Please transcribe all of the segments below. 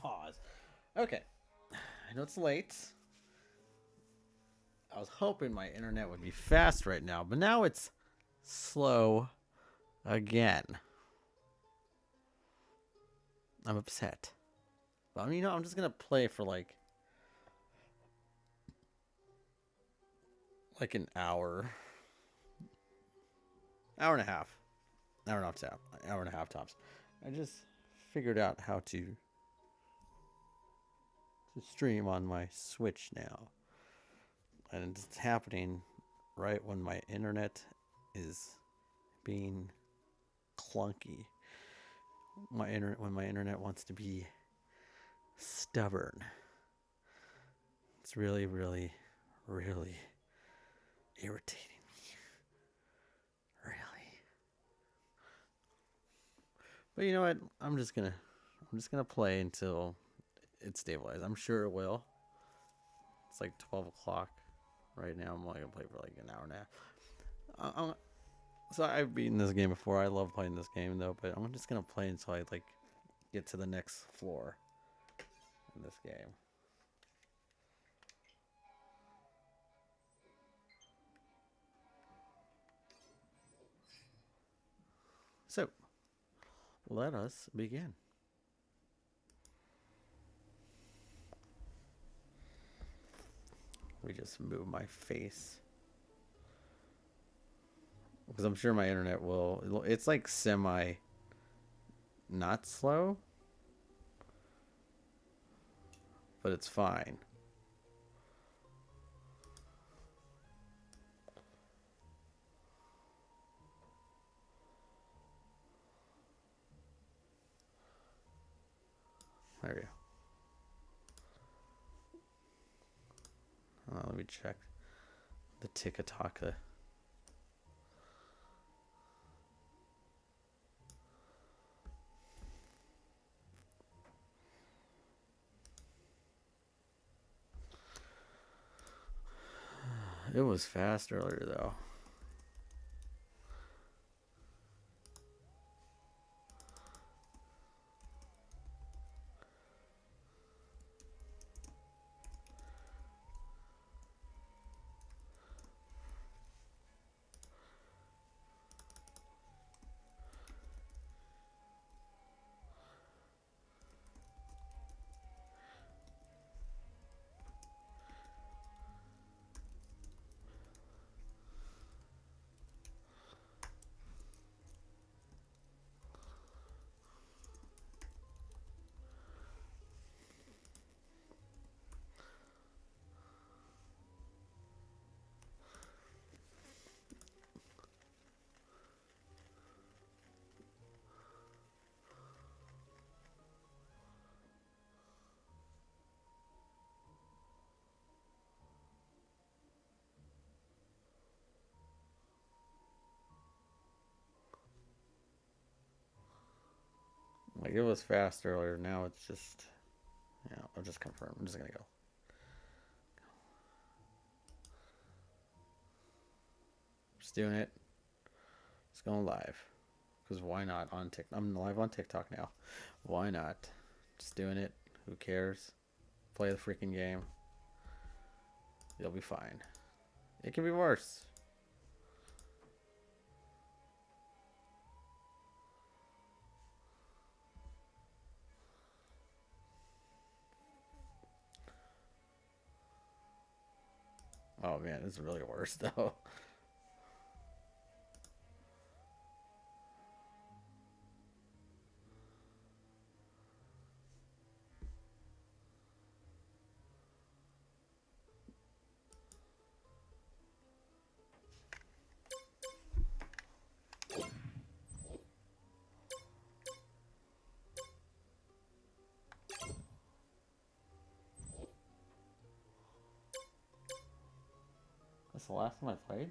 pause. Okay. I know it's late. I was hoping my internet would be fast right now, but now it's slow again. I'm upset. But I'm just gonna play for like an hour and a half, hour and a half tops. I just figured out how to stream on my Switch now, and it's happening right when my internet is being clunky. When my internet wants to be stubborn. It's really, really, really irritating me. Really. But you know what? I'm just gonna play until it stabilizes. I'm sure it will. It's like 12 o'clock right now. I'm only gonna play for like an hour and a half. So I've beaten this game before. I love playing this game though, but I'm just gonna play until I get to the next floor in this game. So let us begin. We just move my face because I'm sure my internet will. It's like semi not slow, but it's fine. There we go. Let me check the Tikataka. It was fast earlier though. Like it was fast earlier. Now it's just, I'll just confirm. I'm just gonna go. Just doing it. It's going live. Because why not on TikTok? I'm live on TikTok now. Why not? Just doing it. Who cares? Play the freaking game. You'll be fine. It can be worse. Oh man, it's really worse though. That's the last time I played?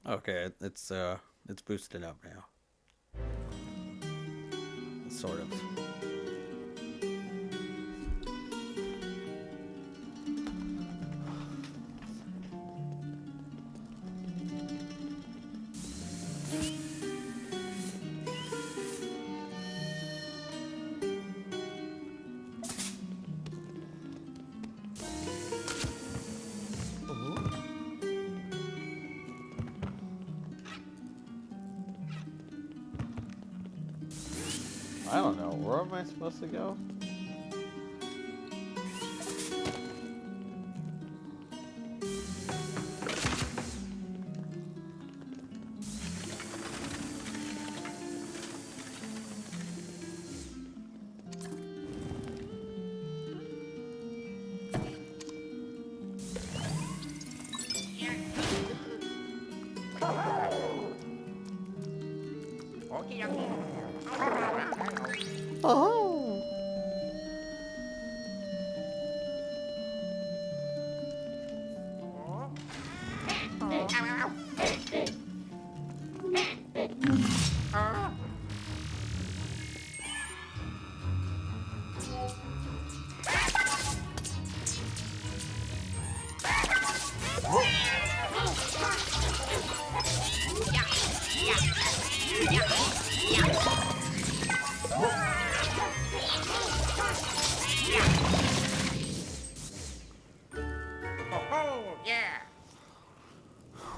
Okay, it's boosted up now. Sort of. I don't know. Where am I supposed to go? Oh.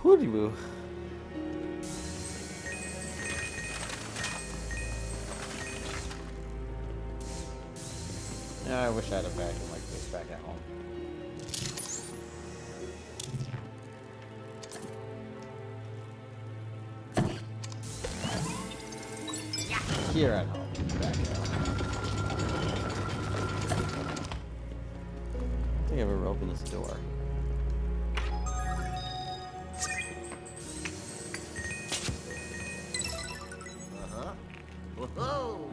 Woody Woo. Yeah, I wish I had a vacuum like this back at home. Here at home, back at home. I think I've ever opened this door. Whoa!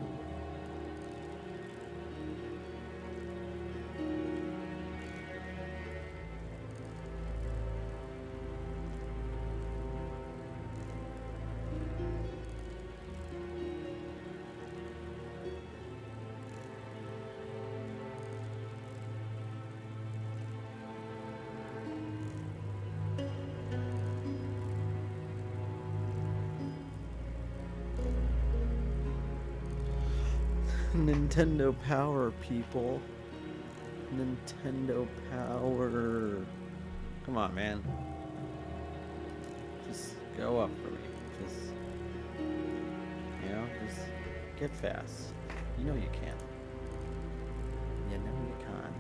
Nintendo Power, people. Nintendo Power. Come on, man. Just go up for me. Just, just get fast. You know you can. You know you can.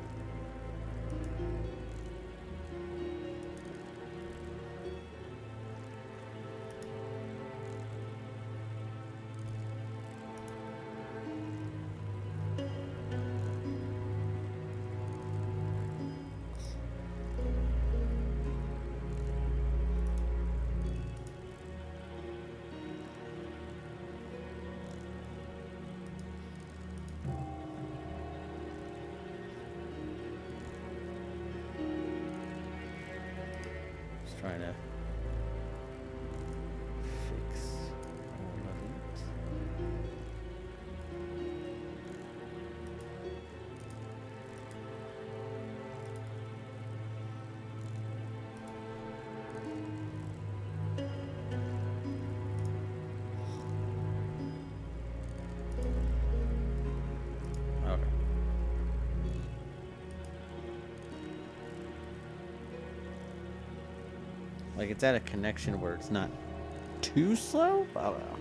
Trying to fix all of it. Okay. Like, it's at a connection where it's not too slow? I don't know.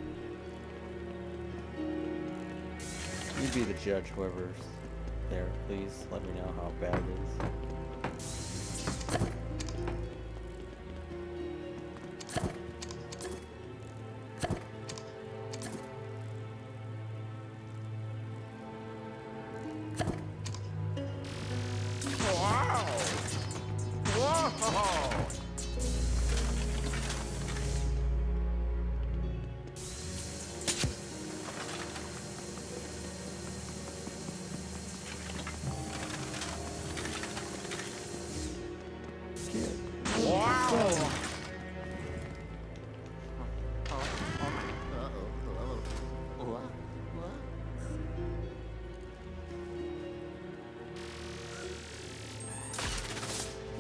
You be the judge, whoever's there. Please let me know how bad it is. Wow! Whoa! Wow!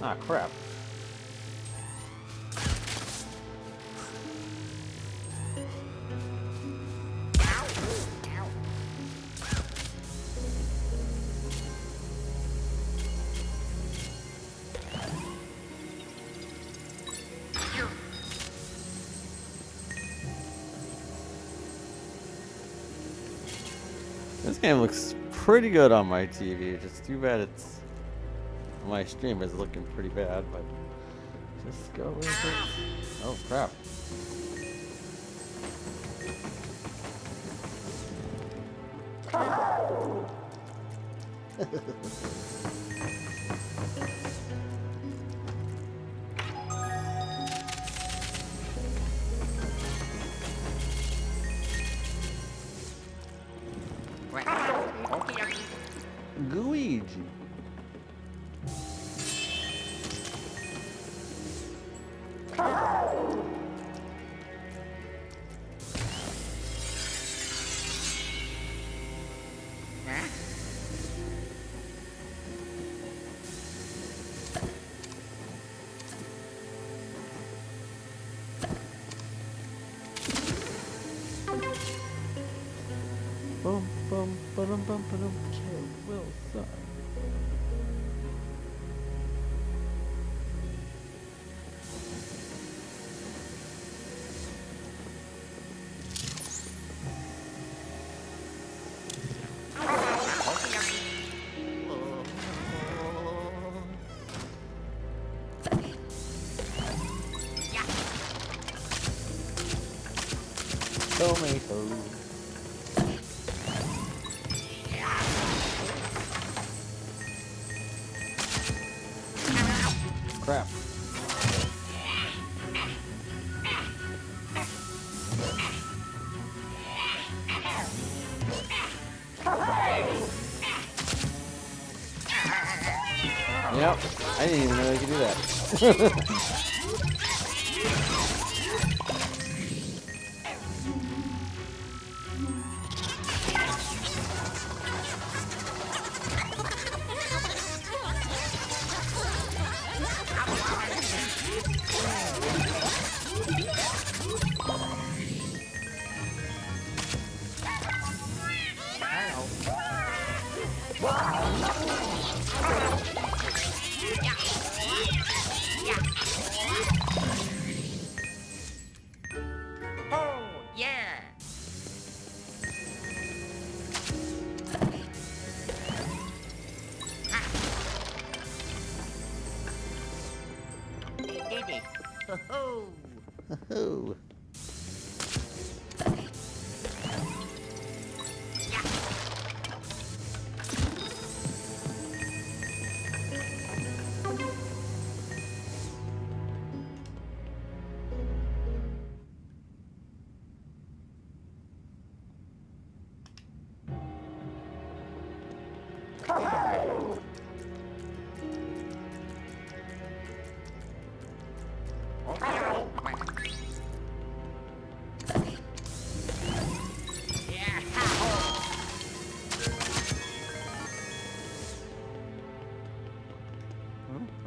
Ah, crap. game looks pretty good on my TV. Just too bad it's my stream is looking pretty bad, but just go with it. Oh crap. Luigi. Bum bum ba-dum bum ba-dum. Kill Wilson. Tomato. Crap. Yep, I didn't even know you could do that. Oh.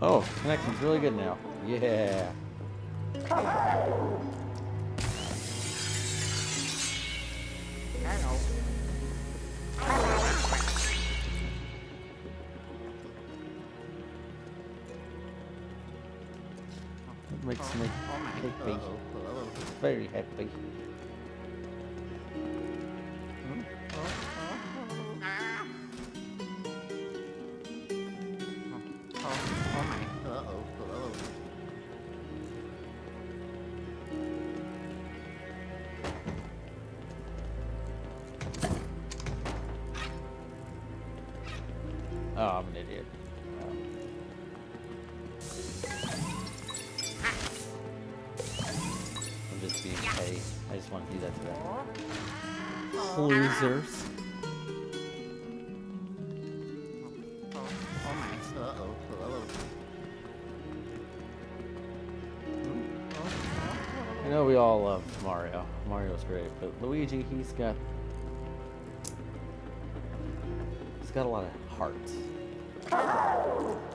Oh, connection's really good now. Yeah. That makes me happy. Very happy. Oh, I'm an idiot. I'm just being petty. I just want to do that to them. Losers. I know we all love Mario. Mario's great, but Luigi, he's got a lot of heart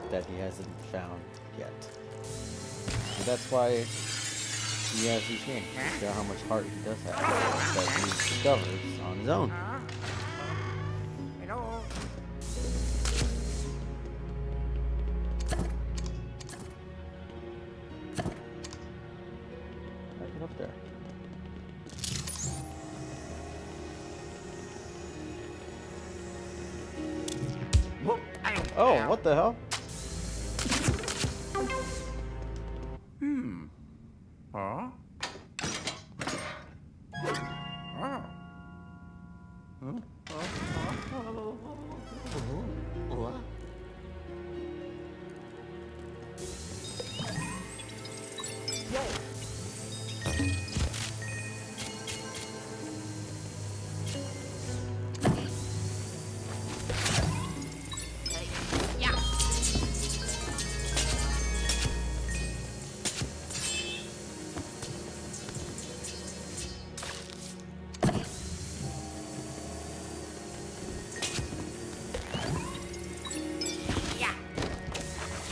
that he hasn't found yet. So that's why he has these games to show how much heart he does have that he discovers on his own. Get up there. Oh, what the hell?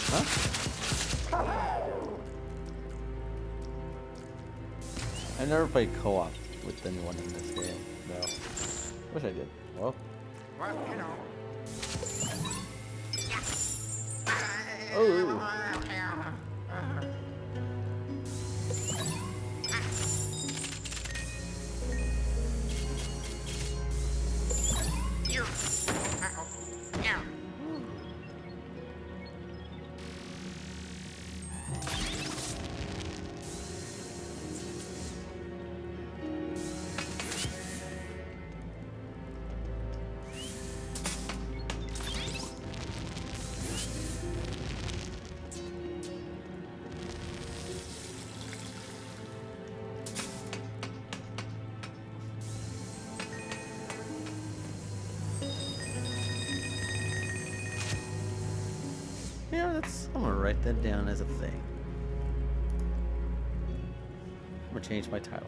Huh? Oh. I never played co-op with anyone in this game. No. Wish I did. Well. Well, you know. Oh. Yeah, I'm gonna write that down as a thing. I'm gonna change my title.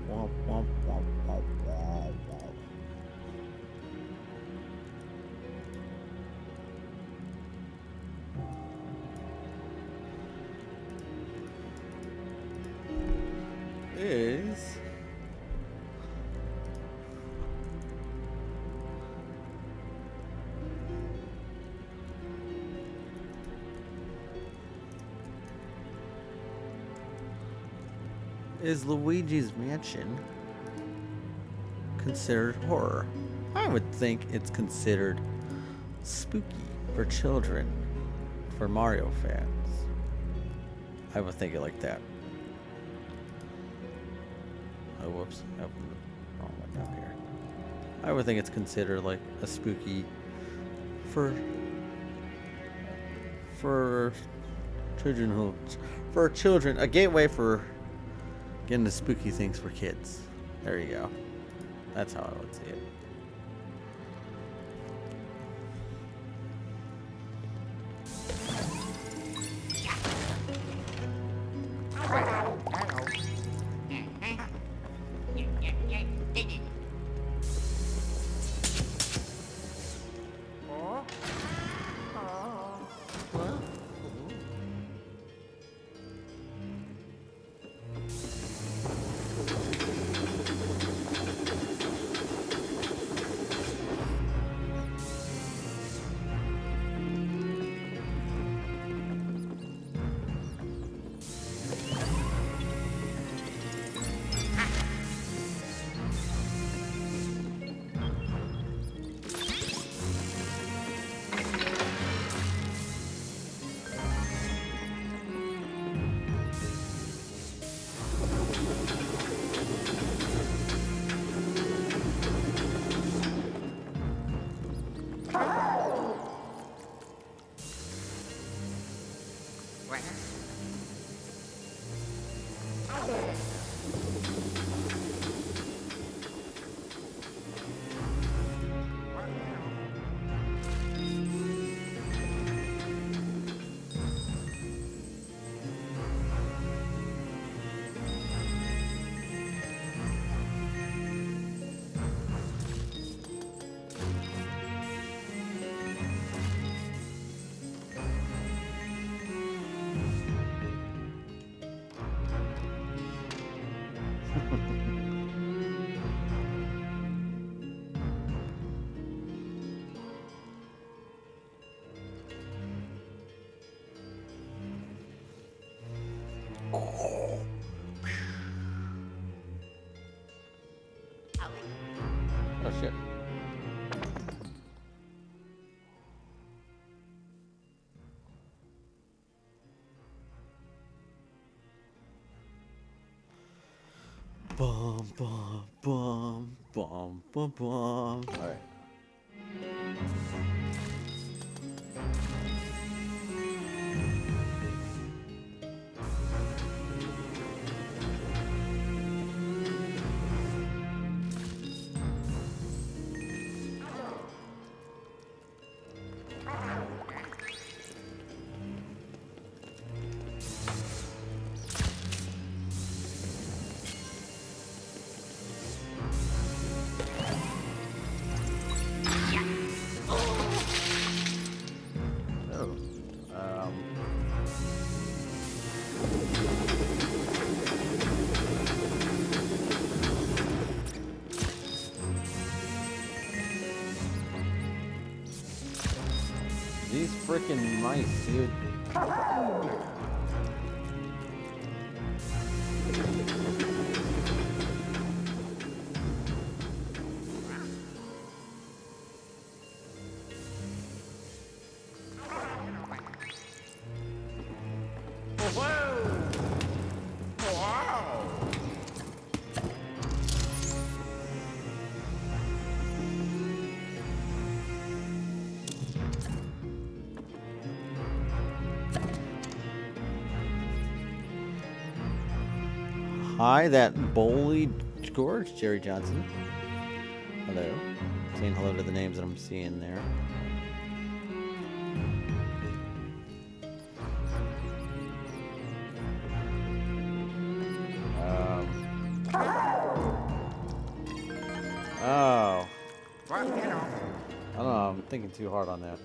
Womp, womp, womp, womp, womp, womp. Is Luigi's Mansion considered horror? I would think it's considered spooky for children, for Mario fans. I would think it like that. Oh, whoops. I opened the wrong one down here. I would think it's considered like a spooky for children, a gateway for getting the spooky things for kids. There you go. That's how I would see it. Oh shit. Bum bum bum bum bum bum. All right. Oh. These freaking mice, dude. Hi, that Bowley Gorge, Jerry Johnson. Hello. Saying hello to the names that I'm seeing there. Oh. Well, I don't know, I'm thinking too hard on that.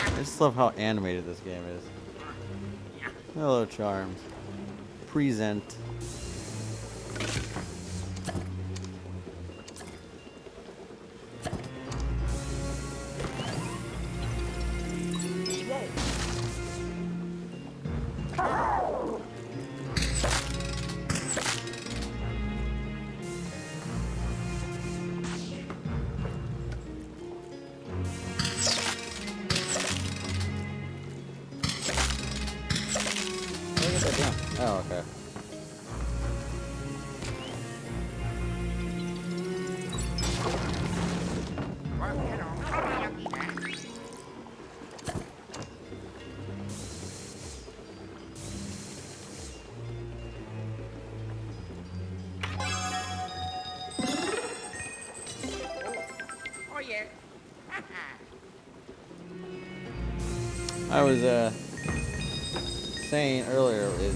I just love how animated this game is. Hello, Charms. Present. Oh, okay. Oh, yeah. I was saying earlier is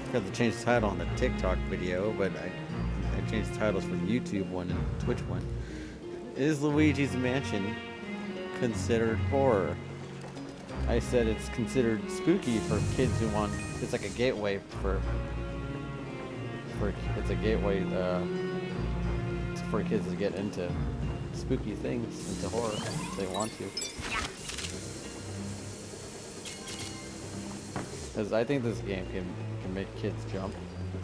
because I changed the title on the TikTok video, but I changed the titles for the YouTube one and Twitch one. Is Luigi's Mansion considered horror? I said it's considered spooky for kids who want. It's like a gateway for it's a gateway for kids to get into spooky things, into horror if they want to. Because I think this game can make kids jump.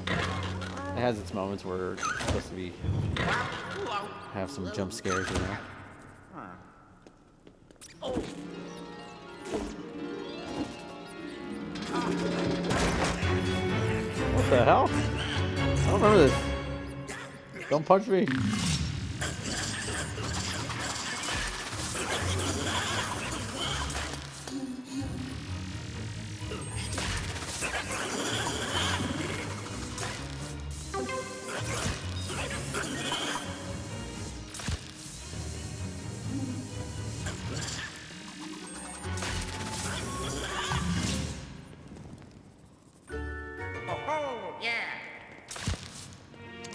It has its moments where it's supposed to be have some jump scares, you know. What the hell? I don't remember this. Don't punch me.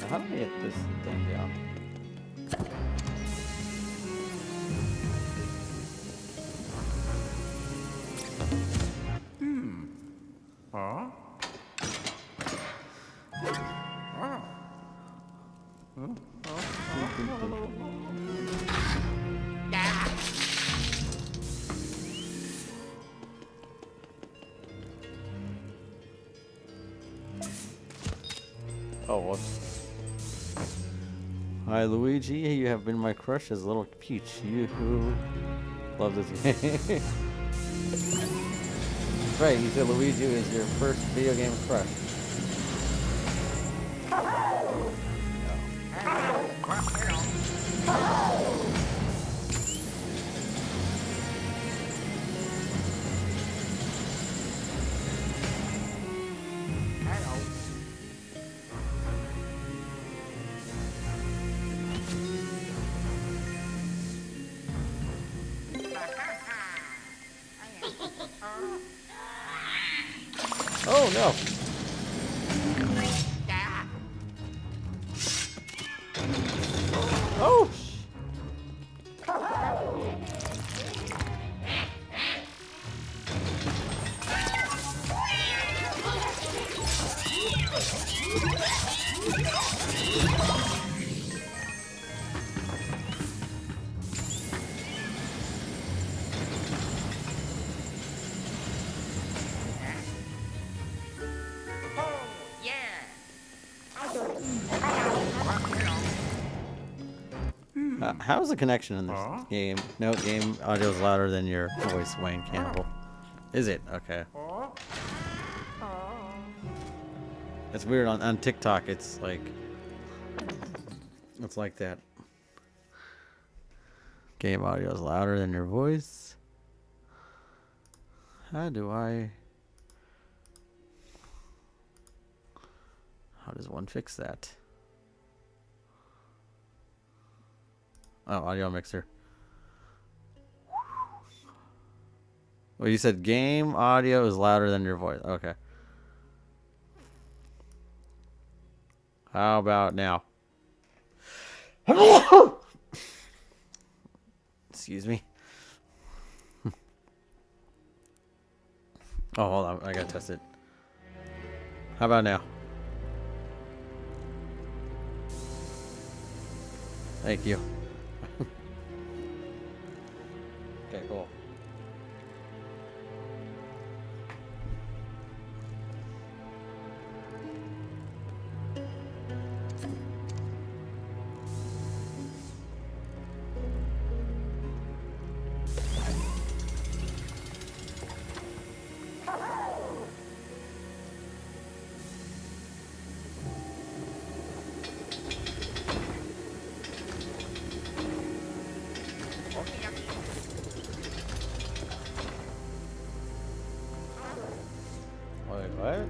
how do I get this thing down? Oh, whoops. Hi, Luigi. You have been my crush as little Peach. You love this game. That's right, you said Luigi is your first video game crush. Oh no! Oh! How's the connection in this game? No, game audio is louder than your voice, Wayne Campbell. Is it? Okay. It's weird on TikTok. It's like that. Game audio is louder than your voice. How does one fix that? Oh, audio mixer. Well, you said game audio is louder than your voice. Okay. How about now? Excuse me. Oh, hold on. I gotta test it. How about now? Thank you. Okay, cool. Wait, what?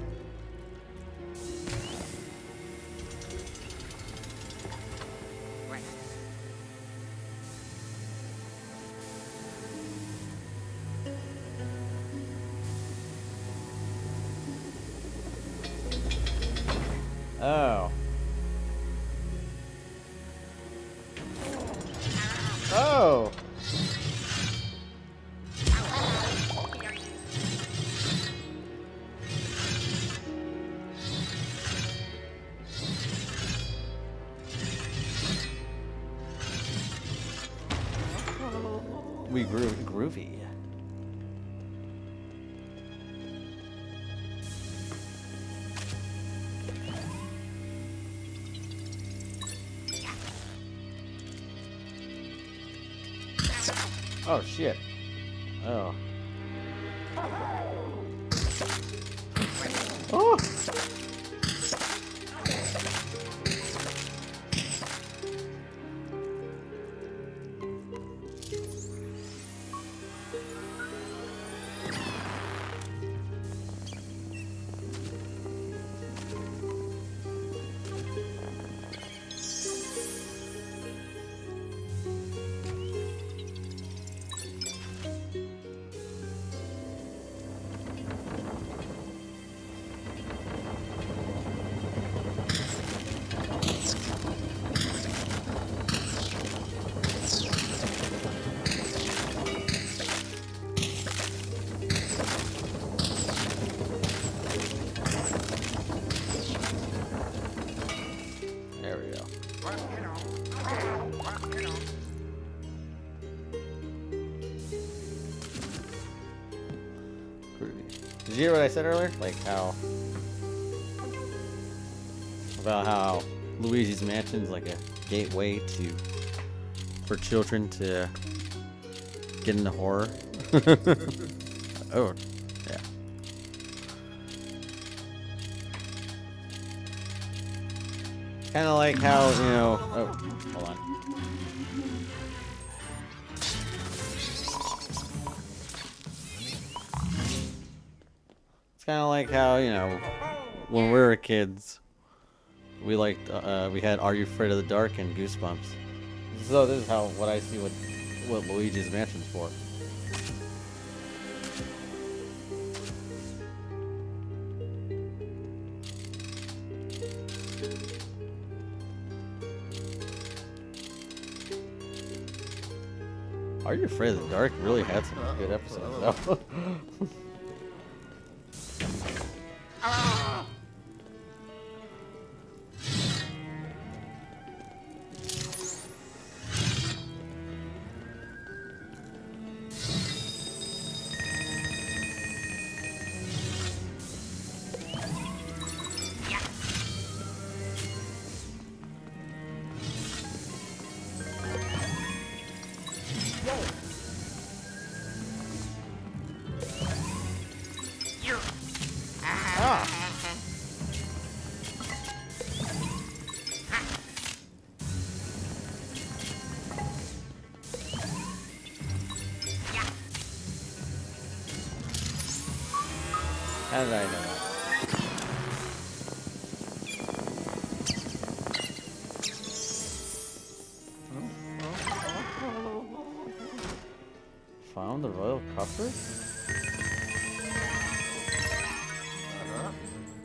Oh. Oh. We grew groovy. Oh shit. Oh. Oh. you hear what I said earlier? Like how about how Luigi's Mansion is like a gateway for children to get into horror. Oh, yeah. Kind of like how, you know. Oh, hold on. It's kind of like how, you know, when we were kids, we liked, we had Are You Afraid of the Dark and Goosebumps. So this is how what I see what Luigi's Mansion's for. Are You Afraid of the Dark really had some good episodes though. How did I know that? Found the royal copper?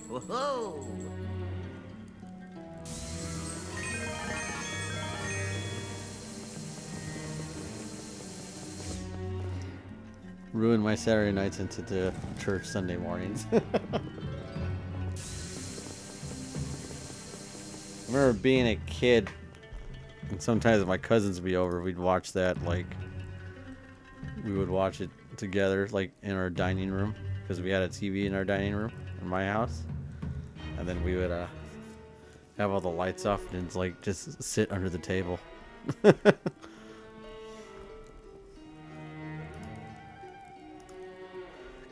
Whoa! Ruined my Saturday nights into the church Sunday mornings. I remember being a kid, and sometimes if my cousins would be over, we'd watch that, like, we would watch it together, like, in our dining room, because we had a TV in our dining room in my house, and then we would, have all the lights off and, like, just sit under the table.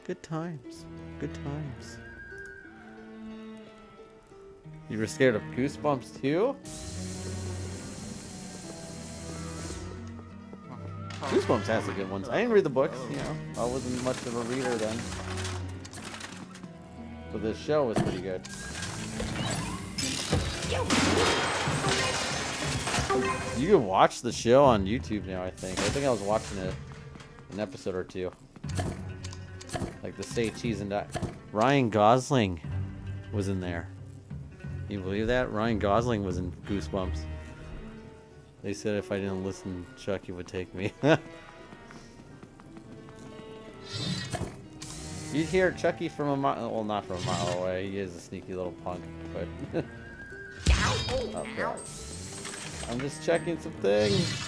Good times. Good times. You were scared of Goosebumps too? Goosebumps has the good ones. I didn't read the books, you know. I wasn't much of a reader then. But this show was pretty good. You can watch the show on YouTube now, I think. I think I was watching an episode or two. Like the Say Cheese and Die. Ryan Gosling was in there. Can you believe that? Ryan Gosling was in Goosebumps. They said if I didn't listen, Chucky would take me. You'd hear Chucky from a mile, well, not from a mile away. He is a sneaky little punk, but okay. I'm just checking some things.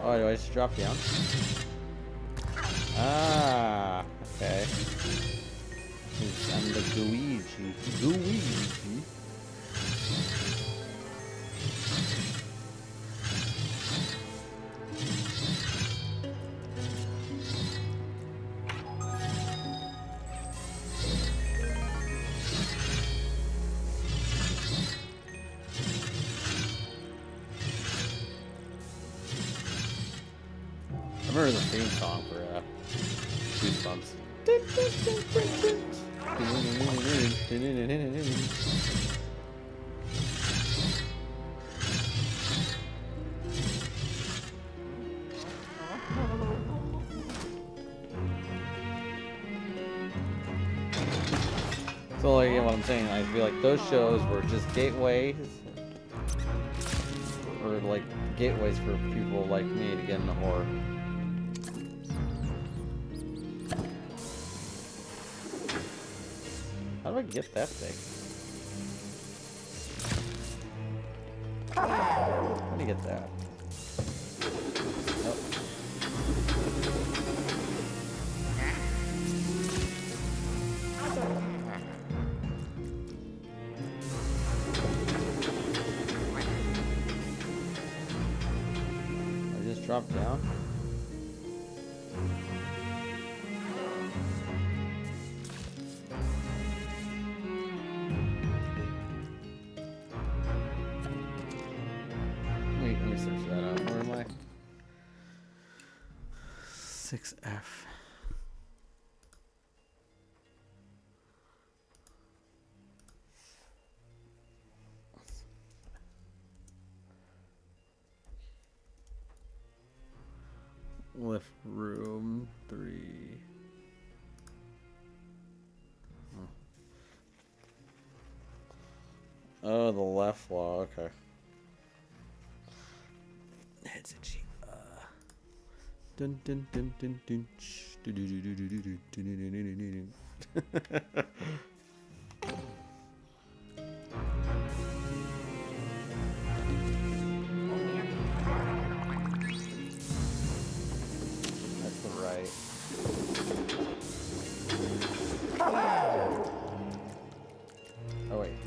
Oh, do I just drop down? Ah, okay. I'm the Luigi. Luigi. I remember the theme song for Goosebumps. So, like, what I'm saying, I feel like those shows were just gateways for like gateways for people like me to get into horror. How do I get that thing? How do you get that? Nope. I just dropped down. Let me search that out. Where am I? 6F. Lift room 3. Oh, the left wall. Okay. It's a cheap. Dun dun dun dun dun. Do do do do do do do do do do do do. That's the right. Oh wait.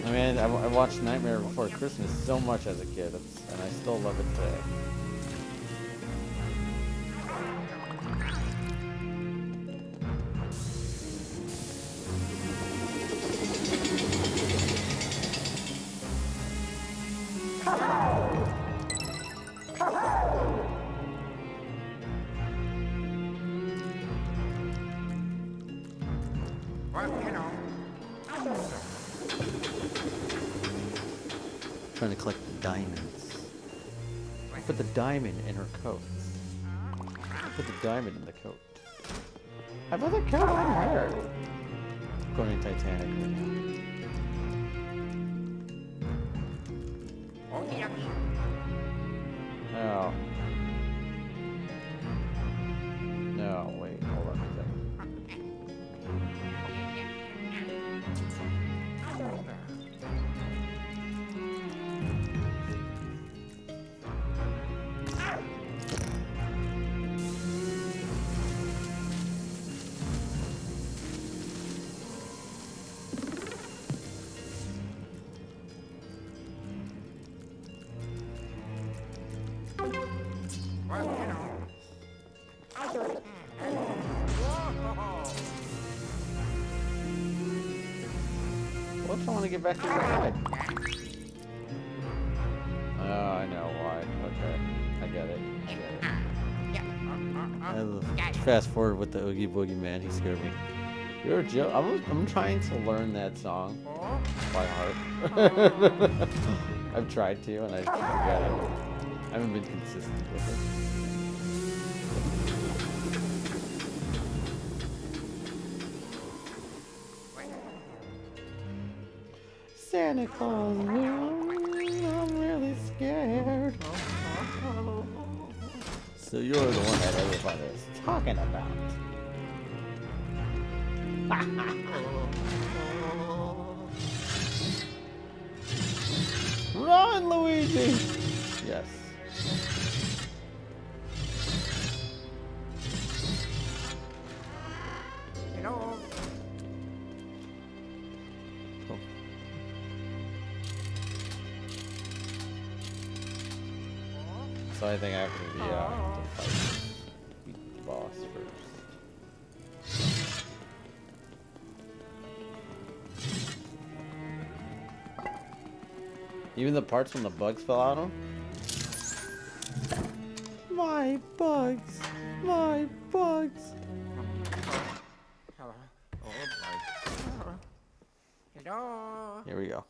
I mean, I watched Nightmare Before Christmas so much as a kid, and I still love it today. Trying to collect the diamonds. Put the diamond in her coat. Put the diamond in the coat. I put the coat on her. Going to Titanic right now. Oh. No, wait, hold on a second. What if I want to get back to the side? Oh, I know why. Okay, I get it. Fast forward with the Oogie Boogie Man. He scared me. You're a joke. I'm trying to learn that song by heart. I've tried to, and I forgot it. I haven't been consistent with it. Santa Claus, I'm really scared. So you're the one that everybody is talking about. Run, Luigi! Yes. Hello. Cool. So I think I have to beat the boss first. Even the parts when the bugs fell out of them? My bugs! My bugs! Hello. Here we go.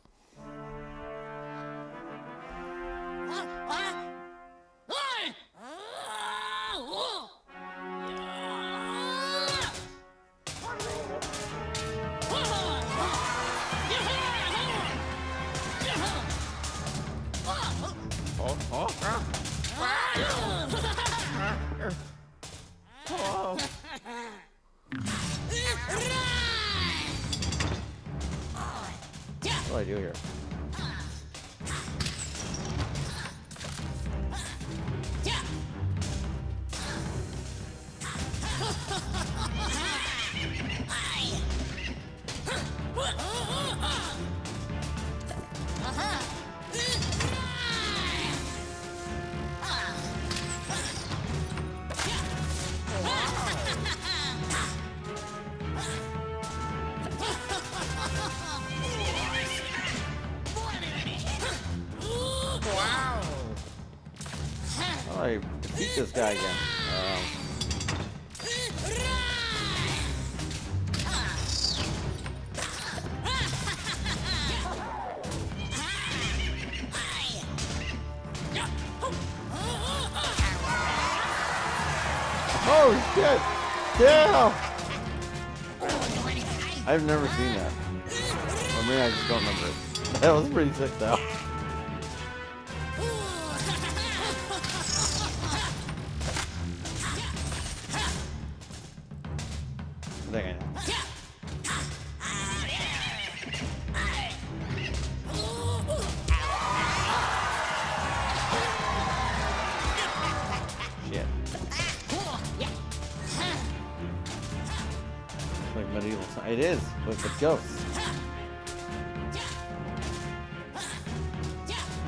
I defeat this guy again? Oh shit! Yeah! I've never seen that. I mean, I just don't remember it. That was pretty sick though. I think I know. Shit. Like medieval. It is with the ghosts.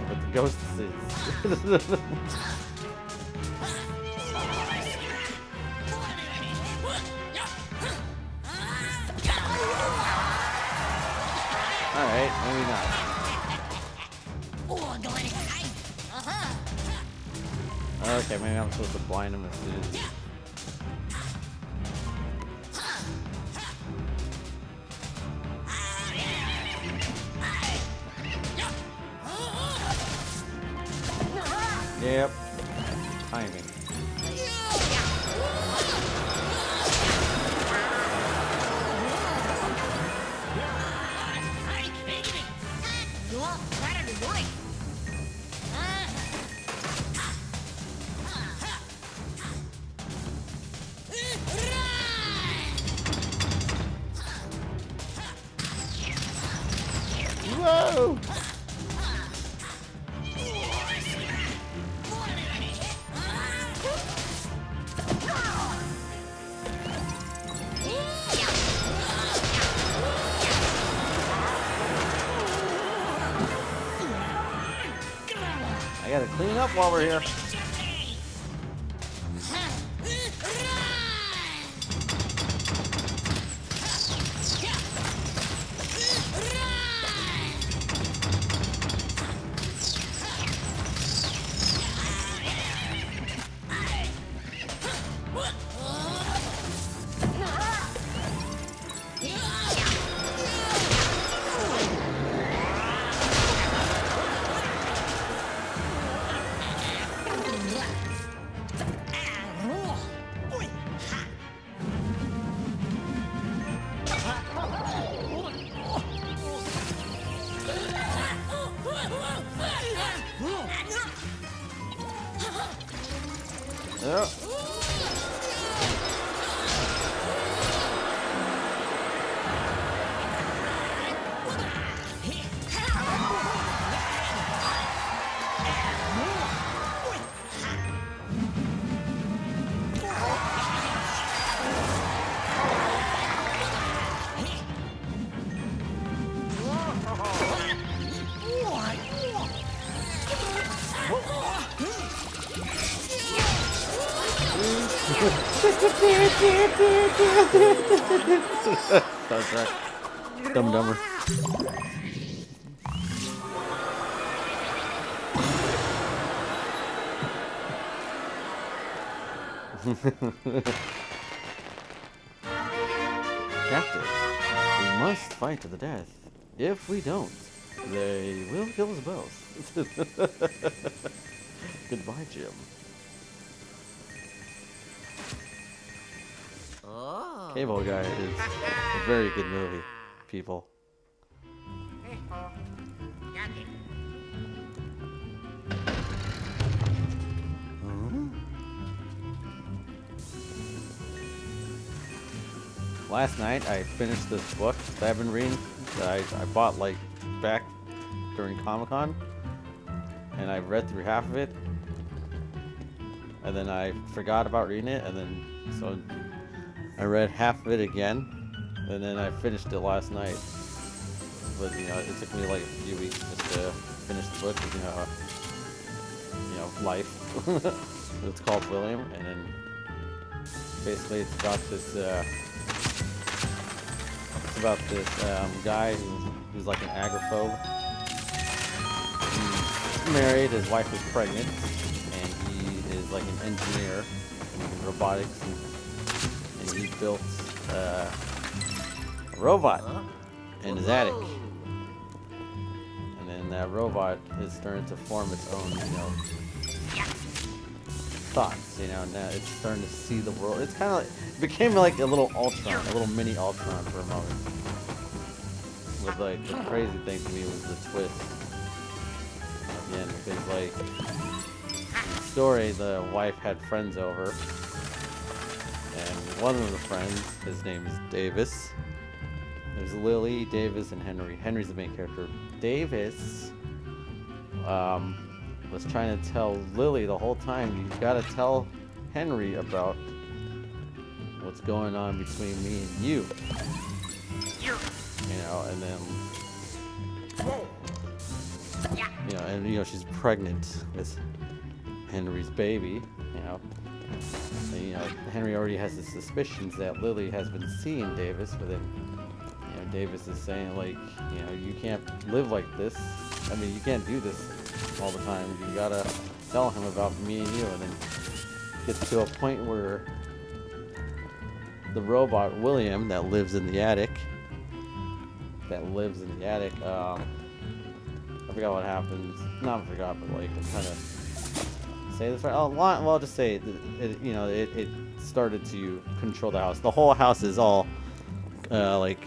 With the ghosts is. Alright, maybe not. Okay, maybe I'm supposed to blind him as soon as. Yep. Timing. Whoa! I gotta clean up while we're here. Yep. Star Trek. Dumb and Dumber. Captain, we must fight to the death. If we don't, they will kill us both. Goodbye, Jim. Oh. Cable Guy is a very good movie, people. Last night I finished this book that I've been reading that I bought like back during Comic-Con, and I read through half of it, and then I forgot about reading it, and then so I read half of it again, and then I finished it last night. But you know, it took me like a few weeks just to finish the book, because you know, life. It's called William, and then basically it's about this. It's about this guy who's like an agoraphobe. He's married, his wife is pregnant, and he is he's like an engineer in robotics, and he built a robot in his attic. And then that robot is starting to form its own, thoughts. Now it's starting to see the world. It's kind of like, it became like a little Ultron, a little mini Ultron for a moment. With like the crazy thing to me was the twist at the end, because like in the story, the wife had friends over, and one of the friends, his name is Davis. There's Lily, Davis, and Henry. Henry's the main character. Davis was trying to tell Lily the whole time, you gotta tell Henry about what's going on between me and you. And then, she's pregnant with Henry's baby, And, Henry already has the suspicions that Lily has been seeing Davis, but then, Davis is saying, like, you can't live like this. I mean, you can't do this all the time. You gotta tell him about me and you, and then gets to a point where the robot William that lives in the attic, I forgot what happens. Not forgot, but like, I'm trying to say this right. I'll just say it started to control the house. The whole house is all like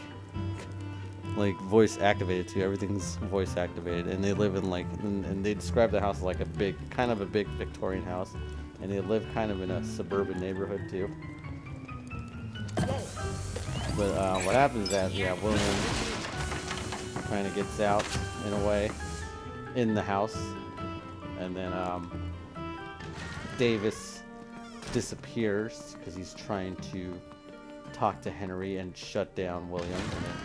voice activated too. Everything's voice activated, and they live in and they describe the house as like a big Victorian house, and they live kind of in a suburban neighborhood too. But what happens is that William kind of gets out in a way in the house, and then Davis disappears because he's trying to talk to Henry and shut down William, and then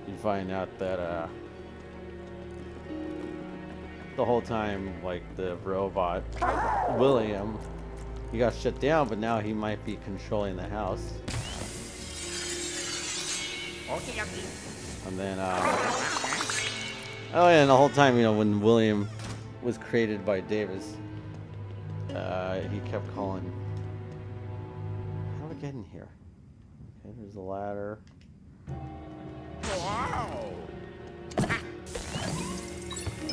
you find out that the whole time, like, the robot William, he got shut down, but now he might be controlling the house. And then and the whole time, when William was created by Davis, he kept calling. How do we get in here? Okay, there's a ladder. Wow.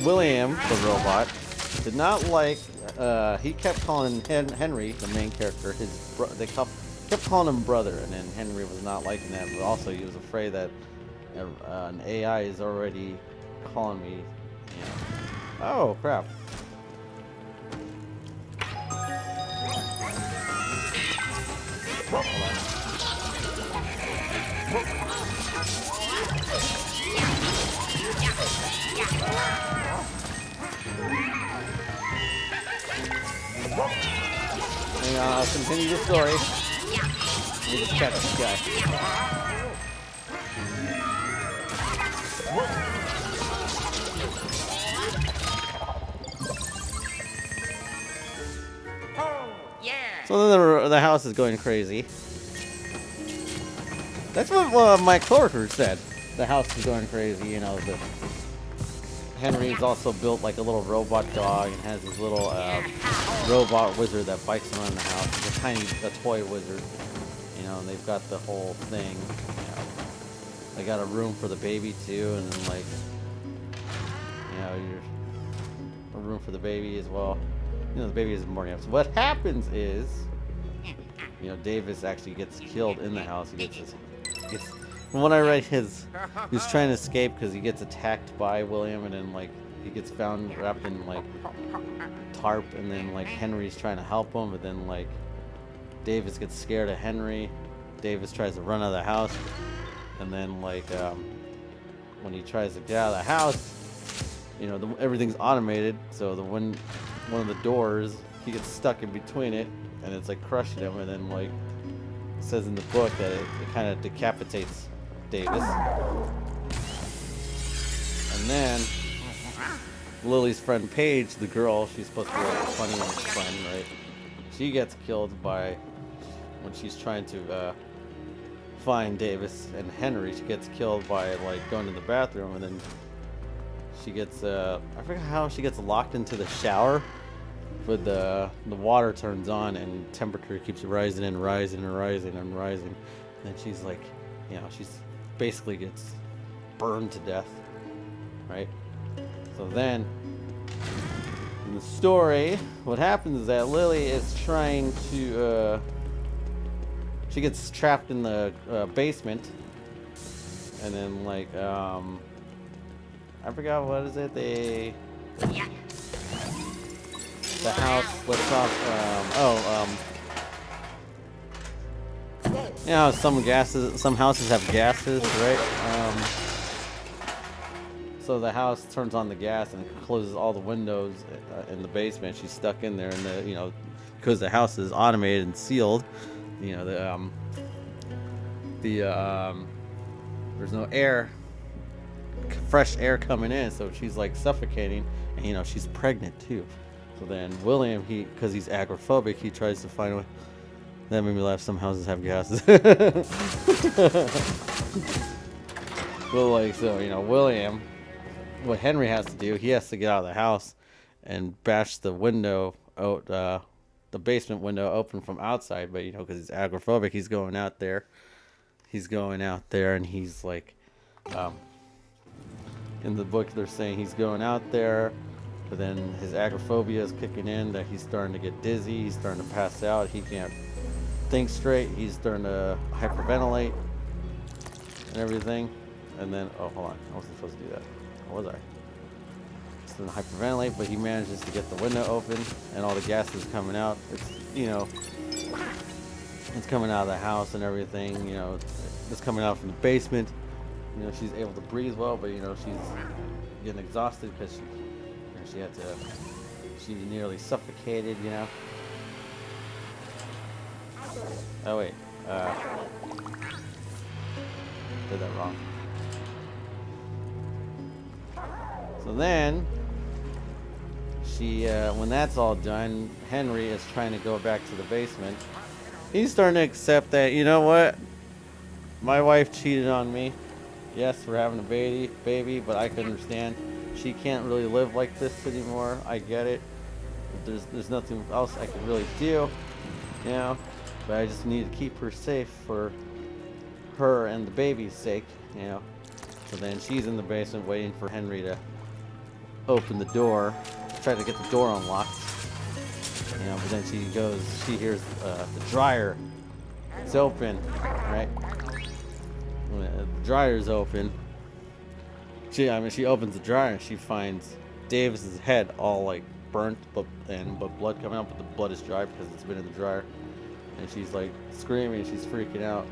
William, the robot, did not like. He kept calling Henry, the main character, they kept calling him brother, and then Henry was not liking that. But also, he was afraid that an AI is already calling me. Oh crap! Hold on. Hang on, I'll continue the story. Let me just catch this guy. So then the house is going crazy. That's what my coworker said. The house is going crazy, Henry's also built like a little robot dog and has his little robot wizard that bikes around the house. It's a toy wizard, and they've got the whole thing. They got a room for the baby too, and then a room for the baby as well. The baby isn't born yet. So what happens is, Davis actually gets killed in the house. From what I read, he's trying to escape because he gets attacked by William, and then he gets found wrapped in tarp, and then Henry's trying to help him, but then Davis gets scared of Henry. Davis tries to run out of the house, and then when he tries to get out of the house, everything's automated, so one of the doors, he gets stuck in between it, and it's crushing him, and then it says in the book that it kind of decapitates Davis. And then Lily's friend Paige, the girl, she's supposed to be a funny friend, right? She gets killed when she's trying to find Davis and Henry. She gets killed by going to the bathroom, and then she gets I forget how she gets locked into the shower but the water turns on and temperature keeps rising and rising and rising and rising. And she's like, she's basically gets burned to death, right? So then, in the story, what happens is that Lily is trying to, she gets trapped in the basement, and then I forgot what is it, the house lets off, some houses have gases, right? So the house turns on the gas and closes all the windows in the basement. She's stuck in there, and because the house is automated and sealed, there's no air, fresh air coming in, so she's like suffocating, and she's pregnant too. So then William, because he's agoraphobic, he tries to find a way. That made me laugh. Some houses have gases. Well, William, what Henry has to do, he has to get out of the house and bash the window out, the basement window open from outside. But because he's agoraphobic, he's going out there. And he's like, in the book they're saying he's going out there, but then his agoraphobia is kicking in, that he's starting to get dizzy, he's starting to pass out, he can't think straight, he's starting to hyperventilate and everything. And then, oh, hold on, I wasn't supposed to do that. Or was I? He's starting to hyperventilate, but he manages to get the window open, and all the gas is coming out. It's, it's coming out of the house and everything, it's coming out from the basement. She's able to breathe well, but she's getting exhausted because she nearly suffocated. Oh wait, did that wrong. So then when that's all done, Henry is trying to go back to the basement. He's starting to accept that, what? My wife cheated on me. Yes, we're having a baby, but I can understand. She can't really live like this anymore. I get it. There's nothing else I can really do, But I just need to keep her safe for her and the baby's sake, So then she's in the basement waiting for Henry to open the door, try to get the door unlocked. But then she hears the dryer. It's open, right? When the dryer's open, she opens the dryer and she finds Davis's head all like burnt, but blood coming out, but the blood is dry because it's been in the dryer. And she's like screaming, she's freaking out,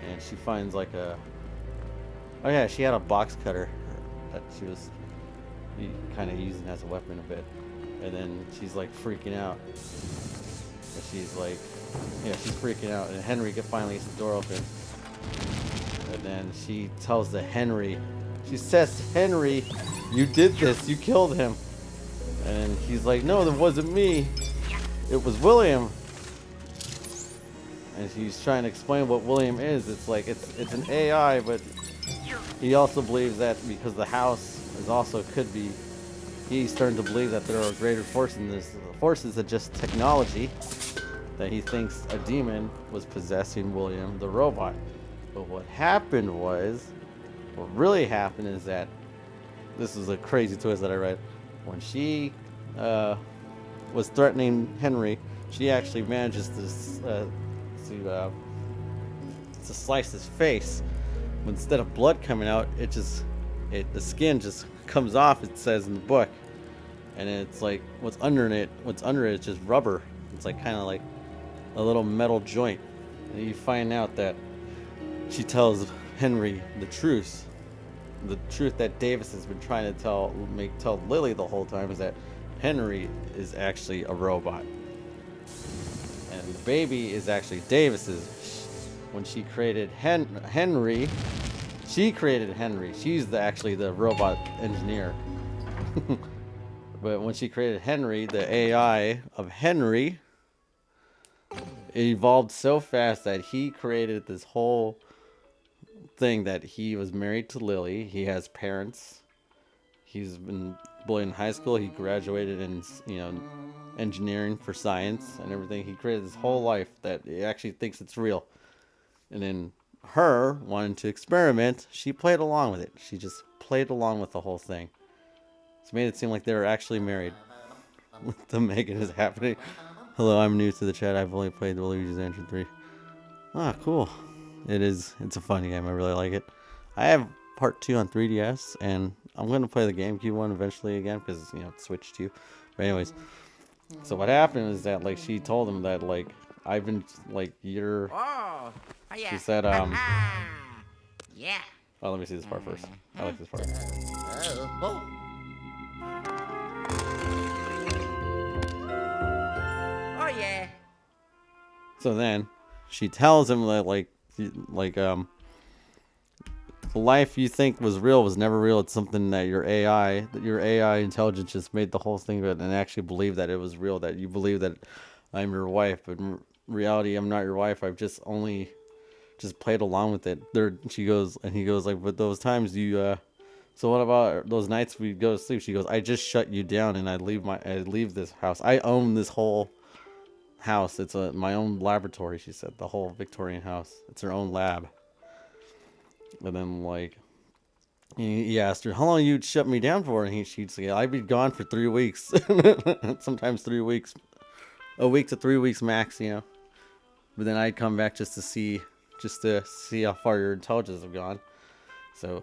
and she finds she had a box cutter that she was kind of using as a weapon a bit. And then she's like freaking out. But she's like, she's freaking out. And Henry finally gets the door open. And then she tells she says to Henry, "You did this, you killed him." And he's like, "No, that wasn't me. It was William." And she's trying to explain what William is. It's like, it's an AI, but he also believes that because the house is also could be, he's starting to believe that there are greater forces in this, forces than just technology, that he thinks a demon was possessing William the robot. But what really happened is that, this was a crazy twist that I read, when she was threatening Henry, she actually manages to slice his face. Instead of blood coming out, the skin just comes off, it says in the book. And it's like what's under it is just rubber. It's like kind of like a little metal joint. And you find out that she tells Henry the truth that Davis has been trying to tell Lily the whole time, is that Henry is actually a robot, and the baby is actually Davis's. When she created Henry, she created Henry. She's actually the robot engineer. But when she created Henry, the AI of Henry evolved so fast that he created this whole thing, that he was married to Lily. He has parents. he's been bullied in high school. He graduated in engineering for science and everything. He created his whole life that he actually thinks it's real. And then her wanting to experiment, she played along with it. She just played along with the whole thing. It's made it seem like they were actually married. The Megan is happening. Hello, I'm new to the chat. I've only played the Luigi's Mansion 3. Ah, cool. It's a fun game. I really like it. I have part 2 on 3DS, and I'm going to play the GameCube one eventually again because, it's Switch 2. But anyways, so what happened is that, like, she told him that, like, I've been, like, you're... Oh, yeah. She said, Yeah. Oh, let me see this part first. I like this part. Oh, yeah. So then, she tells him that, the life you think was real was never real. It's something that your AI intelligence just made the whole thing of it and actually believed that it was real, that you believe that I'm your wife, but in reality, I'm not your wife. I've just played along with it. He goes, like, but those times so what about those nights we go to sleep? She goes, I just shut you down and I leave this house. I own this whole house. It's my own laboratory, she said. The whole Victorian house. It's her own lab. And then, like, he asked her, how long you'd shut me down for? And she'd say, I'd be gone for 3 weeks. Sometimes 3 weeks. A week to 3 weeks max, But then I'd come back just to see how far your intelligence have gone. So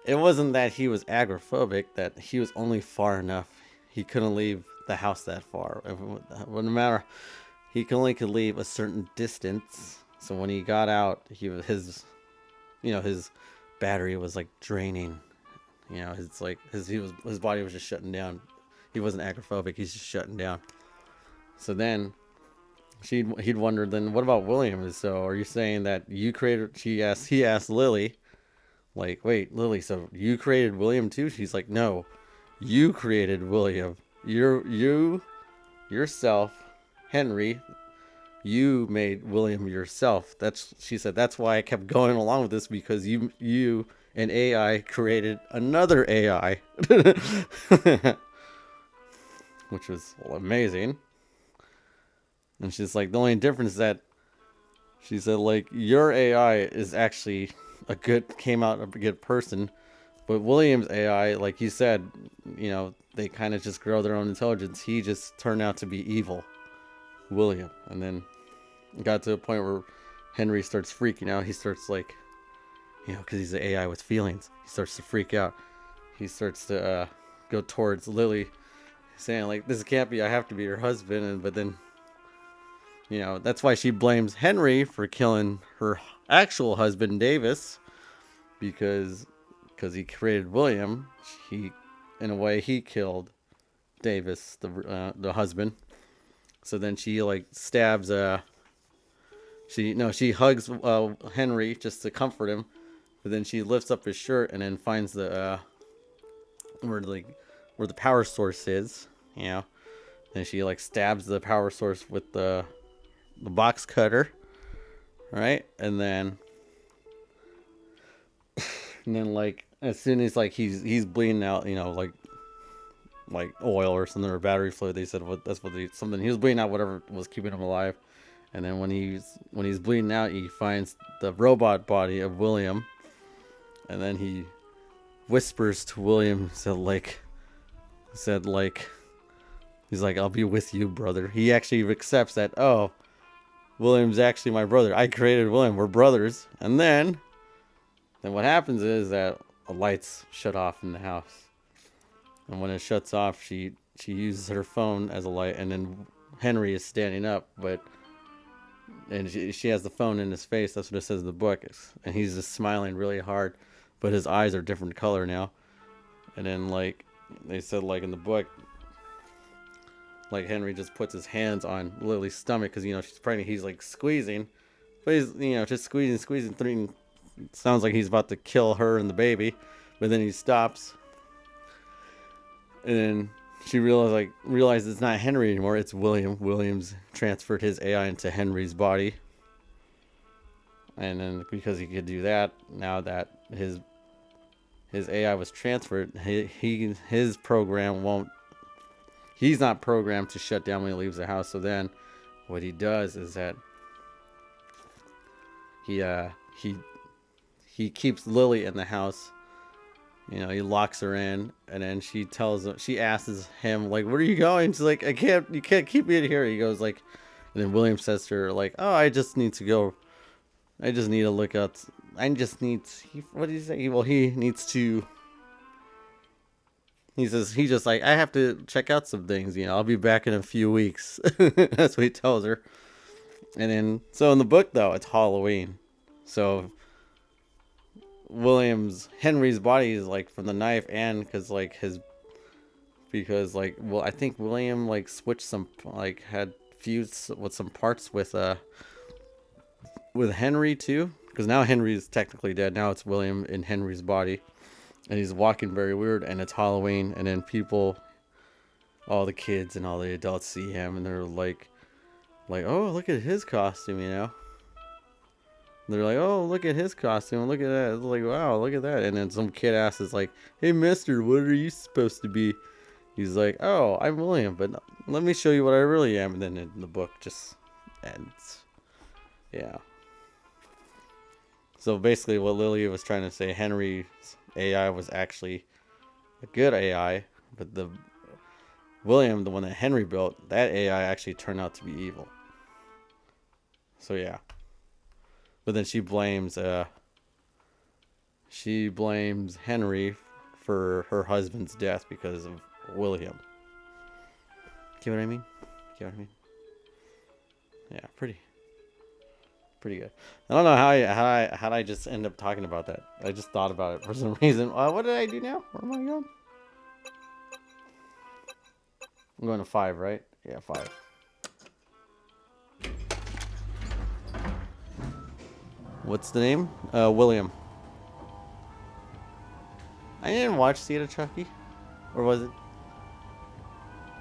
it wasn't that he was agoraphobic, that he was only far enough. He couldn't leave the house that far. No matter, he could leave a certain distance. So when he got out, his battery was like draining. His body was just shutting down. He wasn't agoraphobic. He's just shutting down. So then he'd wonder, then what about William? So are you saying that you created? He asked Lily, like, wait, Lily, so you created William too? She's like, no, you created William. You yourself, Henry. You made William yourself. She said, that's why I kept going along with this, because you and AI created another AI, which was amazing. And she's like, the only difference is that she said, like, your AI is actually came out a good person, but William's AI, like you said, they kind of just grow their own intelligence. He just turned out to be evil, William. And then it got to a point where Henry starts freaking out. He starts, like, because he's an AI with feelings, he starts to freak out. He starts to go towards Lily, saying, like, this can't be, I have to be your husband. But then, that's why she blames Henry for killing her actual husband, Davis, because he created William. In a way, he killed Davis, the husband. So then she, like, stabs she hugs Henry just to comfort him, but then she lifts up his shirt and then finds the where the power source is, and she, like, stabs the power source with the box cutter, right? And then like, as soon as, like, he's bleeding out, like oil or something, or battery fluid, they said something he was bleeding out, whatever was keeping him alive. And then when he's bleeding out, he finds the robot body of William, and then he whispers to William, said like he's like, I'll be with you, brother. He actually accepts that, oh, William's actually my brother. I created William. We're brothers. And then what happens is that the lights shut off in the house. And when it shuts off, she uses her phone as a light, and then Henry is standing up, and she has the phone in his face. That's what it says in the book. And he's just smiling really hard, but his eyes are different color now. And then, like, they said, like, in the book, like, Henry just puts his hands on Lily's stomach because, she's pregnant. He's, like, squeezing, but he's, just squeezing. Sounds like he's about to kill her and the baby, but then he stops. And then she realizes it's not Henry anymore. It's William. William's transferred his AI into Henry's body. And then because he could do that, now that his AI was transferred. His program won't. He's not programmed to shut down when he leaves the house. So then, what he does is that he he keeps Lily in the house. You know, he locks her in, and then she asks him, like, where are you going? She's like, you can't keep me in here. He goes, like, and then William says to her, like, oh, I just need to go. I just need to look out. What did he say? Well, he needs to. He says, he's just like, I have to check out some things, you know, I'll be back in a few weeks. That's what he tells her. And then, so in the book, though, it's Halloween. So Henry's body is like from the knife, and because well, I think William like switched some, like had fused with some parts with Henry too, because now Henry's technically dead. Now it's William in Henry's body, and he's walking very weird, and it's Halloween, and then all the kids and all the adults see him, and they're like, oh, look at his costume, you know. They're like, oh, look at his costume. Look at that. It's like, wow, look at that. And then some kid asks, like, hey, mister, what are you supposed to be? He's like, oh, I'm William, but let me show you what I really am. And then the book just ends. Yeah. So basically what Lily was trying to say, Henry's AI was actually a good AI, but William, the one that Henry built, that AI actually turned out to be evil. So yeah. But then she blames Henry for her husband's death because of William. Get what I mean? Yeah, pretty good. I don't know how I just end up talking about that. I just thought about it for some reason. What did I do now? Where am I going? I'm going to 5, right? Yeah, 5. What's the name? William. I didn't watch Seed of Chucky. Or was it?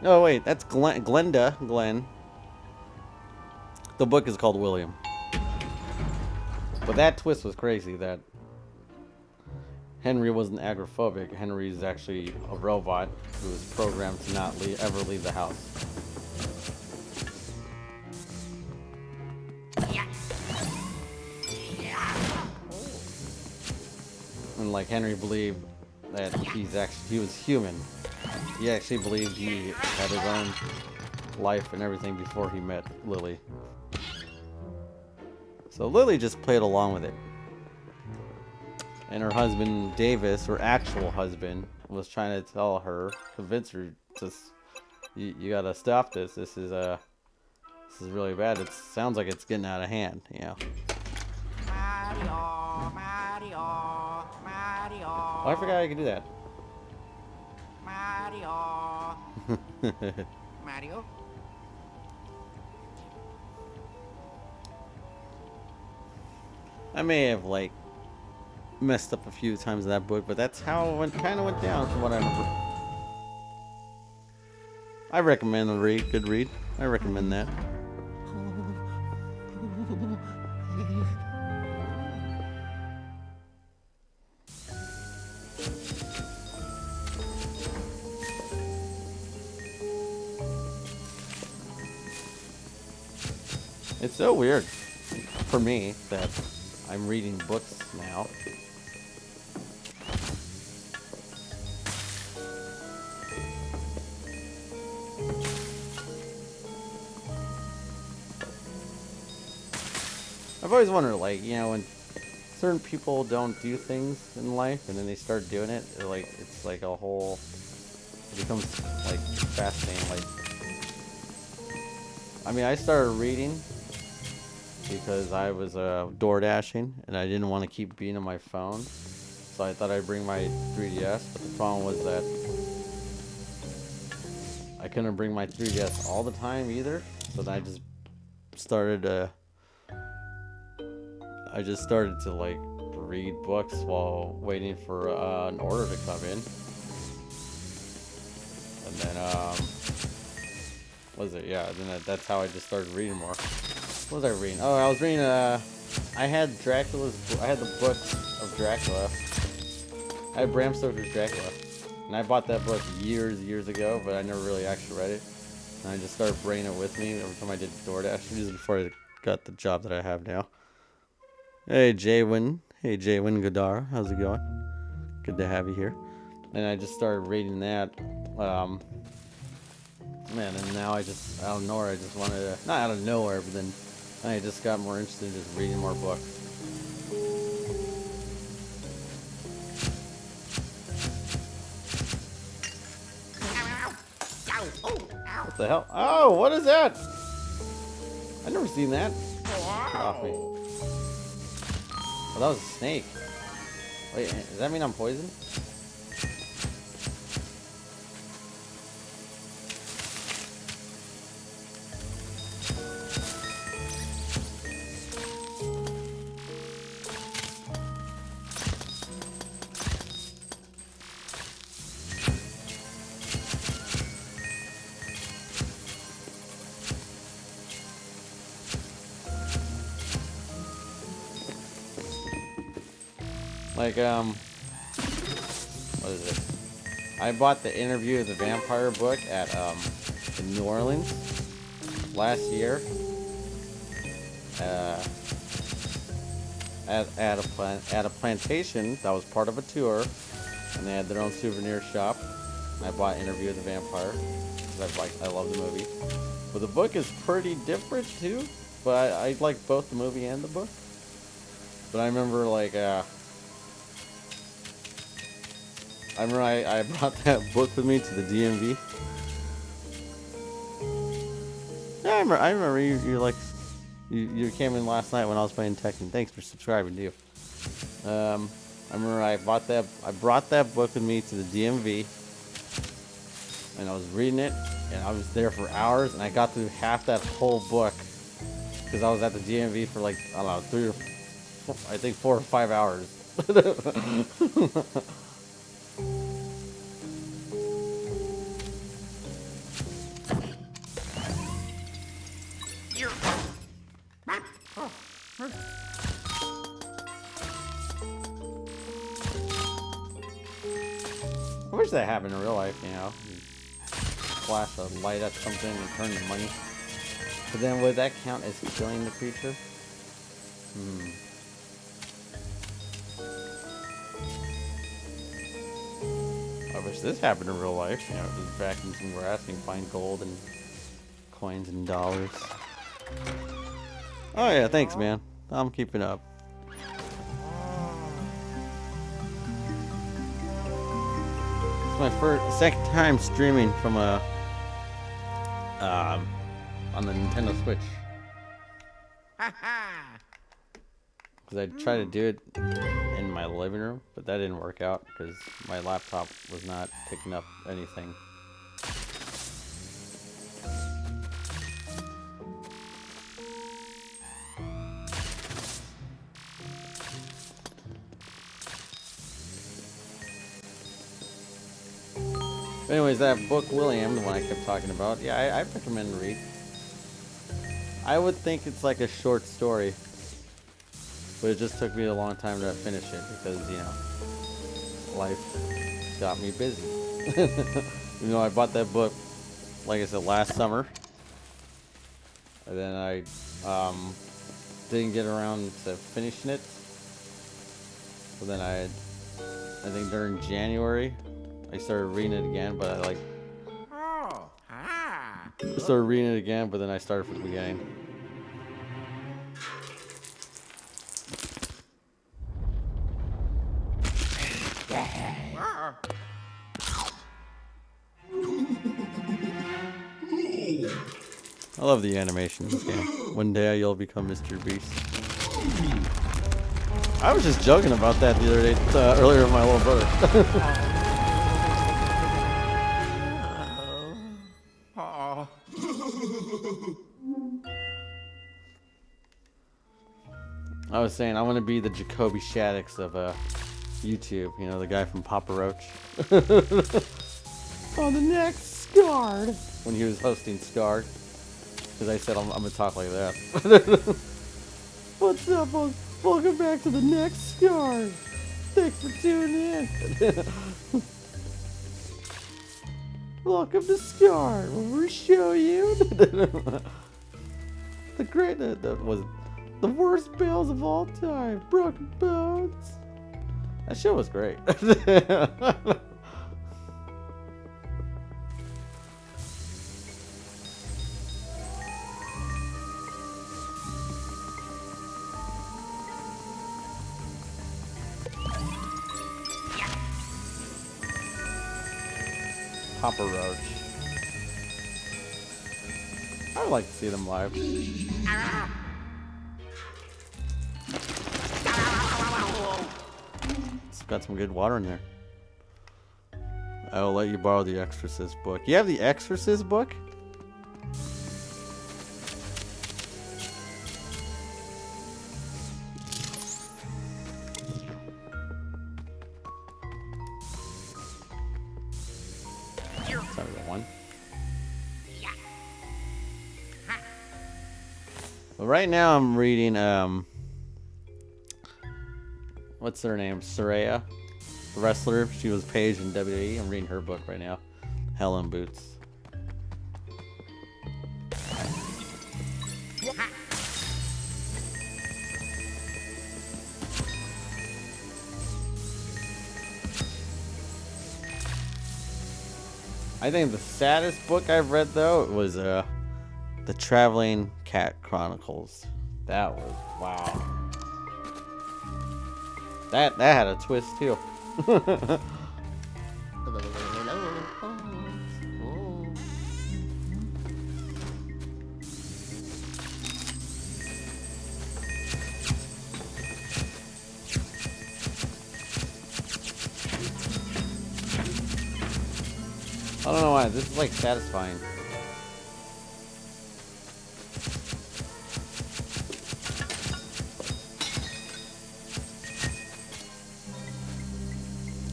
No, wait. That's Glenn. The book is called William. But that twist was crazy, that Henry wasn't agoraphobic. Henry's actually a robot who was programmed to not ever leave the house. And like Henry believed that he was human. He actually believed he had his own life and everything before he met Lily. So Lily just played along with it. And her husband, Davis, her actual husband, was trying to tell her, convince her, you gotta stop this. This is really bad. It sounds like it's getting out of hand, you know. Mario. Oh, I forgot I could do that. Mario. I may have like messed up a few times in that book, but that's how it kind of went down from what I remember. I recommend the read. Good read. I recommend that. It's so weird for me that I'm reading books now. I've always wondered, like, you know, when certain people don't do things in life and then they start doing it, it's like a whole, it becomes like fascinating. Like, I mean, I started reading because I was door dashing and I didn't want to keep being on my phone, so I thought I'd bring my 3DS, but the problem was that I couldn't bring my 3DS all the time either, so then I just started to like read books while waiting for an order to come in. And then that's how I just started reading more. What was I reading? Oh, I was reading I had the book of Dracula, I had Bram Stoker's Dracula, and I bought that book years ago, but I never really actually read it. And I just started bringing it with me every time I did DoorDash. This is before I got the job that I have now. Hey, Jaywin. Hey, Jaywin Godara. How's it going? Good to have you here. And I just started reading that. Man, and now I just, out of nowhere, I just wanted to, not out of nowhere, but then I just got more interested in just reading more books. What the hell? Oh, what is that? I've never seen that. Get off me. Oh, that was a snake. Wait, does that mean I'm poisoned? Like, what is it? I bought the Interview of the Vampire book at, in New Orleans last year. At a plantation that was part of a tour, and they had their own souvenir shop. And I bought Interview of the Vampire because I love the movie. But the book is pretty different too. But I like both the movie and the book. But I remember like I brought that book with me to the DMV. Yeah, I remember you like you came in last night when I was playing Tekken. Thanks for subscribing, too. I remember I brought that book with me to the DMV, and I was reading it, and I was there for hours, and I got through half that whole book because I was at the DMV for like, I don't know, 4 or 5 hours. I wish that happened in real life, you know. You flash a light at something and turn to money. But then would that count as killing the creature? I wish this happened in real life, you know, just vacuum some grass and find gold and coins and dollars. Oh yeah, thanks man. I'm keeping up. It's my second time streaming from on the Nintendo Switch. Because I tried to do it in my living room, but that didn't work out because my laptop was not picking up anything. Anyways, that book William, the one I kept talking about, yeah, I recommend to read. I would think it's like a short story, but it just took me a long time to finish it because, you know, life got me busy. You know, I bought that book, like I said, last summer, and then I didn't get around to finishing it. So then I think during January, I started reading it again, but I started reading it again, but then I started from the beginning. I love the animation in this game. One day you'll become Mr. Beast. I was just joking about that the other day, earlier with my little brother. I was saying I want to be the Jacoby Shaddix of YouTube. You know, the guy from Papa Roach. On the next Scarred. When he was hosting Scarred. Because I said I'm going to talk like that. What's up, folks? Welcome back to the next Scarred. Thanks for tuning in. Welcome to Scar, where we show you the was the worst bills of all time. Broken Bones. That show was great. Papa Roach. I would like to see them live. It's got some good water in there. I will let you borrow the Exorcist book. You have the Exorcist book? Sorry, that one. Well, right now I'm reading what's her name? Saraya, the wrestler. She was Paige in WWE. I'm reading her book right now. Hell in Boots. I think the saddest book I've read though was The Traveling Cat Chronicles. That was wow. That had a twist too. I don't know why. This is like satisfying.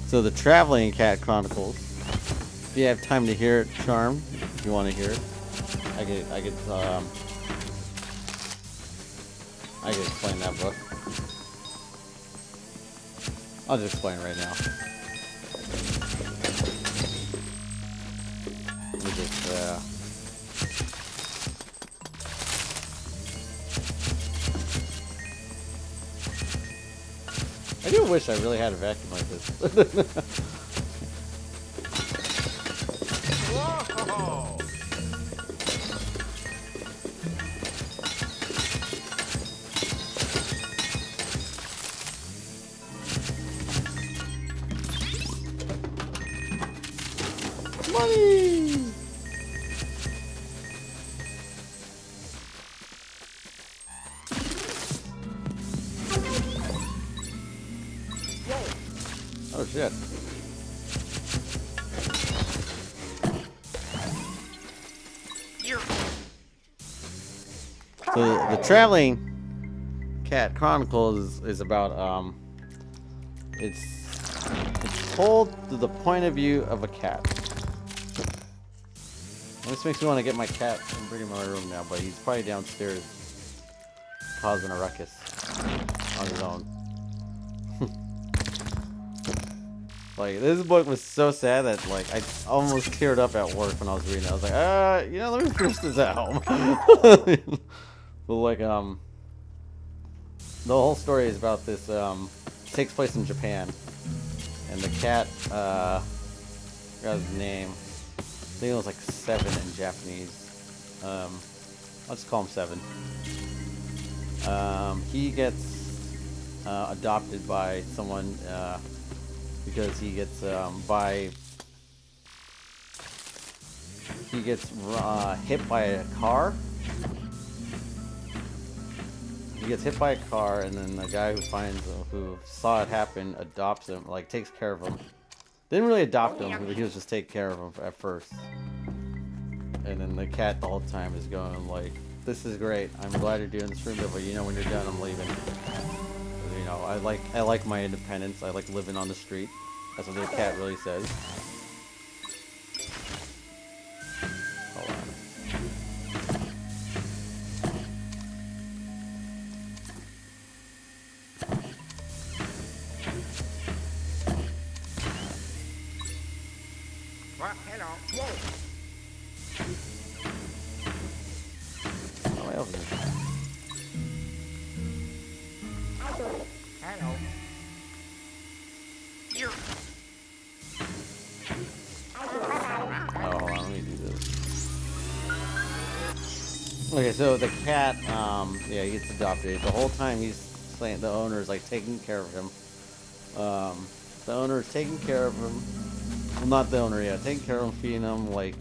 So the Traveling Cat Chronicles. If you have time to hear it, Charm, if you want to hear it, I could explain that book. I'll just explain it right now. Let me just, I do wish I really had a vacuum like this. Whoa! Money! Oh shit. So the Traveling Cat Chronicles is about it's told through the point of view of a cat. This makes me want to get my cat and bring him in my room now, but he's probably downstairs causing a ruckus on his own. Like, this book was so sad that, like, I almost teared up at work when I was reading it. I was like, you know, let me finish this at home. But, like, the whole story is about this, takes place in Japan. And the cat, I forgot his name. I think it was like 7 in Japanese. I'll just call him 7. He gets adopted by someone, because he gets hit by a car. He gets hit by a car, and then the guy who saw it happen adopts him, like takes care of him. Didn't really adopt him, but he was just take care of him at first. And then the cat the whole time is going like, "This is great. I'm glad you're doing this for me, but you know when you're done, I'm leaving." You know, I like my independence. I like living on the street. That's what the cat really says. Hold on. Hello. Whoa. How do I open this? Hello. You. Oh, hold on, let me do this. Okay, so the cat, yeah, he gets adopted. The whole time he's saying the owner is like taking care of him. The owner is taking care of him. Well, not the owner, yeah, taking care of him, feeding him, like,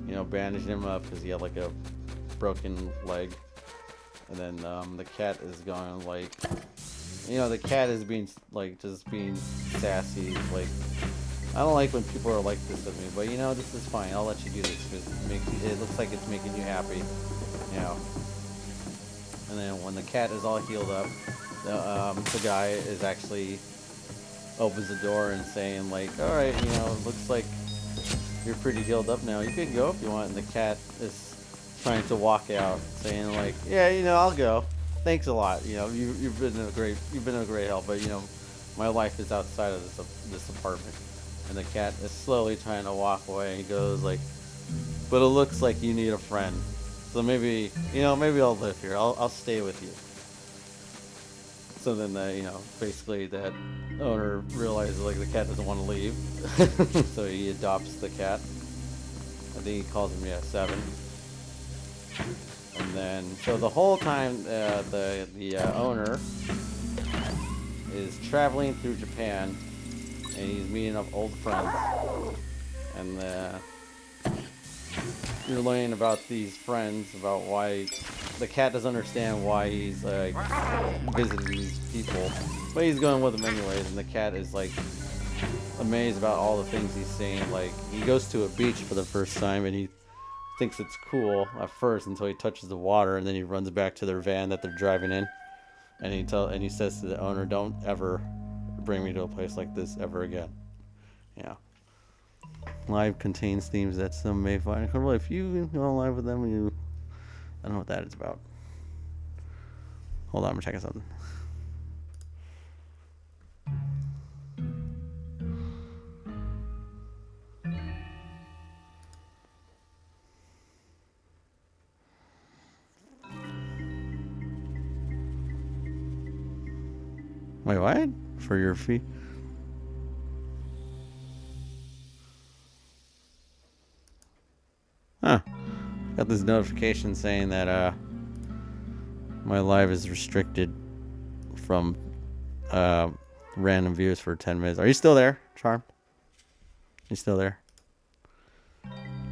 you know, bandaging him up because he had like a broken leg. And then the cat is going like, you know, the cat is being like just being sassy. Like, I don't like when people are like this with me, but you know, this is fine. I'll let you do this because it looks like it's making you happy. You know. And then when the cat is all healed up, the guy is actually opens the door and saying like, all right, you know, it looks like you're pretty healed up now. You can go if you want. And the cat is trying to walk out, saying like, yeah, you know, I'll go. Thanks a lot. You know, you've been a great help, but you know, my life is outside of this apartment. And the cat is slowly trying to walk away. And he goes like, but it looks like you need a friend. So maybe, you know, maybe I'll live here. I'll stay with you. So then, you know, basically that owner realizes like the cat doesn't want to leave, so he adopts the cat. I think he calls him, yeah, Seven. And then, so the whole time, the owner is traveling through Japan, and he's meeting up old friends, and you're learning about these friends, about why the cat doesn't understand why he's like visiting these people, but he's going with them anyways. And the cat is like amazed about all the things he's seeing. Like, he goes to a beach for the first time and he thinks it's cool at first until he touches the water, and then he runs back to their van that they're driving in, and he says to the owner, "Don't ever bring me to a place like this ever again." Yeah. Live contains themes that some may find uncomfortable. If you go live with them, I don't know what that is about. Hold on, I'm checking something. Wait, what? For your fee? Huh. Got this notification saying that my live is restricted from random views for 10 minutes. Are you still there, Charm? You still there?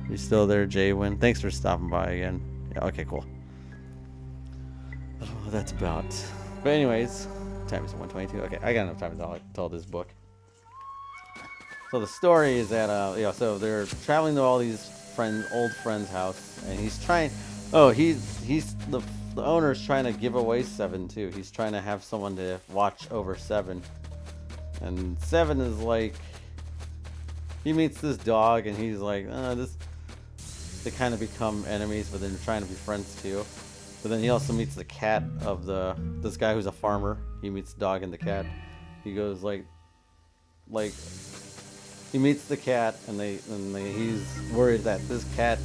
You still there, Jaywin? Thanks for stopping by again. Yeah, okay, cool. I don't know what that's about. But anyways, time is 1:22. Okay, I got enough time to tell this book. So the story is that yeah, so they're traveling to all these old friend's house, and he's trying. Oh, the owner's trying to give away Seven too. He's trying to have someone to watch over Seven, and Seven is like, he meets this dog, and he's like, they kind of become enemies, but then they're trying to be friends too. But then he also meets the cat of this guy who's a farmer. He meets the dog and the cat. He goes like he meets the cat, and he's worried that this cat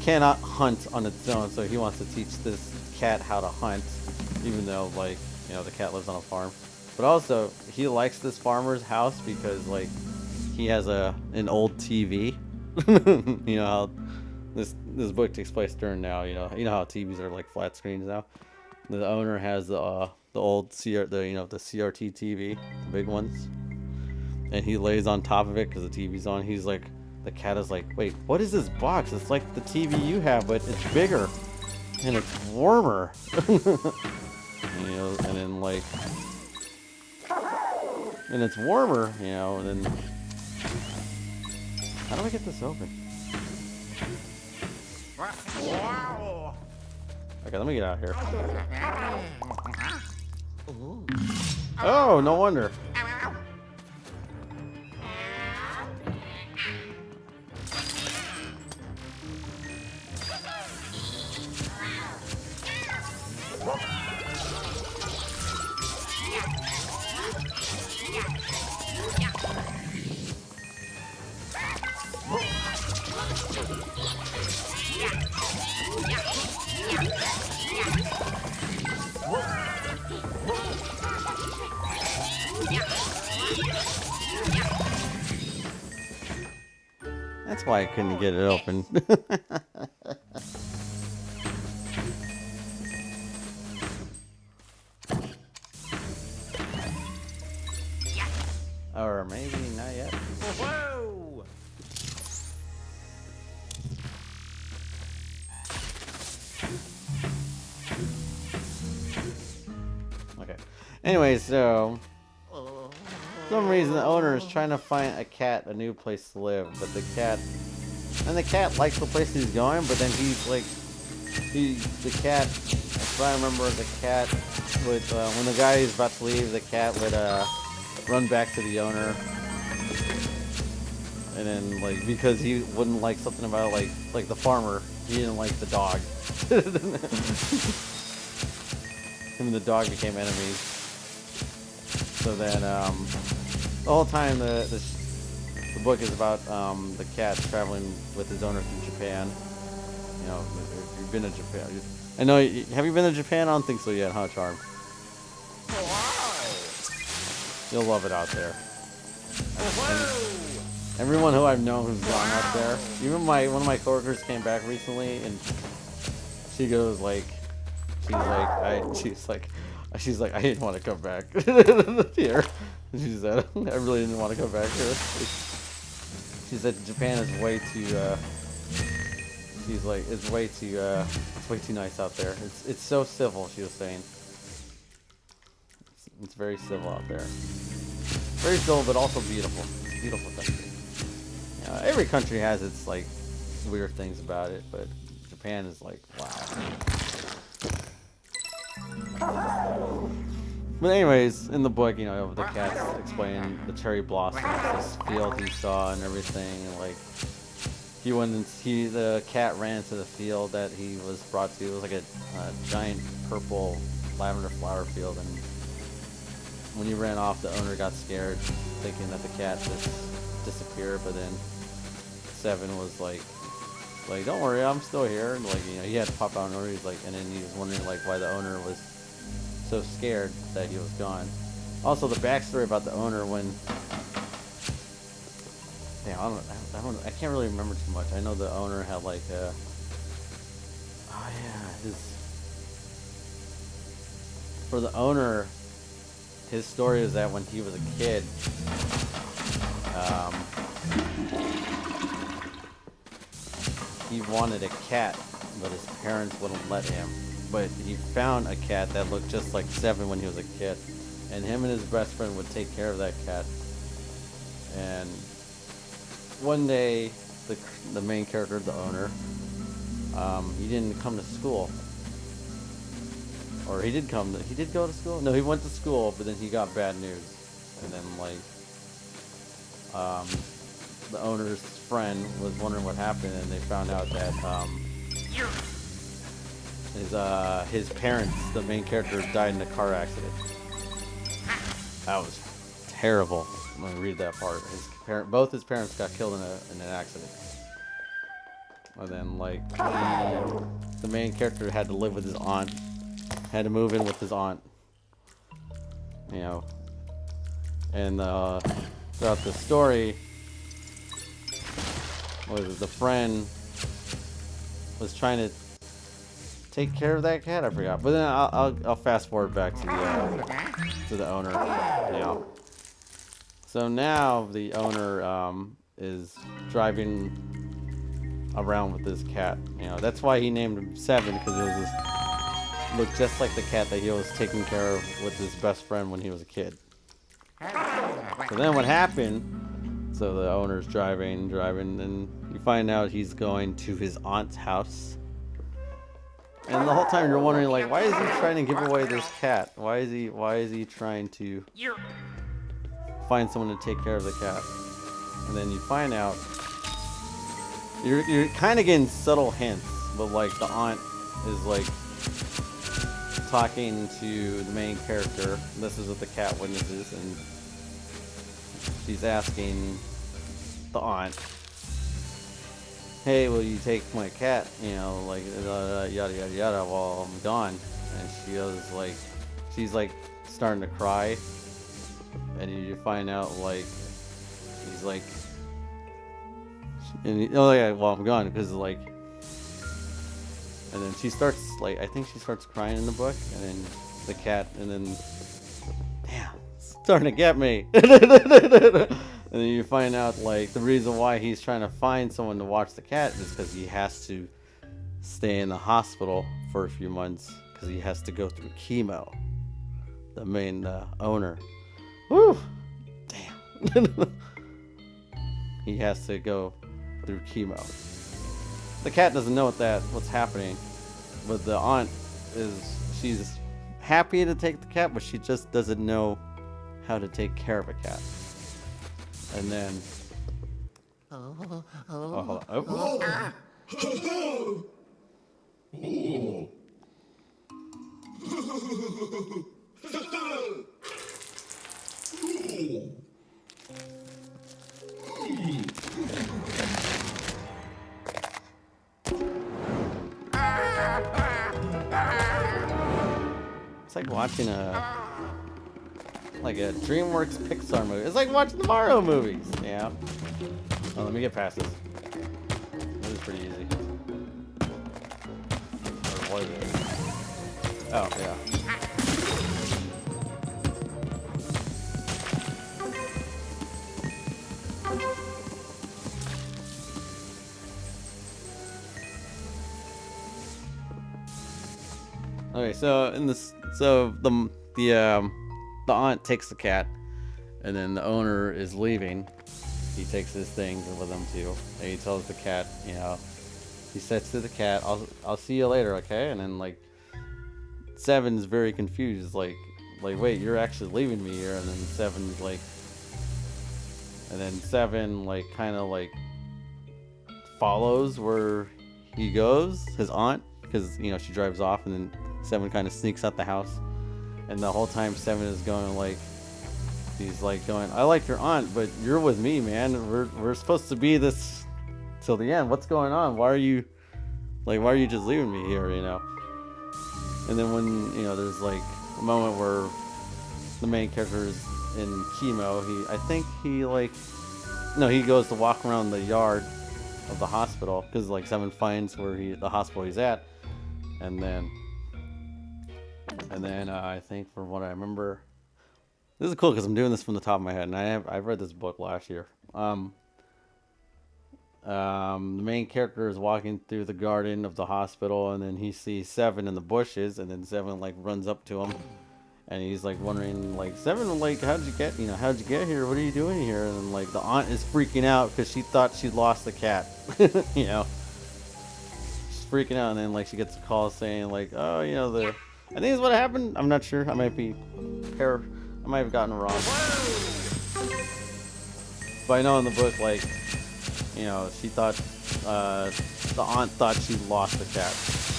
cannot hunt on its own, so he wants to teach this cat how to hunt, even though, like, you know, the cat lives on a farm. But also, he likes this farmer's house because, like, he has an old TV. You know how this book takes place during now. You know how TVs are like flat screens now. The owner has the old the CRT TV, the big ones, and he lays on top of it because the TV's on. He's like, the cat is like, wait, what is this box? It's like the TV you have, but it's bigger and it's warmer. You know, and then like, and it's warmer, you know, and then how do I get this open? Wow. Okay, let me get out of here. Oh, no wonder. That's why I couldn't get it open. Or maybe not yet. Whoa! Okay. Anyway, so for some reason the owner is trying to find a cat a new place to live, but the cat likes the place he's going, but then he's like the cat, if I remember, the cat would when the guy is about to leave, the cat would run back to the owner, and then like because he wouldn't like something about like the farmer, he didn't like the dog. Him and the dog became enemies. So then the whole time the book is about the cat traveling with his owner through Japan. You know, if you've been to Japan. I know. Have you been to Japan? I don't think so yet, huh, Charm? You'll love it out there. And everyone who I've known who's gone out there, even one of my coworkers came back recently, and she goes like, she's like, I didn't want to come back here. She said, I really didn't want to come back here. She said Japan is way too. She's like, it's way too nice out there. It's so civil. She was saying. It's very civil out there. Very civil, but also beautiful. It's a beautiful country. Every country has its like weird things about it, but Japan is like, wow. But anyways, in the book, the cat's explaining the cherry blossoms, this field he saw and everything, and like the cat ran to the field that he was brought to. It was like a giant purple lavender flower field, and when he ran off, the owner got scared, thinking that the cat just disappeared. But then Seven was like, don't worry, I'm still here. And like, he had to pop out an owner. He's like, and then he was wondering like why the owner was so scared that he was gone. Also, the backstory about the owner when, I can't really remember too much. I know the owner had like for the owner, his story is that when he was a kid, he wanted a cat, but his parents wouldn't let him. But he found a cat that looked just like Seven when he was a kid, and him and his best friend would take care of that cat. And one day, the main character, the owner, he didn't come to school. Or he did go to school? No, he went to school, but then he got bad news. And then, like, the owner's friend was wondering what happened, and they found out that, his parents, the main character, died in a car accident. That was terrible. I'm gonna read that part. Both his parents got killed in an accident. And then, like, the main character had to live with his aunt. Had to move in with his aunt. And throughout the story, the friend was trying to take care of that cat. I forgot, but then I'll fast forward back to the owner. So now the owner is driving around with this cat. That's why he named him Seven, because it looked just like the cat that he was taking care of with his best friend when he was a kid. So then what happened? So the owner's driving, and you find out he's going to his aunt's house. And the whole time you're wondering, like, why is he trying to give away this cat? Why is he trying to find someone to take care of the cat? And then you find out you're kind of getting subtle hints, but like the aunt is like talking to the main character. This is what the cat witnesses, and she's asking the aunt hey, will you take my cat? You know, like yada yada yada while I'm gone. And she goes like, she's like starting to cry, and you find out like he's like, and oh yeah, while I'm gone, because like, and then she starts like, I think she starts crying in the book, and then the cat, and then damn, it's starting to get me. And then you find out like the reason why he's trying to find someone to watch the cat is because he has to stay in the hospital for a few months because he has to go through chemo. The main owner. Woo! Damn. He has to go through chemo. The cat doesn't know what's happening, but the aunt she's happy to take the cat, but she just doesn't know how to take care of a cat. And then oh, hold on. Oh. It's like watching a DreamWorks Pixar movie. It's like watching the Mario movies. Yeah. Oh, let me get past this. This is pretty easy. Or was it? Oh, yeah. Okay, so the aunt takes the cat, and then the owner is leaving. He takes his things with him too, and he tells the cat, you know, he says to the cat, "I'll see you later, okay?" And then like Seven's very confused, like wait, you're actually leaving me here? And then Seven like kind of like follows where he goes, his aunt, because you know she drives off, and then Seven kind of sneaks out the house, and the whole time Seven is going like, he's like going, I like your aunt, but you're with me, man. We're supposed to be this till the end. What's going on? Why are you just leaving me here? You know. And then when you know there's like a moment where the main character is in chemo, he goes to walk around the yard of the hospital because like Seven finds where the hospital he's at, and then I think from what I remember, this is cool because I'm doing this from the top of my head, and I've read this book last year. The main character is walking through the garden of the hospital, and then he sees Seven in the bushes, and then Seven like runs up to him, and he's like wondering like, Seven, like how'd you get here? What are you doing here? And then, like the aunt is freaking out because she thought she'd lost the cat. You know, she's freaking out, and then like she gets a call saying like, oh, you know, I think is what happened. I'm not sure. I might have gotten it wrong. But I know in the book, like, you know, she thought, the aunt thought she lost the cat.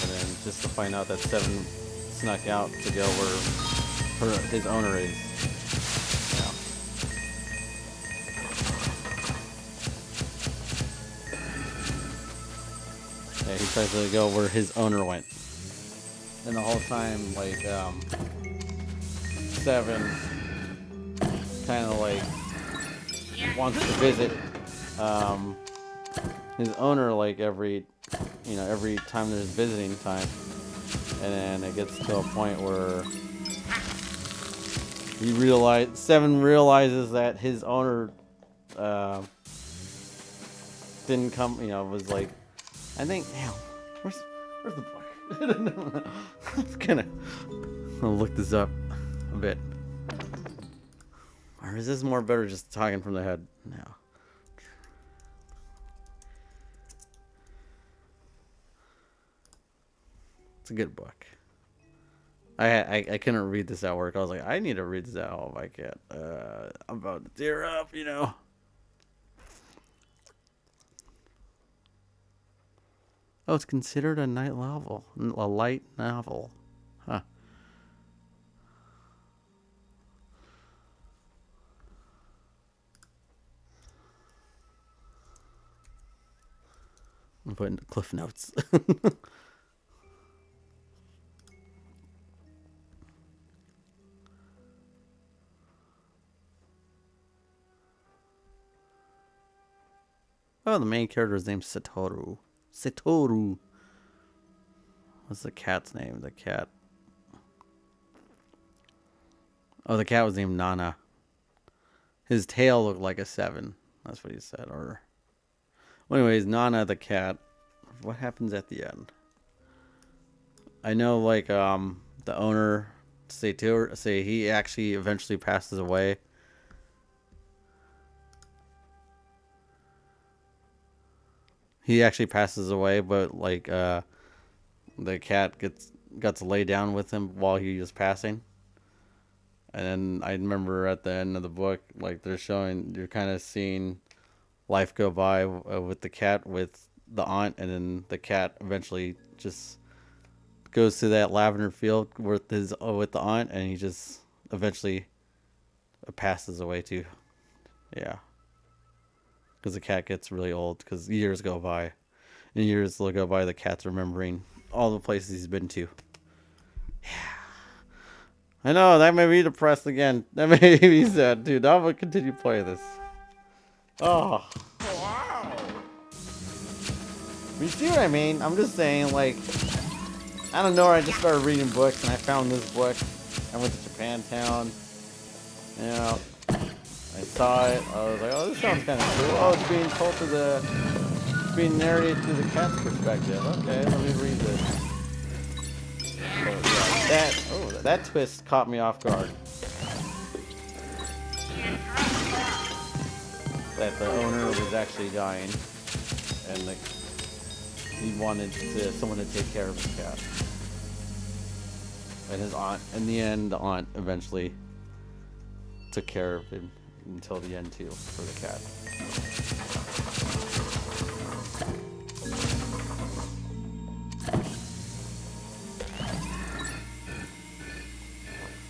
And then just to find out that Seven snuck out to go where his owner is. Yeah. Yeah, he tries to go where his owner went. And the whole time, like, Seven kind of like wants to visit his owner like every time there's visiting time, and then it gets to a point where Seven realizes that his owner didn't come, you know, was like, I think, damn, where's the book? I'll look this up a bit. Or is this more better just talking from the head? No. It's a good book. I couldn't read this at work. I was like, I need to read this at home. I can't. I'm about to tear up, you know. Oh, it's considered a light novel. Huh. I'm putting cliff notes. Oh, the main character's name's Satoru. Satoru. What's the cat's name? The cat. Oh, the cat was named Nana. His tail looked like a 7. That's what he said. Or, well, anyways, Nana the cat. What happens at the end? I know, like, the owner say he actually eventually passes away. He actually passes away, but like the cat got to lay down with him while he was passing. And then I remember at the end of the book, like you're kind of seeing life go by with the cat with the aunt, and then the cat eventually just goes to that lavender field with the aunt, and he just eventually passes away too. Yeah. Because the cat gets really old, because years go by. And years will go by, the cat's remembering all the places he's been to. Yeah. I know, that made me depressed again. That made me sad, dude. I'm going to continue playing this. Oh. Wow. You see what I mean? I'm just saying, like, I don't know, I just started reading books, and I found this book. I went to Japantown. You know. I saw it. I was like, "Oh, this sounds kind of cool." Oh, it's being told being narrated through the cat's perspective. Okay, let me read this. So, yeah, that twist caught me off guard. That the owner was actually dying, and he wanted someone to take care of the cat. And his aunt, in the end, the aunt eventually took care of him. Until the end too, for the cat.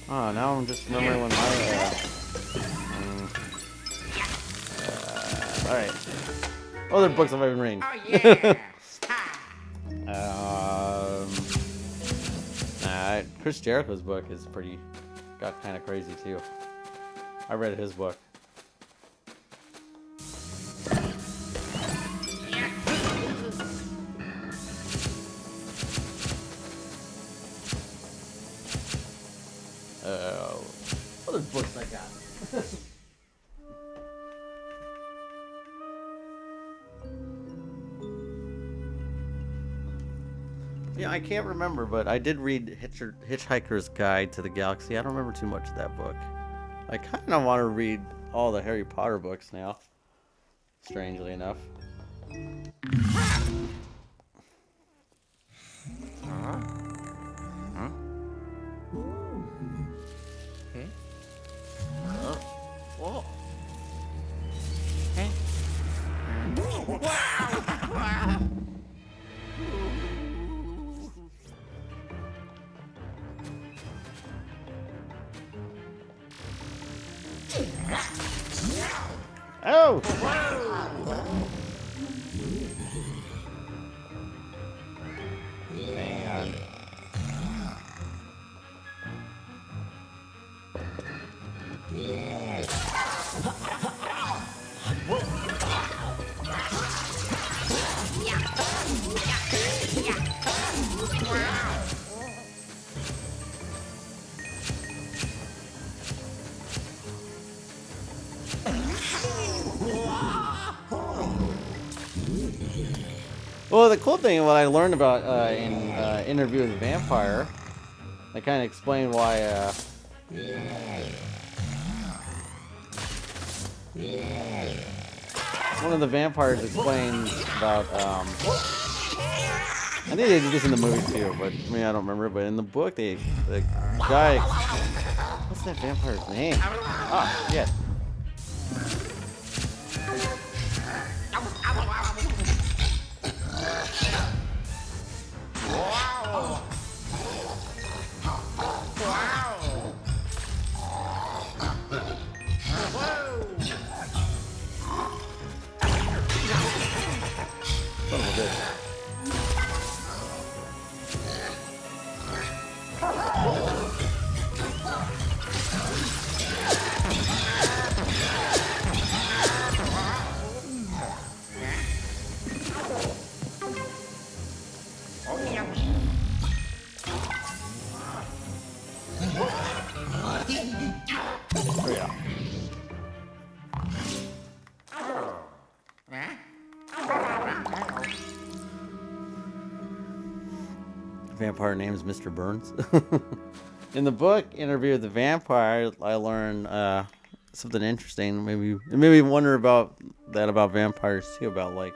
Oh, now I'm just remembering when my alright. Other books I've been reading. Oh yeah. Chris Jericho's book is got kind of crazy too. I read his book. Other books I got. Yeah, I can't remember, but I did read Hitchhiker's Guide to the Galaxy. I don't remember too much of that book. I kind of want to read all the Harry Potter books now. Strangely enough. Whoa. Hey. Oh! Hang on. Well, the cool thing, what I learned about in Interview with the Vampire, I kind of explained why. One of the vampires explains about. I think they did this in the movie too, but I mean I don't remember. But in the book, the guy. What's that vampire's name? Ah, yeah. Son of a bitch. Oh, yeah. Oh, yeah. Vampire name's Mr. Burns. In the book Interview with the Vampire, I learned something interesting. Maybe wonder about that about vampires too. About like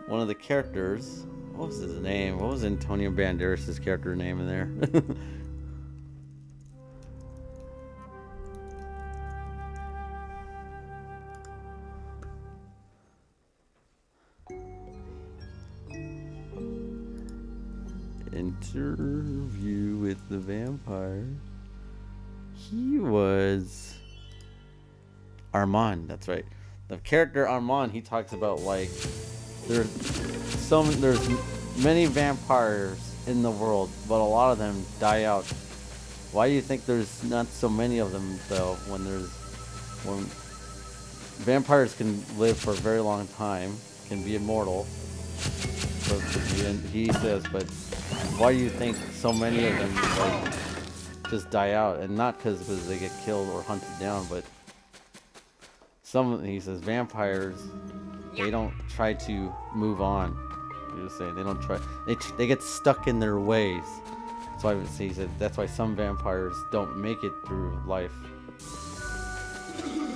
one of the characters. What was his name? What was Antonio Banderas' character name in there? Interview with the Vampire. He was Armand. That's right. The character Armand. He talks about like there's many vampires in the world, but a lot of them die out. Why do you think there's not so many of them though? When vampires can live for a very long time, can be immortal. But he says, but why do you think so many of them like just die out? And not because they get killed or hunted down, but he says vampires, they don't try to move on. You're just saying they don't try. They get stuck in their ways. So he said that's why some vampires don't make it through life.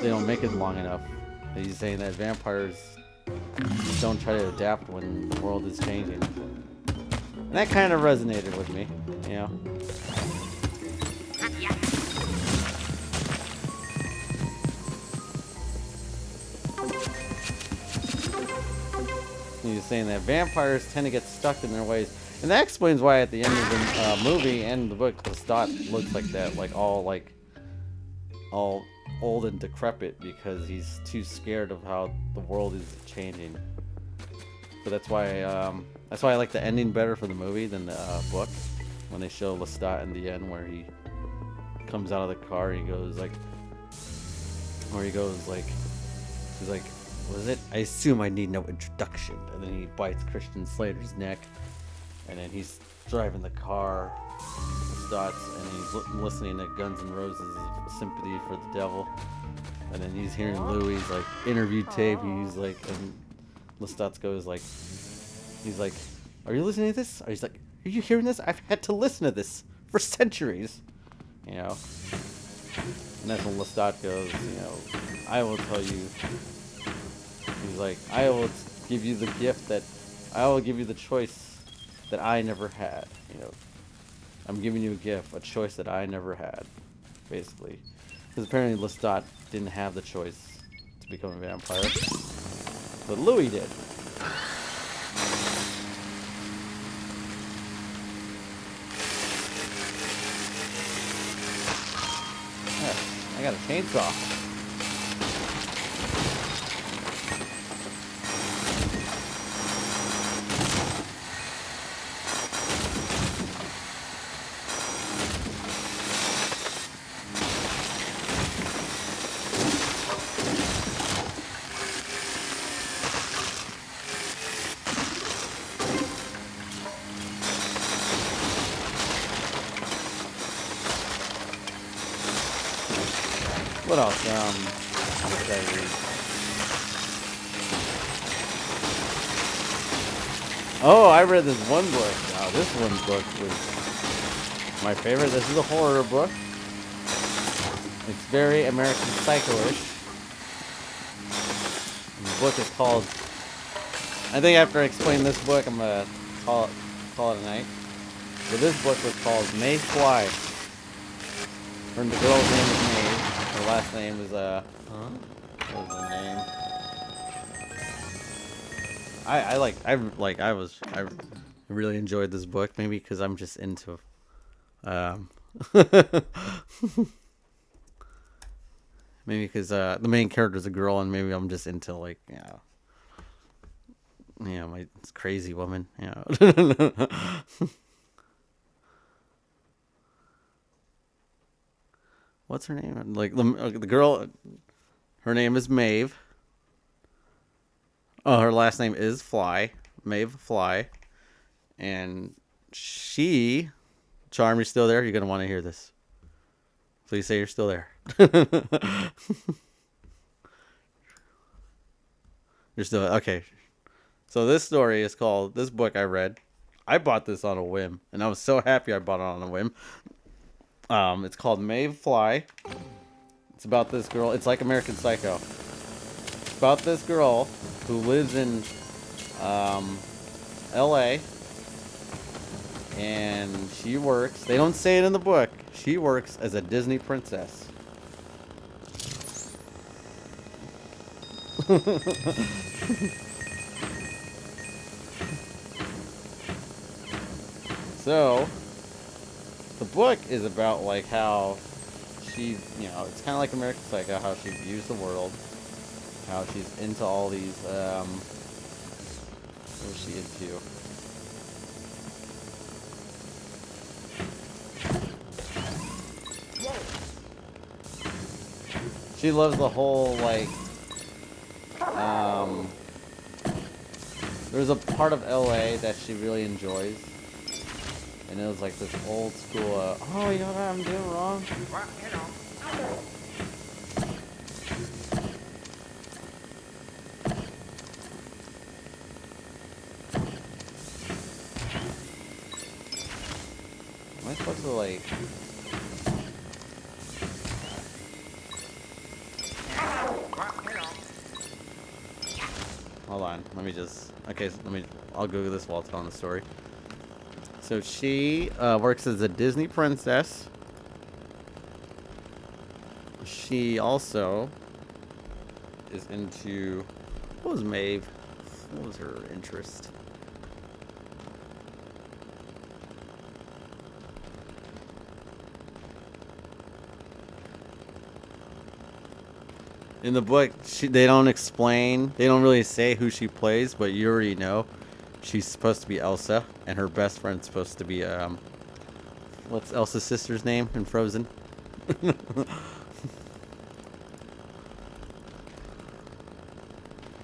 They don't make it long enough. He's saying that vampires don't try to adapt when the world is changing. And that kind of resonated with me, you know. He's saying that vampires tend to get stuck in their ways. And that explains why at the end of the movie and the book, Lestat looks like that, like all old and decrepit because he's too scared of how the world is changing. So that's why I like the ending better for the movie than the book. When they show Lestat in the end, where he comes out of the car, and he goes like, he's like, what is it? I assume I need no introduction. And then he bites Christian Slater's neck, and then he's driving the car, Lestat's, and he's listening to Guns N' Roses' "Sympathy for the Devil," and then he's hearing Louis' like interview tape. He's like, and Lestat goes like, he's like, "Are you listening to this?" Or he's like, "Are you hearing this? I've had to listen to this for centuries," you know. And that's when Lestat goes, you know, "I will tell you." He's like, "I will give you the gift that, I will give you the choice that I never had. You know, I'm giving you a gift, a choice that I never had," basically. Because apparently Lestat didn't have the choice to become a vampire, but Louis did. Yeah, I got a chainsaw. What else? What did I read? Oh, I read this one book. Now, this one book was my favorite. This is a horror book. It's very American Psycho-ish. The book is called, I think after I explain this book, I'm going to call it a night. But this book was called May Fly. The girl's name is May. Her last name is, what was her name? I really enjoyed this book, maybe because I'm just into, maybe because, the main character is a girl, and maybe I'm just into, like, you know, Yeah, my crazy woman. Yeah. What's her name? Like the girl. Her name is Maeve. Oh, her last name is Fly. Maeve Fly. And she. Charm, you still there? You're gonna want to hear this. Please say you're still there. You're still okay. So this story is called. This book I read. I bought this on a whim, and I was so happy I bought it on a whim. It's called Maeve Fly. It's about this girl. It's like American Psycho. It's about this girl who lives in L.A. and she works. They don't say it in the book. She works as a Disney princess. So the book is about like how she, it's kind of like American Psycho, how she views the world, how she's into all these, what is she into? She loves the whole, like, there's a part of LA that she really enjoys. And it was like this old school, oh, you know what I'm doing wrong? Well, you know. Am I supposed to, like... Well, you know. Hold on, let me just... Okay, so I'll Google this while telling the story. So she works as a Disney princess. She also is into... What was Maeve? What was her interest? In the book, they don't explain. They don't really say who she plays, but you already know. She's supposed to be Elsa, and her best friend's supposed to be, what's Elsa's sister's name in Frozen?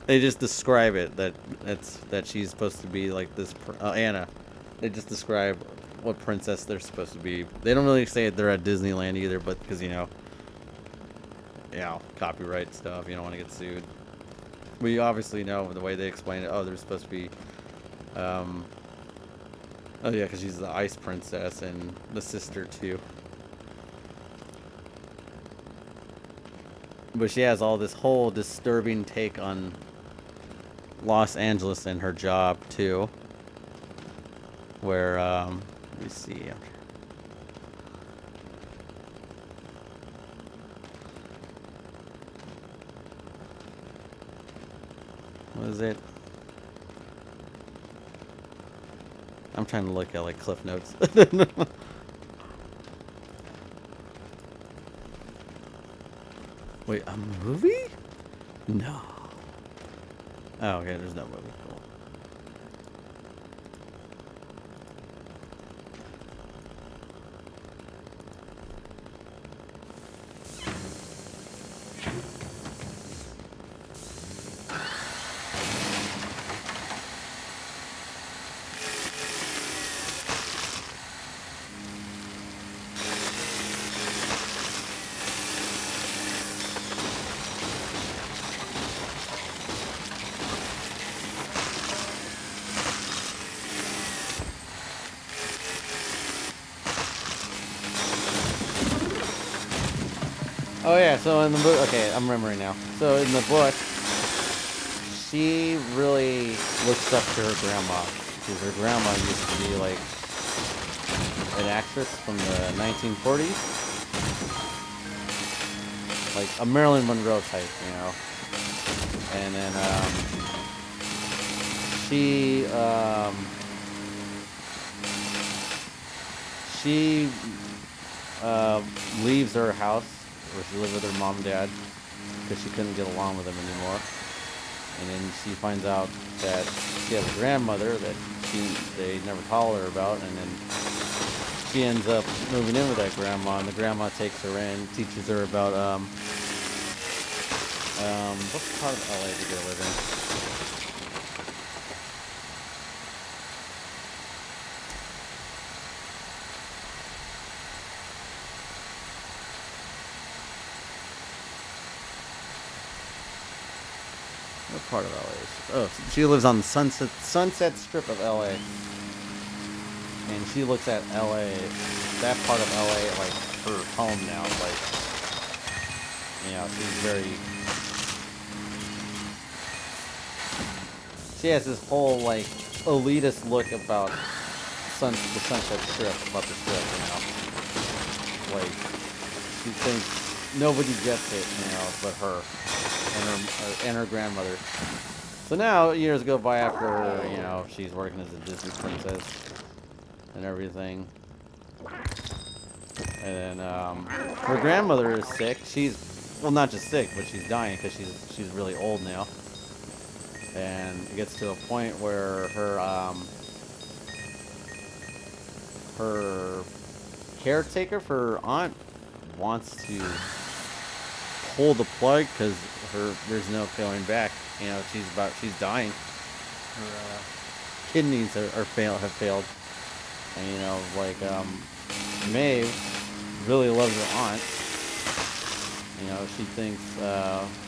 They just describe it, that she's supposed to be like this, Anna. They just describe what princess they're supposed to be. They don't really say they're at Disneyland either, but because, copyright stuff, you don't want to get sued. We obviously know the way they explain it. Oh, they're supposed to be, oh yeah, because she's the ice princess and the sister too. But she has all this whole disturbing take on Los Angeles and her job too. Where, let me see. What is it? I'm trying to look at like Cliff Notes. Wait, a movie? No. Oh, okay, there's no movie. Cool. Oh yeah, so in the book, okay, I'm remembering now. So in the book, she really looks up to her grandma, because her grandma used to be like an actress from the 1940s, like a Marilyn Monroe type, And then she leaves her house where she lived with her mom and dad because she couldn't get along with them anymore. and then she finds out that she has a grandmother that they never told her about, and then she ends up moving in with that grandma, and the grandma takes her in, teaches her about what part of LA do they live in? What part of LA is she? Oh, she lives on the Sunset Strip of LA, and she looks at LA, that part of LA, like her home now. Like, she's very. She has this whole like elitist look about the Sunset Strip, about the strip. Like she thinks nobody gets it, but her and her grandmother. So now years go by after she's working as a Disney princess and everything, and then her grandmother is sick. She's not just sick, but she's dying because she's really old now. And it gets to a point where her caretaker for her aunt wants to pull the plug because there's no going back. She's dying. Her kidneys have failed, and Maeve really loves her aunt. She thinks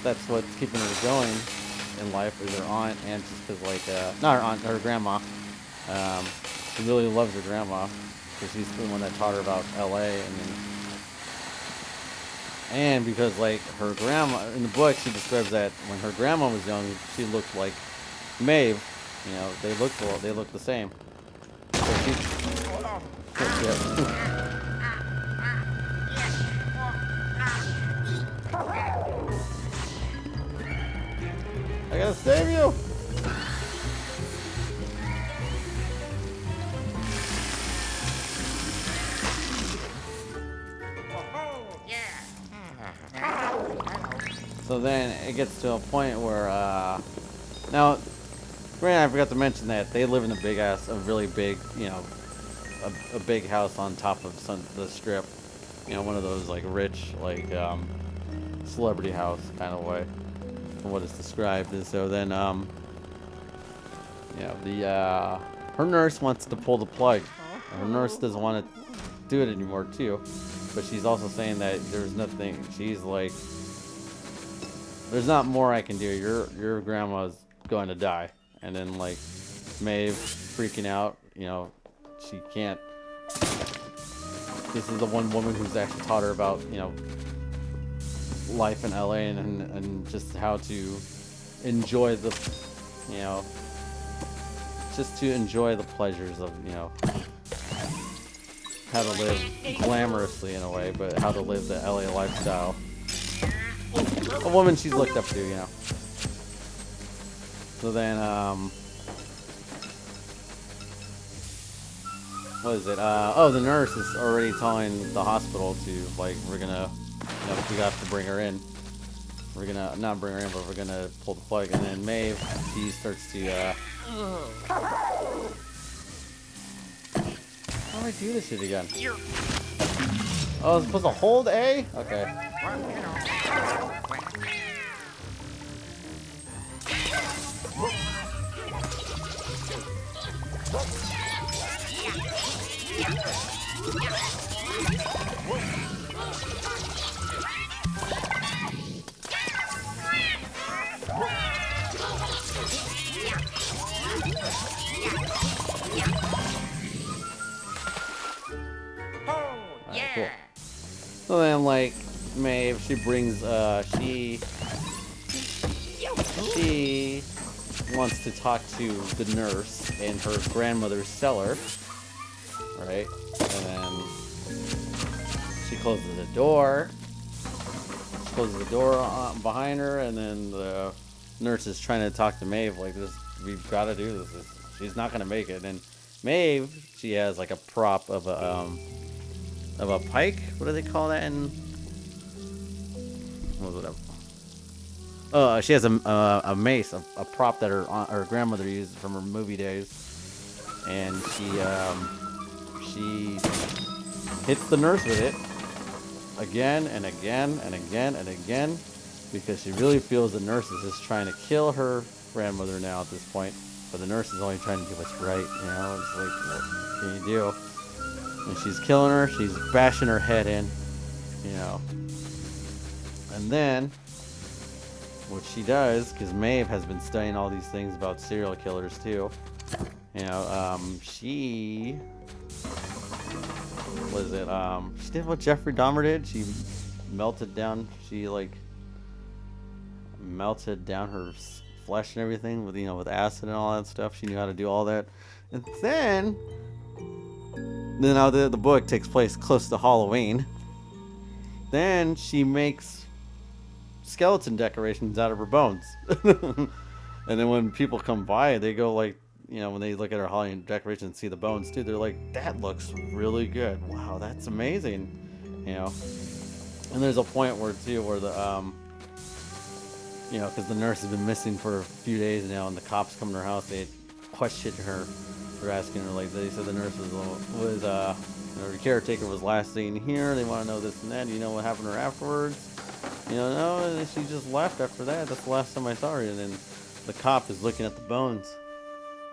that's what's keeping her going in life is her aunt, and just because not her aunt, her grandma. She really loves her grandma because she's the one that taught her about LA, and because her grandma in the book, she describes that when her grandma was young, she looked like Maeve. They look the same. So she, yeah. I gotta save you! So then it gets to a point where, now, granted, I forgot to mention that they live in a really big, a big house on top of the strip. One of those, rich, celebrity house kind of way, from what it's described. And so then, her nurse wants to pull the plug. Her nurse doesn't want to do it anymore, too. But she's also saying that there's nothing, she's like, there's not more I can do. Your grandma's going to die. And then Maeve freaking out, she can't. This is the one woman who's actually taught her about, life in LA and just how to enjoy the, just to enjoy the pleasures of, how to live glamorously in a way, but how to live the LA lifestyle. A woman she's looked up to, So then, what is it? The nurse is already telling the hospital to, we're gonna, we have to bring her in. We're gonna, not bring her in, but we're gonna pull the plug. And then Maeve, she starts to, how do I do this shit again? Oh, I was supposed to hold A? Okay. Cool. So then, Maeve, she brings, she wants to talk to the nurse in her grandmother's cellar, right? And then she closes the door. She closes the door behind her, and then the nurse is trying to talk to Maeve, we've got to do this. She's not going to make it. And Maeve, she has, a prop of a pike. What do they call that in? What was it? She has a mace, a prop that her grandmother used from her movie days, and she hits the nurse with it again and again and again and again because she really feels the nurse is just trying to kill her grandmother now at this point. But the nurse is only trying to do what's right, you know. It's like, what can you do? And she's killing her. She's bashing her head in, you know. And then what she does, because Maeve has been studying all these things about serial killers too. You know, she was it? She did what Jeffrey Dahmer did. She melted down. She like melted down her flesh and everything with with acid and all that stuff. She knew how to do all that. And then now the book takes place close to Halloween. Then she makes skeleton decorations out of her bones. And then when people come by, they go like, when they look at her Halloween decorations and see the bones too, they're like, that looks really good. Wow, that's amazing. And there's a point where the because the nurse has been missing for a few days now, and the cops come to her house. They questioned her. They're asking her, like, they said the nurse was the caretaker was last seen here. They want to know this and that. Do you know what happened to her afterwards? No, and she just left after that. That's the last time I saw her. And then the cop is looking at the bones.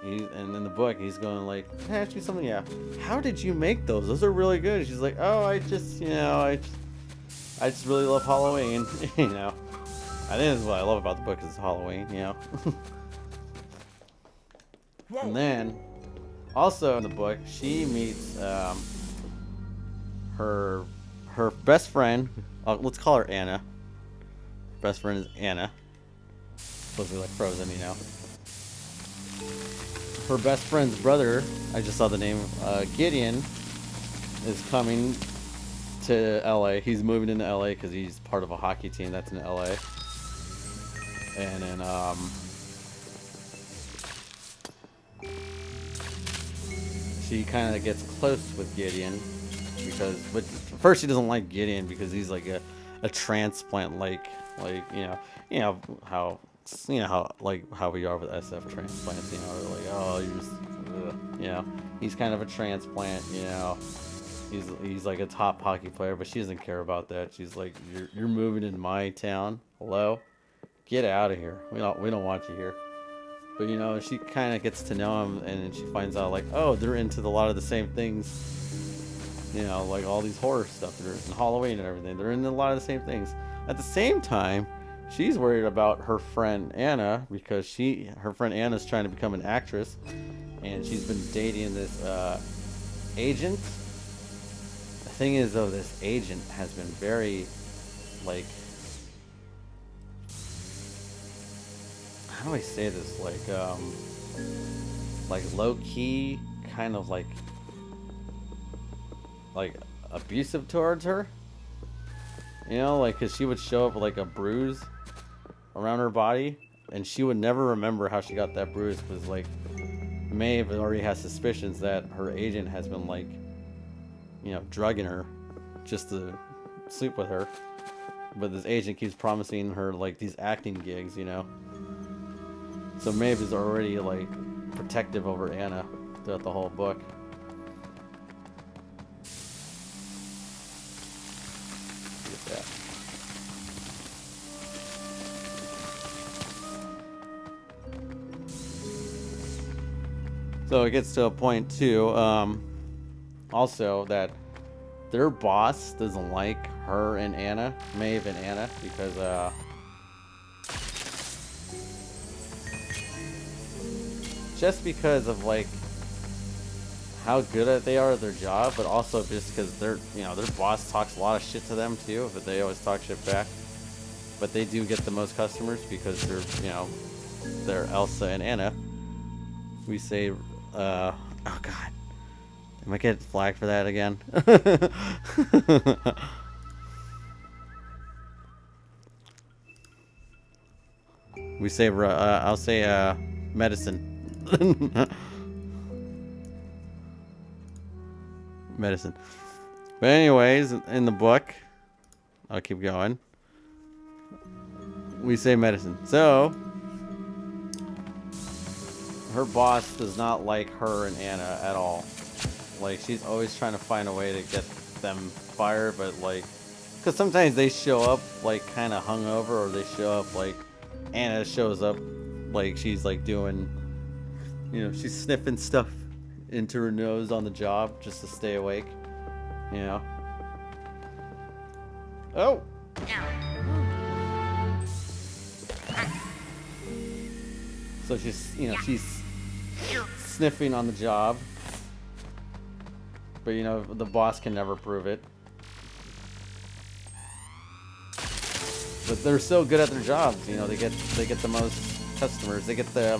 And in the book, he's going like, "Can I ask you something? Yeah. How did you make those? Those are really good." And she's like, "Oh, I just really love Halloween." I think that's what I love about the book is Halloween. And then, also in the book, she meets her best friend. Let's call her Anna. Best friend is Anna. Supposed to be like Frozen, Her best friend's brother, I just saw the name, Gideon, is coming to LA. He's moving into LA because he's part of a hockey team that's in LA. And then, she kind of gets close with Gideon but first she doesn't like Gideon because he's like a transplant, like how we are with SF transplants, they're like, oh, you're just, he's kind of a transplant, he's like a top hockey player, but she doesn't care about that. She's like, you're moving into my town, hello, get out of here, we don't want you here. But she kind of gets to know him, and she finds out like, oh, they're into a lot of the same things, like all these horror stuff, they're in Halloween and everything, they're into a lot of the same things. At the same time, she's worried about her friend Anna because her friend Anna's trying to become an actress, and she's been dating this agent. The thing is, though, this agent has been very, like, how do I say this? Like low key, kind of like abusive towards her. Cause she would show up with like a bruise around her body, and she would never remember how she got that bruise because like Maeve already has suspicions that her agent has been like, drugging her just to sleep with her. But this agent keeps promising her like these acting gigs, So Maeve is already like protective over Anna throughout the whole book. Get that. So it gets to a point too, also that their boss doesn't like her and Anna, Maeve and Anna, because just because of like how good they are at their job, but also just because their boss talks a lot of shit to them too, but they always talk shit back. But they do get the most customers because they're Elsa and Anna. We say, oh god, am I getting flagged for that again? We say, I'll say, medicine. Medicine. But anyways, in the book, I'll keep going. we say medicine. So her boss does not like her and Anna at all. Like, she's always trying to find a way to get them fired, but like, because sometimes they show up like kind of hungover, or they show up like Anna shows up like she's like doing, she's sniffing stuff into her nose on the job just to stay awake, you know. Oh. So she's sniffing on the job, but the boss can never prove it. But they're so good at their jobs, they get the most customers, they get the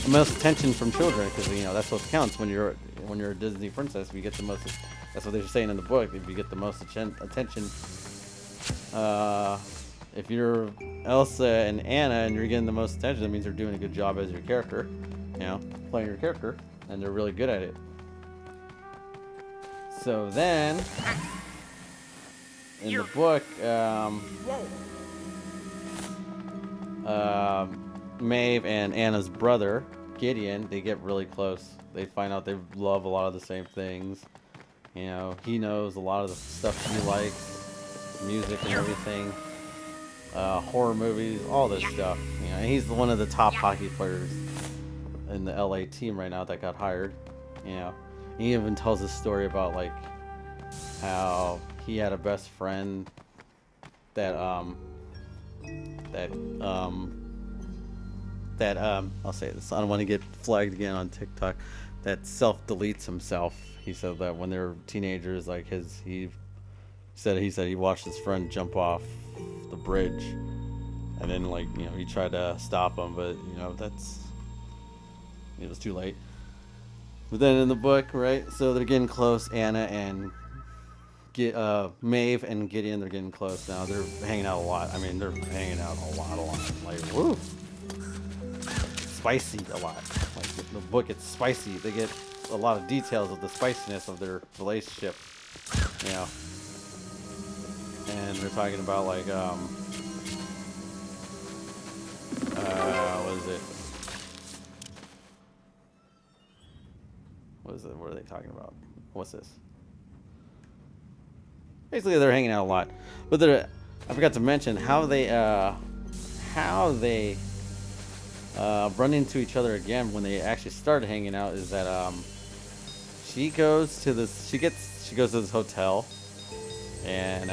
most attention from children, because that's what counts when you're a Disney princess. You get the most. That's what they're saying in the book. If you get the most attention, if you're Elsa and Anna and you're getting the most attention, that means you're doing a good job as your character, playing your character, and they're really good at it. So then, in the book, Maeve and Anna's brother, Gideon, they get really close. They find out they love a lot of the same things. He knows a lot of the stuff she likes, music and everything, horror movies, all this stuff. And he's one of the top hockey players in the LA team right now that got hired. He even tells a story about like how he had a best friend that I'll say this, I don't want to get flagged again on TikTok, that self-deletes himself. He said that when they were teenagers, like he said he watched his friend jump off the bridge, and then he tried to stop him, but it was too late. But then in the book, right, so they're getting close. Anna and Maeve and Gideon, they're getting close now. They're hanging out a lot. I mean, they're hanging out a lot. Like, woo! Spicy a lot. Like, in the book, it's spicy. They get a lot of details of the spiciness of their relationship, And they're talking about, like, what is it? What are they talking about? What's this? Basically, they're hanging out a lot, but I forgot to mention how they run into each other again when they actually start hanging out. Is that she goes to this hotel, and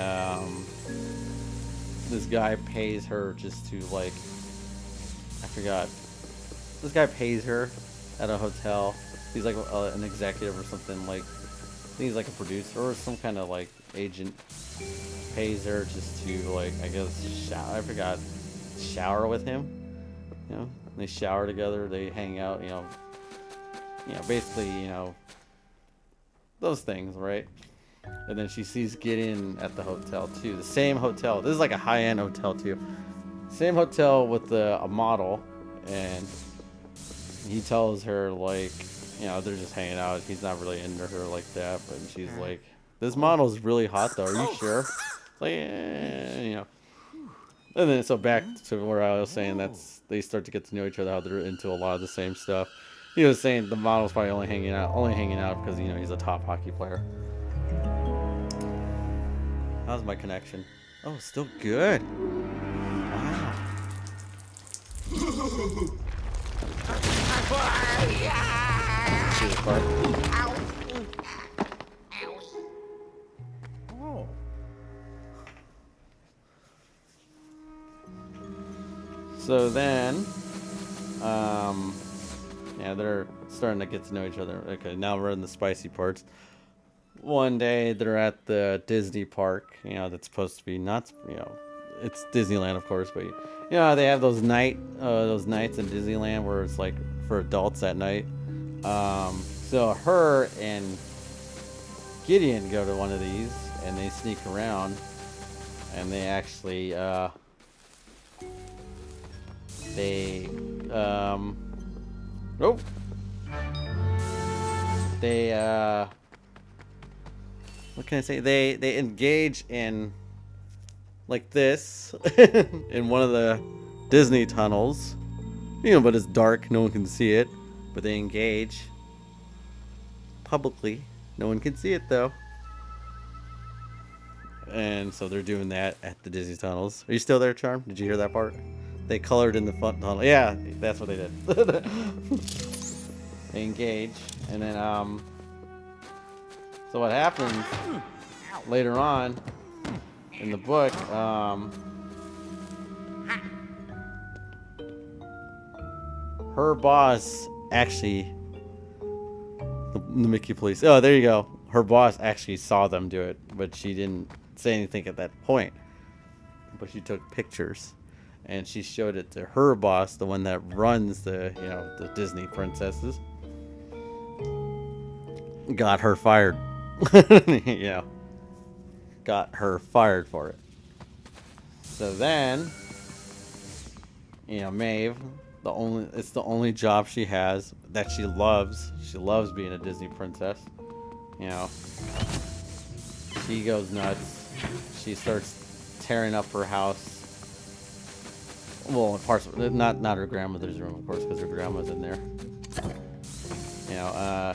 this guy pays her just to this guy pays her at a hotel. He's like an executive or something, like I think he's like a producer or some kind of like agent. Pays her just to I guess shower with him. They shower together, they hang out, basically, those things, right? And then she sees Gideon at the hotel too, the same hotel. This is like a high-end hotel too, same hotel with a model, and he tells her they're just hanging out. He's not really into her like that, but she's like, this model's really hot though, are you sure? Like, And then so back to where I was saying, they start to get to know each other, how they're into a lot of the same stuff. He was saying the model's probably only hanging out because he's a top hockey player. How's my connection? Oh, still good. Wow. See this part? Oh. So then, they're starting to get to know each other. Okay, now we're in the spicy parts. One day they're at the Disney park, that's supposed to be not, it's Disneyland, of course, but they have those nights in Disneyland where it's like for adults at night. So her and Gideon go to one of these, and they sneak around, and they actually what can I say? They engage in like this in one of the Disney tunnels. But it's dark, no one can see it. But they engage publicly. No one can see it though. And so they're doing that at the Disney tunnels. Are you still there, Charm? Did you hear that part? They colored in the front tunnel. Yeah, that's what they did. They engage, and then so what happens later on in the book, her boss actually, the Mickey police. Oh, there you go. Her boss actually saw them do it, but she didn't say anything at that point. But she took pictures, and she showed it to her boss, the one that runs the the Disney princesses. Got her fired. Got her fired for it. So then, Maeve, it's the only job she has that she loves. She loves being a Disney princess. She goes nuts. She starts tearing up her house. Well, parts not her grandmother's room, of course, because her grandma's in there.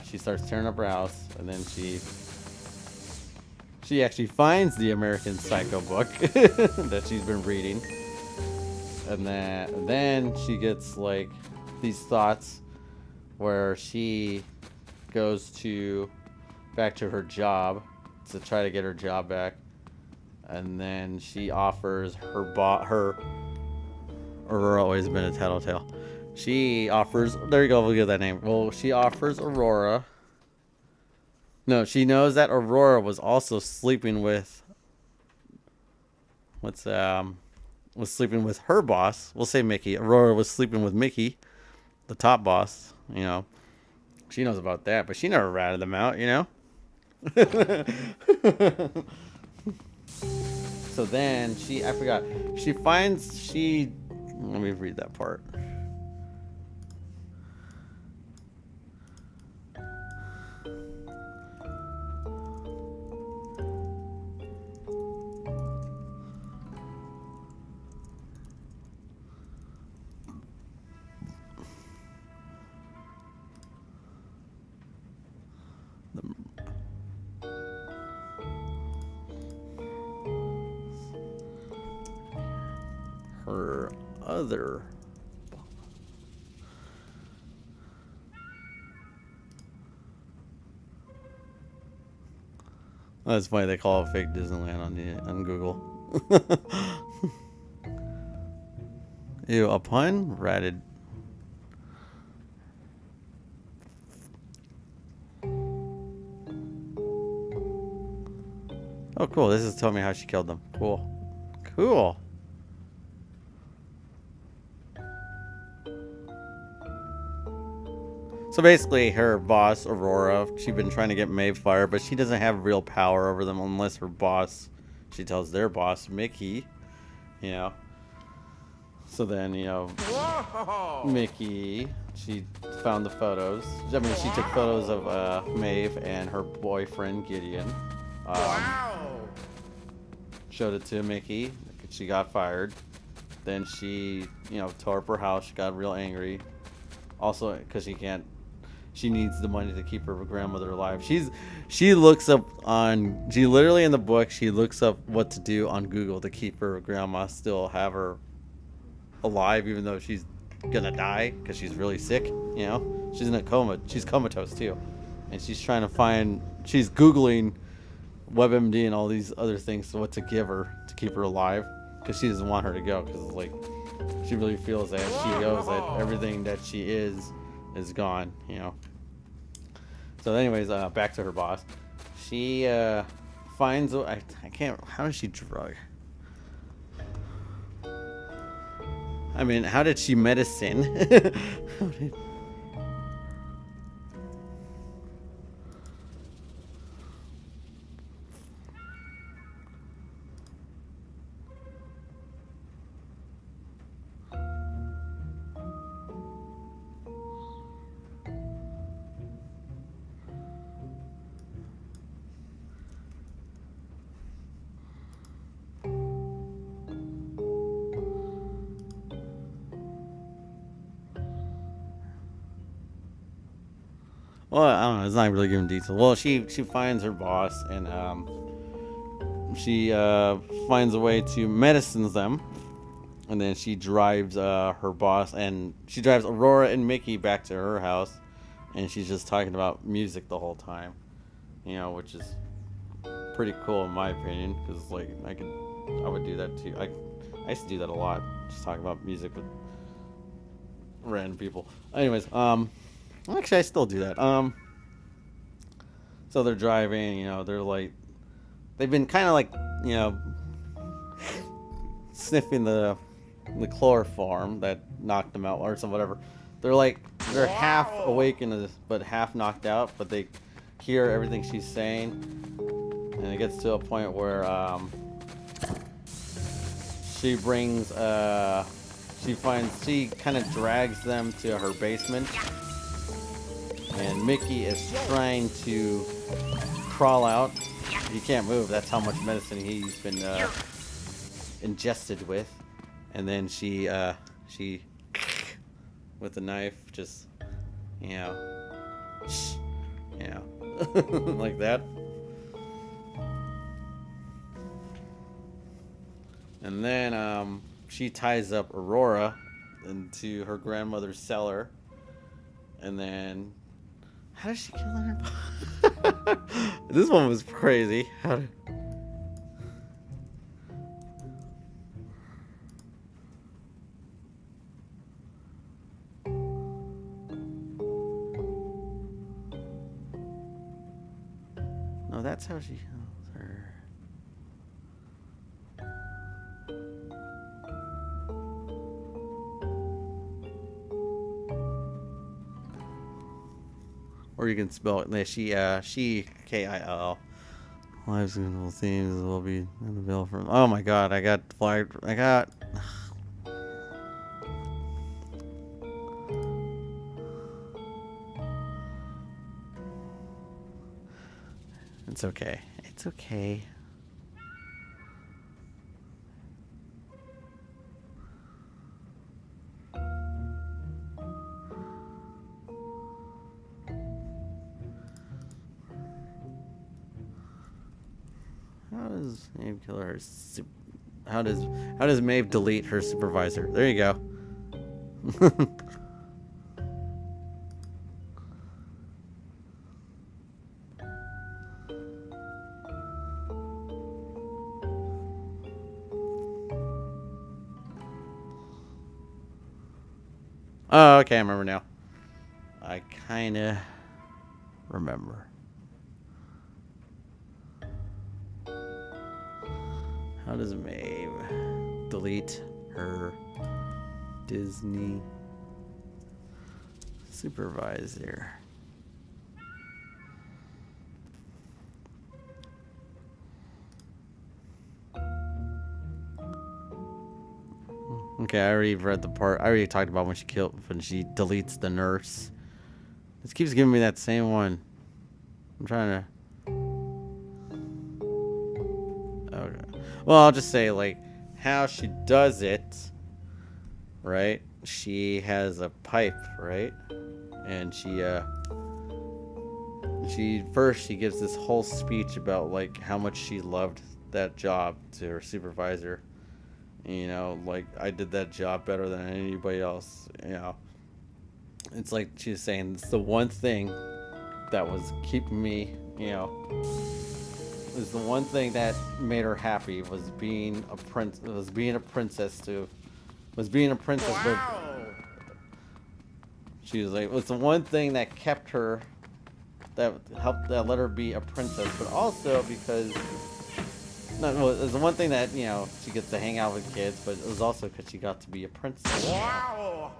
She starts tearing up her house, and then she actually finds the American Psycho book that she's been reading, and then she gets like these thoughts where she goes back to her job to try to get her job back, and then she offers her Aurora always been a tattletale. She offers, there you go, we'll give that name. Well, she offers Aurora. No, she knows that Aurora was also sleeping with was sleeping with her boss. We'll say Mickey. Aurora was sleeping with Mickey, the top boss. She knows about that, but she never ratted them out. So then I forgot. Let me read that part. Her other that's funny, they call it fake Disneyland on Google. Ew, a pun? Ratted. Oh, cool. This is telling me how she killed them. Cool. Cool. So basically, her boss, Aurora, she's been trying to get Maeve fired, but she doesn't have real power over them unless her boss, she tells their boss, Mickey, So then, Mickey, she found the photos. I mean, she took photos of Maeve and her boyfriend, Gideon. Showed it to Mickey. She got fired. Then she, tore up her house. She got real angry. Also, because she needs the money to keep her grandmother alive. She literally in the book, she looks up what to do on Google to keep her grandma, still have her alive, even though she's gonna die because she's really sick. She's in a coma. She's comatose too, and she's Googling WebMD and all these other things, so what to give her to keep her alive, because she doesn't want her to go, because she really feels that if she goes, that everything that she is gone. So anyways, back to her boss. She finds, I can't, how does she drug? I mean, how did she medicine? Well, I don't know. It's not really giving detail. Well, she finds her boss, and she finds a way to medicines them, and then she drives her boss, and she drives Aurora and Mickey back to her house, and she's just talking about music the whole time, you know, which is pretty cool in my opinion, because like I would do that too. I used to do that a lot, just talk about music with random people. Anyways, actually I still do that. So they're driving, you know, they're like, they've been kind of like, you know, sniffing the chloroform that knocked them out or some whatever. They're like, they're half awake but half knocked out, but they hear everything she's saying, and it gets to a point where she brings she kind of drags them to her basement, and Mickey is trying to crawl out. He can't move. That's how much medicine he's been ingested with. And then she with the knife just, you know, like that. And then she ties up Aurora into her grandmother's cellar. And then, how does she kill her? This one was crazy. How did... No, that's how she kills her. Or you can spell it. She Kill. Lives and themes will be in the bill from. Oh my god! I got flagged. I got. It's okay. It's okay. How does Maeve kill her? How does Maeve delete her supervisor? There you go. Oh, okay, I remember now. I kinda remember. How does Maeve delete her Disney supervisor? Okay, I already read the part. I already talked about when she deletes the nurse. This keeps giving me that same one. I'm trying to. Okay. Well, I'll just say like how she does it. Right? She has a pipe, right? And she gives this whole speech about like how much she loved that job to her supervisor. You know, like, I did that job better than anybody else, you know. It's like she's saying it's the one thing that was keeping me, you know, is the one thing that made her happy was being a princess. But she was like, it was the one thing that kept her, that let her be a princess, but also because no, it was the one thing that, you know, she gets to hang out with kids, but it was also because she got to be a princess. Wow!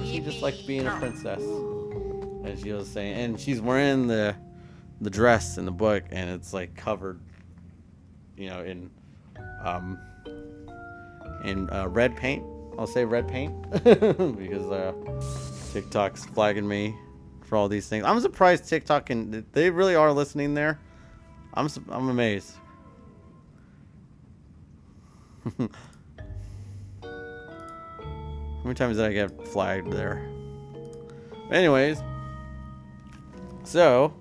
She just liked being a princess, as she was saying. And she's wearing the dress in the book, and it's like covered, you know, in red paint. I'll say red paint because TikTok's flagging me for all these things. I'm surprised TikTok they really are listening there. I'm amazed. How many times did I get flagged there? But anyways, So,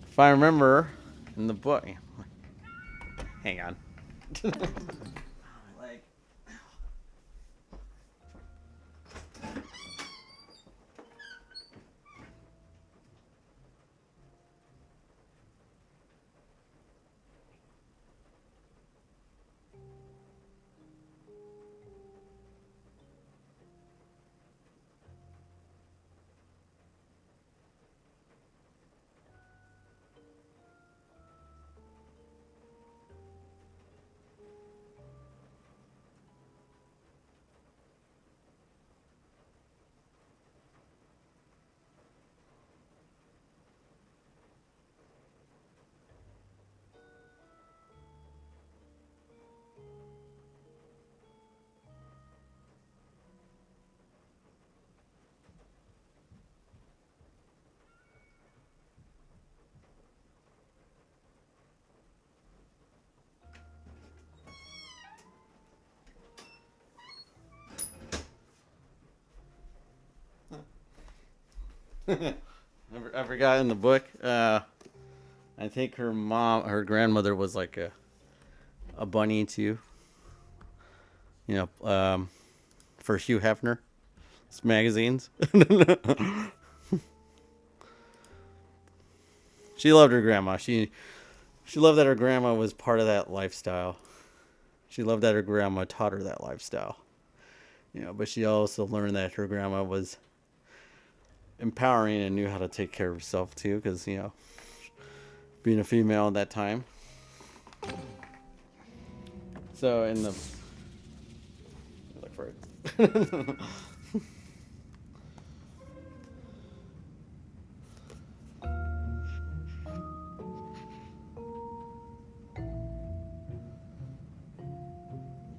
if I remember in the book, hang on. Like, I forgot in the book. I think her grandmother was like a bunny too. For Hugh Hefner, magazines. She loved her grandma. She loved that her grandma was part of that lifestyle. She loved that her grandma taught her that lifestyle. But she also learned that her grandma was empowering and knew how to take care of herself too, because being a female at that time. So in the look for it.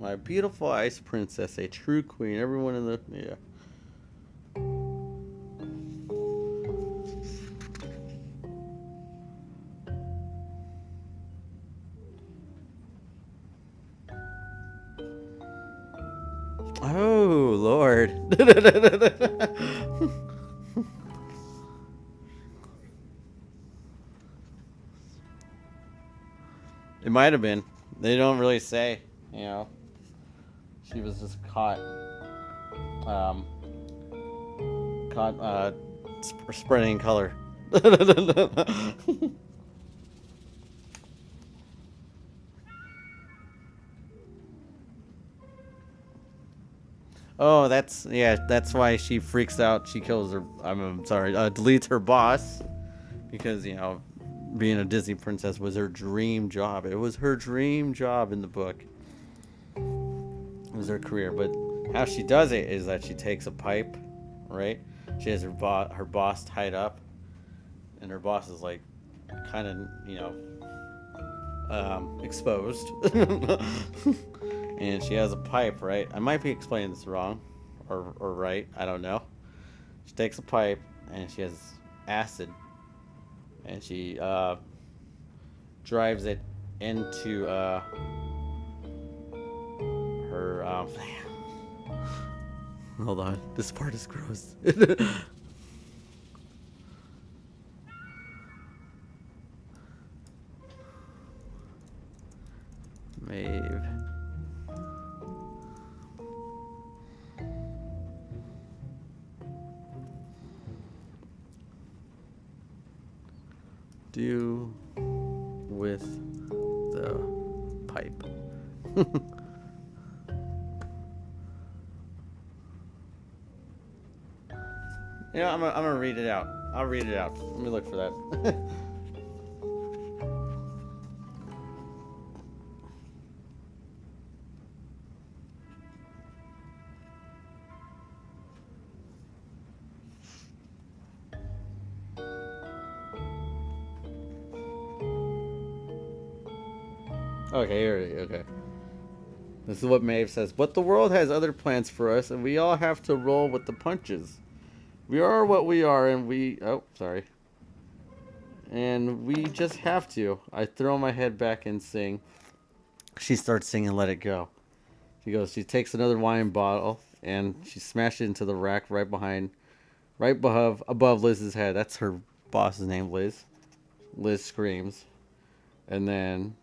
My beautiful ice princess, a true queen. Everyone in the Oh Lord. It might have been. They don't really say. She was just caught spreading color. Oh, that's why she freaks out. She kills her. I'm sorry. Deletes her boss because being a Disney princess was her dream job. It was her dream job in the book. It was her career, but how she does it is that she takes a pipe, right? She has her boss tied up, and her boss is like kind of exposed. And she has a pipe, right? I might be explaining this wrong or right. I don't know. She takes a pipe and she has acid, and she drives it into her. Hold on. This part is gross. Maeve. Do with the pipe. I'm gonna read it out. I'll read it out. Let me look for that. Okay, here it is. Okay. This is what Maeve says. But the world has other plans for us, and we all have to roll with the punches. We are what we are, and oh, sorry. And we just have to. I throw my head back and sing. She starts singing Let It Go. She takes another wine bottle, and she smashes it into the rack right above Liz's head. That's her boss is named Liz. Liz screams, and then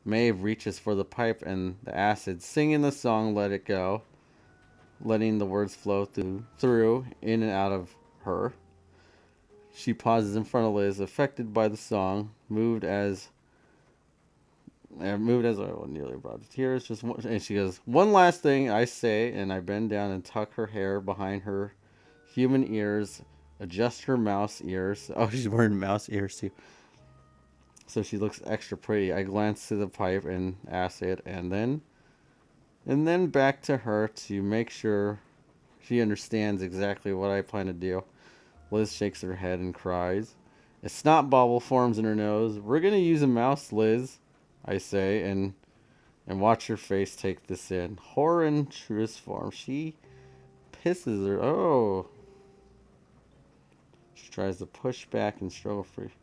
Maeve reaches for the pipe and the acid, singing the song "Let It Go," letting the words flow through in and out of her. She pauses in front of Liz, affected by the song, moved as I nearly brought to tears. And she goes, "One last thing I say," and I bend down and tuck her hair behind her human ears, adjust her mouse ears. Oh, she's wearing mouse ears too. So she looks extra pretty. I glance to the pipe and acid, and then back to her to make sure she understands exactly what I plan to do. Liz shakes her head and cries. A snot bubble forms in her nose. "We're gonna use a mouse, Liz," I say, and watch her face take this in. Horror in truest form. She pisses her. Oh. She tries to push back and struggle free.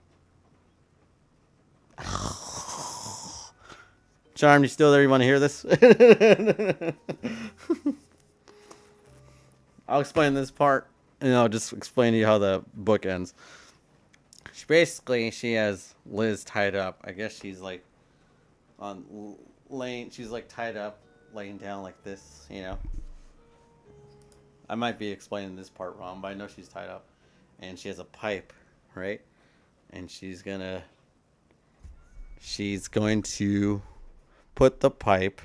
Charm, you still there? You want to hear this? I'll explain this part, and I'll just explain to you how the book ends. She has Liz tied up. I guess she's like she's like tied up, laying down like this, I might be explaining this part wrong, but I know she's tied up, and she has a pipe, right? And she's going to put the pipe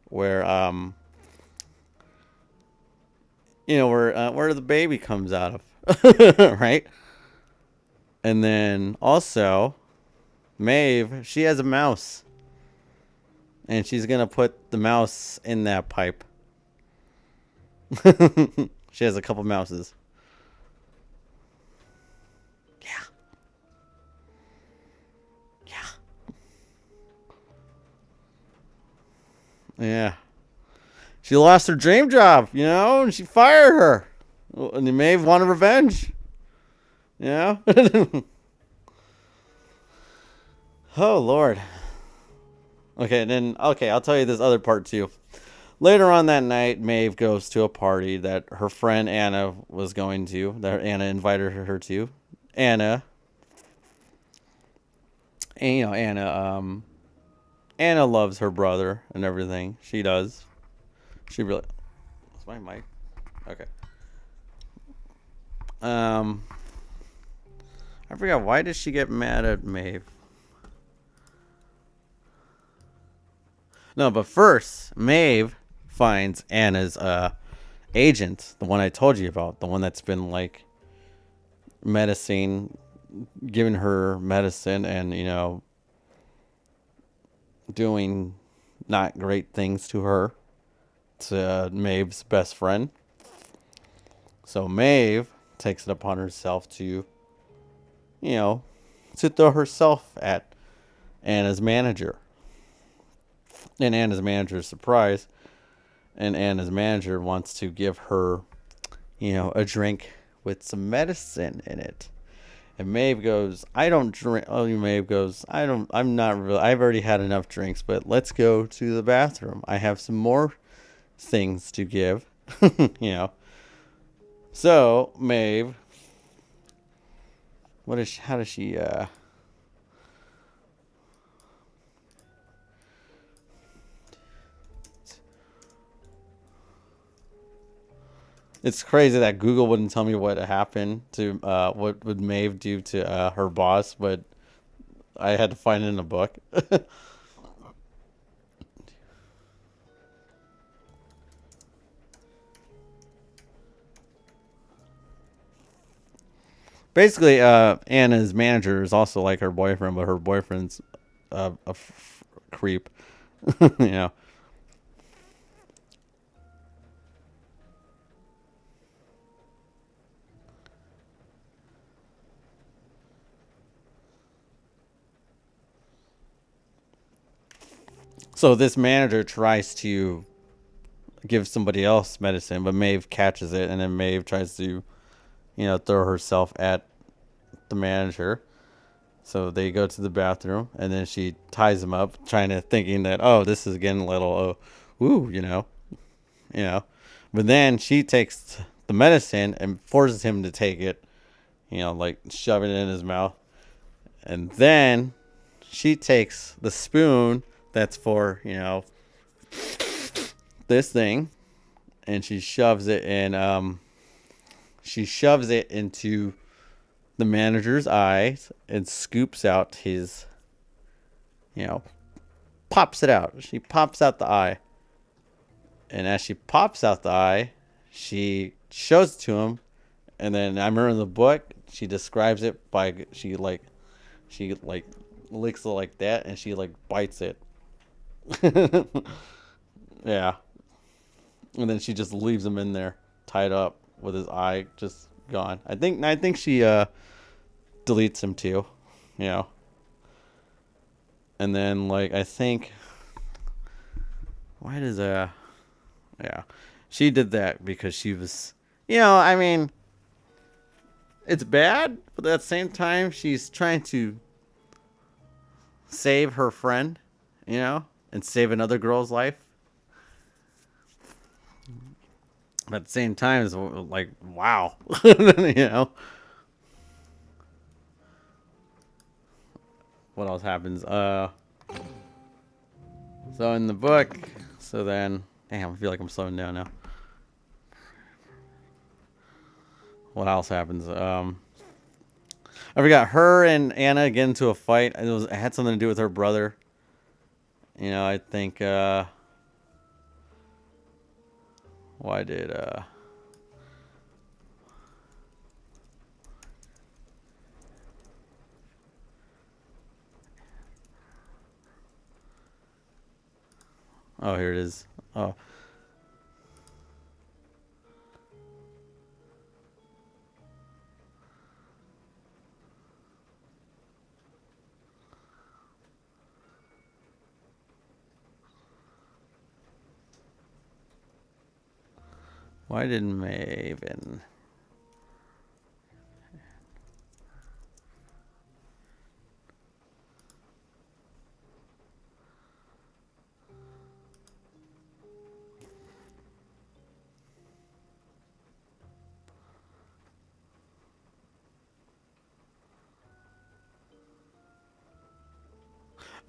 where where the baby comes out of, right? And then also Maeve, she has a mouse, and she's gonna put the mouse in that pipe. She has a couple mouses. Yeah. She lost her dream job, and she fired her. And Maeve wanted revenge. Oh, Lord. Okay, I'll tell you this other part too. Later on that night, Maeve goes to a party that her friend Anna was going to, that Anna invited her to. Anna, Anna loves her brother and everything. She does. She really. Is my mic? Okay. I forgot, why did she get mad at Maeve? No, but first, Maeve finds Anna's agent, the one I told you about, the one that's been like giving her medicine and doing not great things to her. It's Maeve's best friend. So Maeve takes it upon herself to throw herself at Anna's manager. And Anna's manager is surprised. And Anna's manager wants to give her, a drink with some medicine in it. And Maeve goes, "I don't drink." Oh, Maeve goes, I'm not really, I've already had enough drinks, but let's go to the bathroom. I have some more things to give, So, Maeve, how does she, It's crazy that Google wouldn't tell me what happened to what would Maeve do to her boss, but I had to find it in a book. Basically, Anna's manager is also like her boyfriend, but her boyfriend's a creep. So this manager tries to give somebody else medicine, but Maeve catches it, and then Maeve tries to, throw herself at the manager. So they go to the bathroom, and then she ties him up, thinking that, oh, this is getting a little, But then she takes the medicine and forces him to take it, like shoving it in his mouth. And then she takes the spoon that's for, this thing, and she shoves it into the manager's eyes and scoops out his, pops it out. She pops out the eye. And as she pops out the eye, she shows it to him. And then I remember in the book, she describes it by she licks it like that, and she bites it. Yeah. And then she just leaves him in there, tied up with his eye just gone. I think she deletes him too, And then I think, why does yeah, she did that because she was, I mean, it's bad, but at the same time she's trying to save her friend, and save another girl's life. But at the same time, it's wow, What else happens? So in the book, damn, I feel like I'm slowing down now. What else happens? I forgot. Her and Anna get into a fight. It had something to do with her brother. I think. Why did Oh, here it is. Oh. Why did Maven?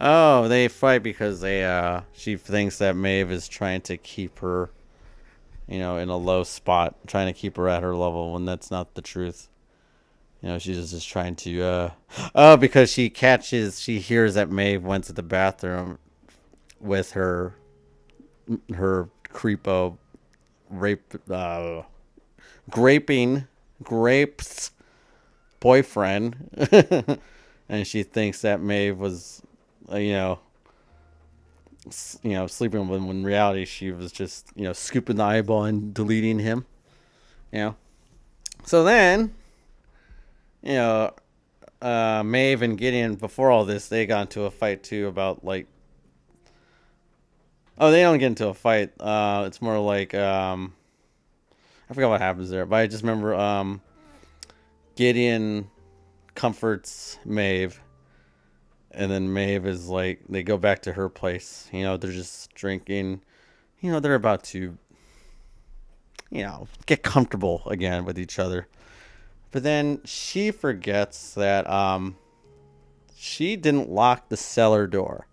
Oh, they fight because she thinks that Maeve is trying to keep her, in a low spot, trying to keep her at her level when that's not the truth. She's just trying to because she hears that Maeve went to the bathroom with her creepo rape grapes boyfriend. And she thinks that Maeve was sleeping with him, when in reality she was just scooping the eyeball and deleting him. So then Maeve and Gideon, before all this, they got into a fight too about they don't get into a fight. It's more I forgot what happens there, but I just remember Gideon comforts Maeve, and then Maeve is they go back to her place. They're just drinking. They're about to get comfortable again with each other. But then she forgets that she didn't lock the cellar door.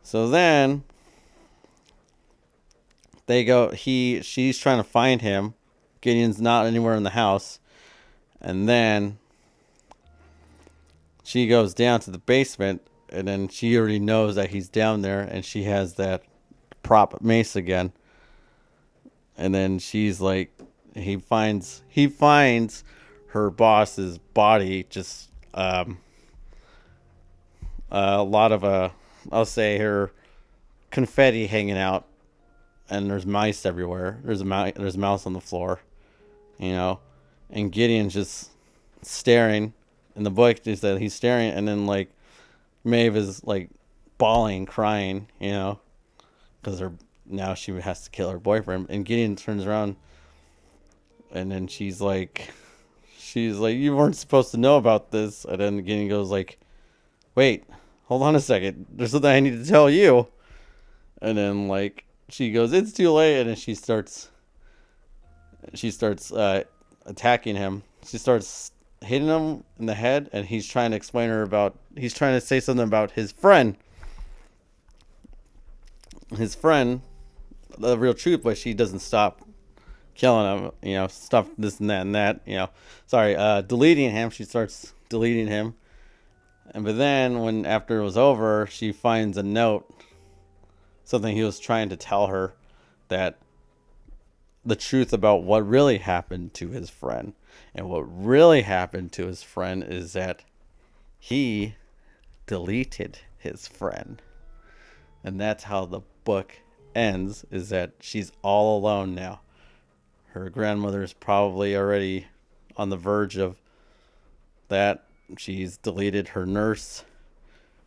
So then she's trying to find him. Gideon's not anywhere in the house. And then she goes down to the basement, and then she already knows that he's down there, and she has that prop mace again. And then she's he finds her boss's body, just a lot of I'll say her confetti hanging out, and there's mice everywhere. There's a mouse on the floor, and Gideon's just staring. In the book, is that he's staring, and then Maeve is bawling, crying, because now she has to kill her boyfriend. And Gideon turns around, and then she's like, you weren't supposed to know about this. And then Gideon goes wait, hold on a second, there's something I need to tell you. And then she goes, it's too late. And then she starts attacking him. She starts hitting him in the head, and he's trying to explain her about. He's trying to say something about his friend. His friend, the real truth, but she doesn't stop killing him. Stop this and that and that. Sorry, deleting him. She starts deleting him, but then when after it was over, she finds a note, something he was trying to tell her, that the truth about what really happened to his friend. And what really happened to his friend is that he deleted his friend. And that's how the book ends, is that she's all alone now. Her grandmother's probably already on the verge of that. She's deleted her nurse.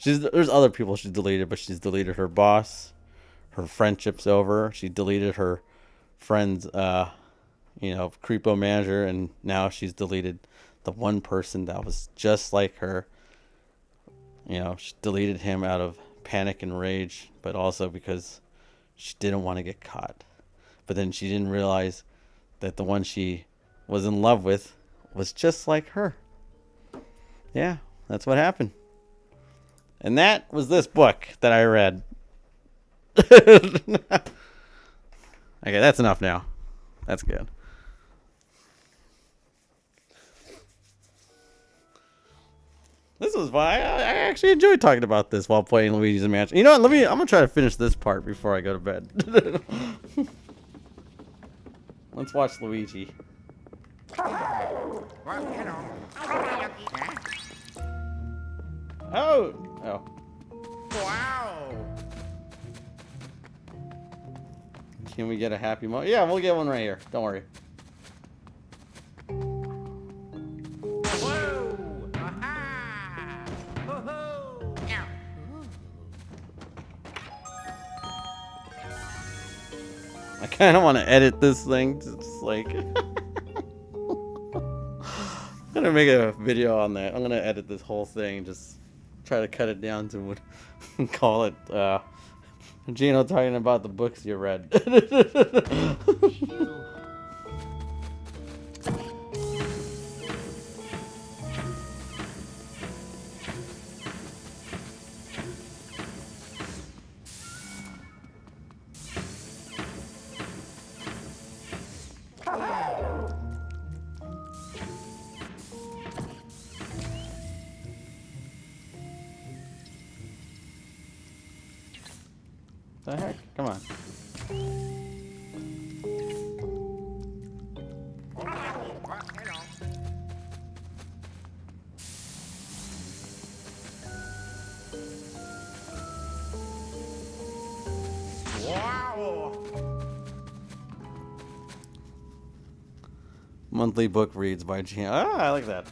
There's other people she's deleted, but she's deleted her boss. Her friendship's over. She deleted her friend's creepo manager, and now she's deleted the one person that was just like her. She deleted him out of panic and rage, but also because she didn't want to get caught. But then she didn't realize that the one she was in love with was just like her. Yeah, that's what happened. And that was this book that I read. Okay, that's enough now. That's good. This was fun. I actually enjoyed talking about this while playing Luigi's Mansion. You know what? I'm gonna try to finish this part before I go to bed. Let's watch Luigi. Well, Oh. Wow. Can we get a happy moment? Yeah, we'll get one right here. Don't worry. Whoa. Aha. Ho-ho. Ow. I kind of want to edit this thing. Just like... I'm going to make a video on that. I'm going to edit this whole thing. Just try to cut it down to what... call it... Gino talking about the books you read. The heck? Come on. Well, hello. Wow. Monthly book reads by Gino. Ah, I like that.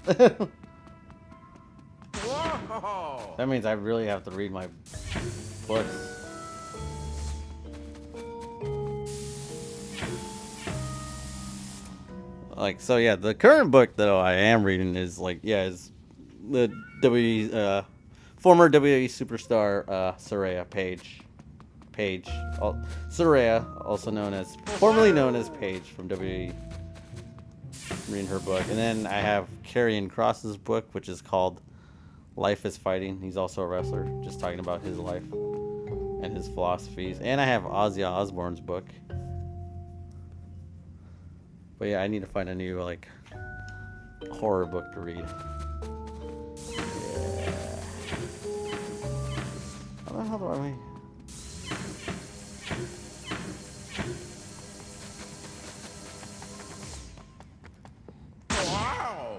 Whoa. That means I really have to read my books. So yeah, the current book that I am reading is is the former WWE superstar Saraya Paige, Saraya, also formerly known as Paige from WWE. Reading her book, and then I have Karrion Kross's book, which is called Life is Fighting. He's also a wrestler, just talking about his life and his philosophies. And I have Ozzy Osbourne's book. But yeah, I need to find a new horror book to read. Yeah. How the hell do I? Wow.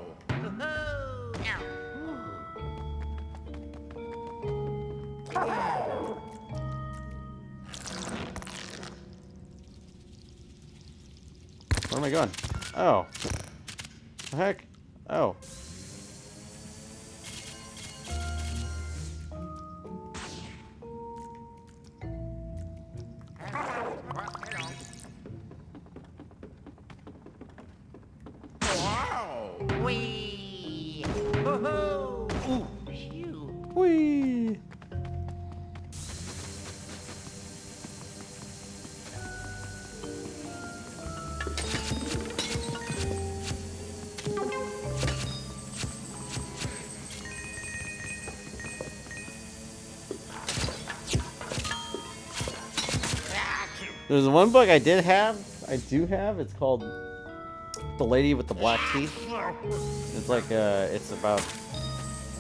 Where am I going? Oh. The heck? Oh. Wow. Wee. Ho-ho. Ooh. Phew. Whee! There's one book I do have. It's called The Lady with the Black Teeth. It's like it's about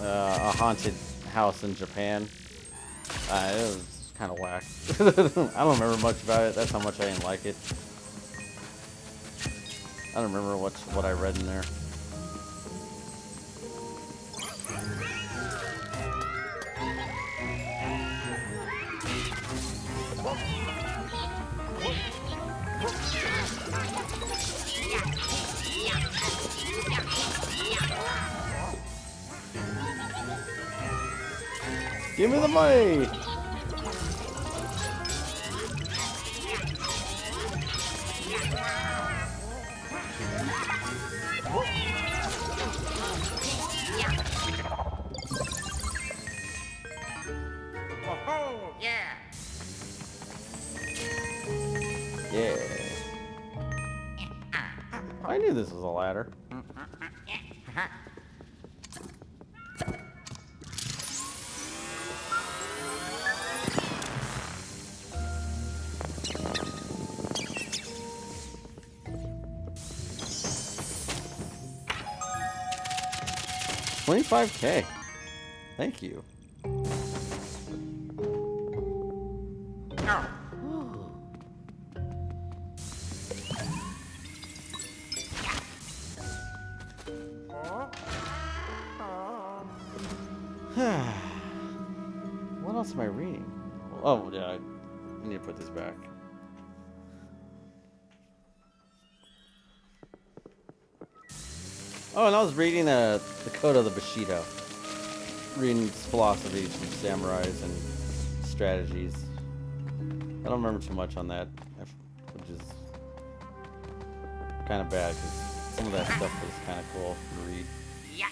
a haunted house in Japan. It was kind of whack. I don't remember much about it. That's how much I didn't like it. I don't remember what I read in there. Give me the money! Oh, yeah. Yeah. I knew this was a ladder. 25K. Thank you. Oh. What else am I reading? Oh, yeah, I need to put this back. Oh, and I was reading the Code of the Bushido. Reading philosophies from samurais and strategies. I don't remember too much on that, which is kind of bad because some of that stuff was kind of cool to read. Yeah.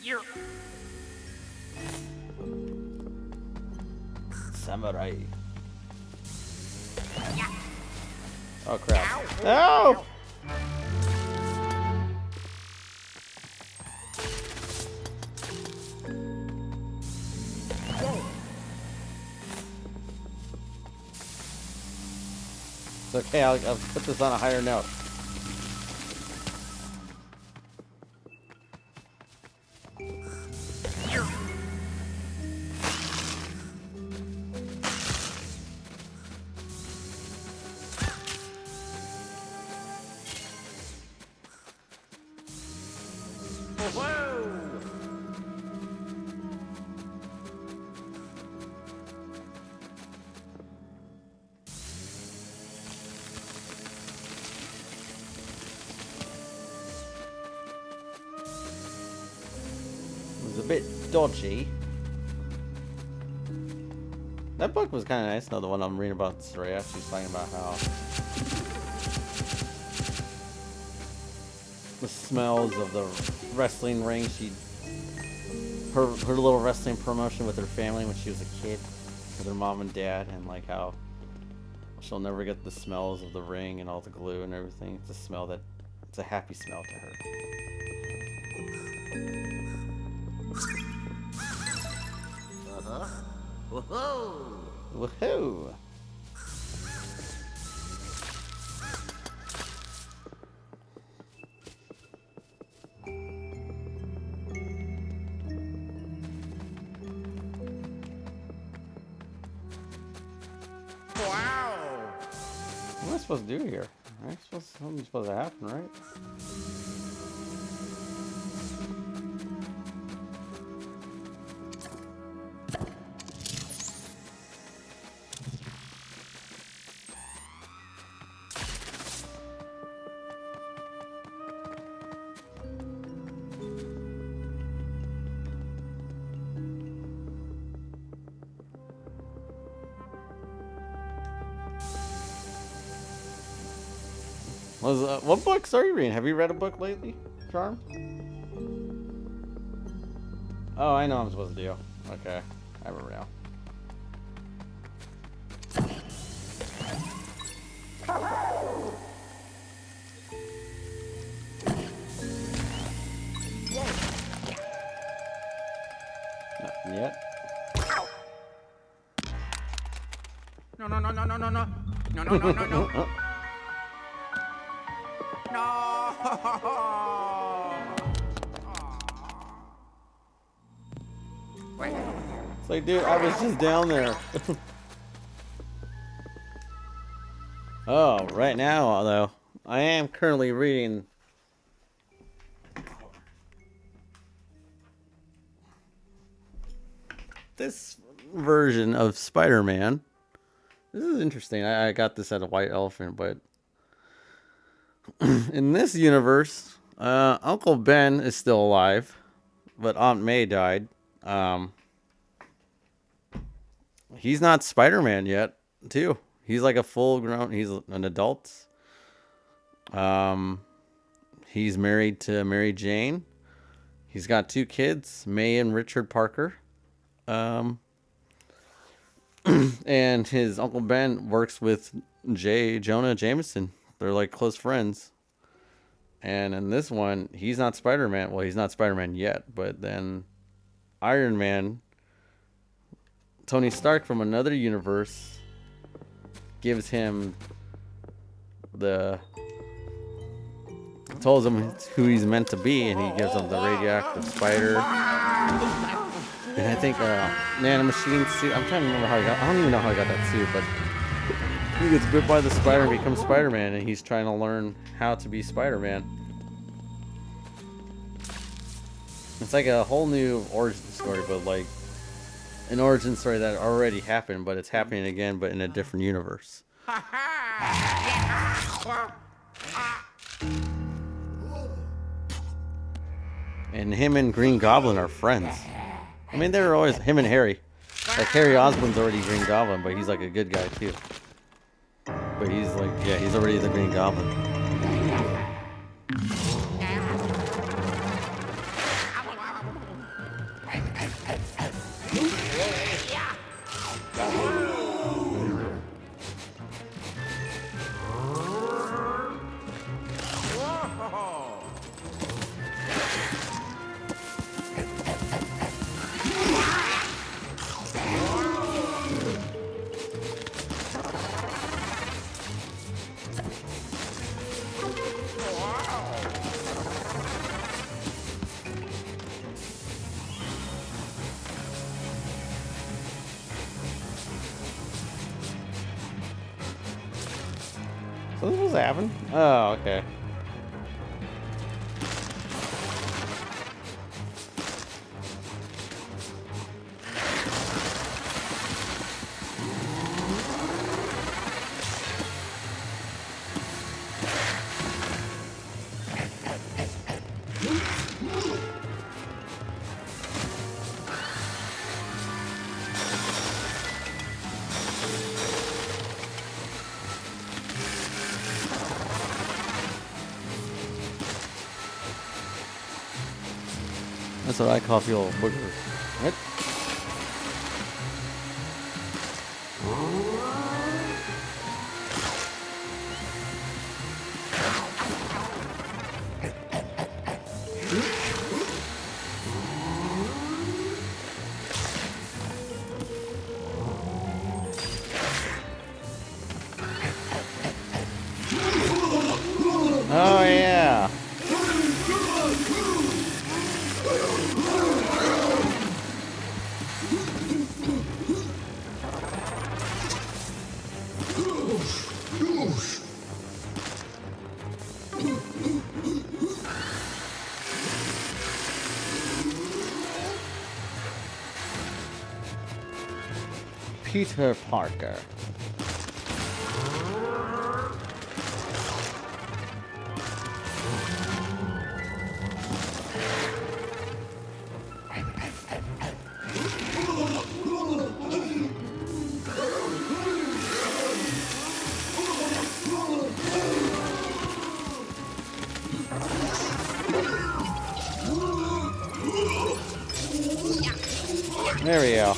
You. Samurai. Yeah. Oh crap. Ow. Ow! It's okay, I'll put this on a higher note. Whoa. It was a bit dodgy. That book was kind of nice. No, the one I'm reading about Soraya. She's talking about how the smells of the wrestling ring. Her little wrestling promotion with her family when she was a kid, with her mom and dad, and like how she'll never get the smells of the ring and all the glue and everything. It's a smell that it's a happy smell to her. Whoa. Woohoo! Wow. What am I supposed to do here? Something's supposed to happen, right? What books are you reading? Have you read a book lately, Charm? Oh, I know what I'm supposed to do. Okay, I remember now. Nothing yet. No. No, no, no, no, no. No. Wait. It's like, dude, I was just down there. Oh, right now, though, I am currently reading this version of Spider-Man. This is interesting. I got this at a White Elephant, but in this universe, Uncle Ben is still alive, but Aunt May died. He's not Spider-Man yet, too. He's like a full-grown. He's an adult. He's married to Mary Jane. He's got 2 kids, May and Richard Parker. And his Uncle Ben works with Jonah Jameson. They're like close friends. And in this one, he's not Spider-Man. Well, he's not Spider-Man yet, but then Iron Man, Tony Stark from another universe, gives him tells him who he's meant to be, and he gives him the radioactive spider. And I think nanomachine suit. I'm trying to remember how he got. I don't even know how he got that suit, but he gets bit by the spider and becomes Spider-Man, and he's trying to learn how to be Spider-Man. It's like a whole new origin story, but like an origin story that already happened, but it's happening again, but in a different universe. And him and Green Goblin are friends. I mean, they were always him and Harry. Like Harry Osborn's already Green Goblin, but he's like a good guy too. But he's like, yeah, he's already the Green Goblin. So this was happening? Oh, okay. That's what I call people boogers. What? Oh yeah. Peter Parker. There we go.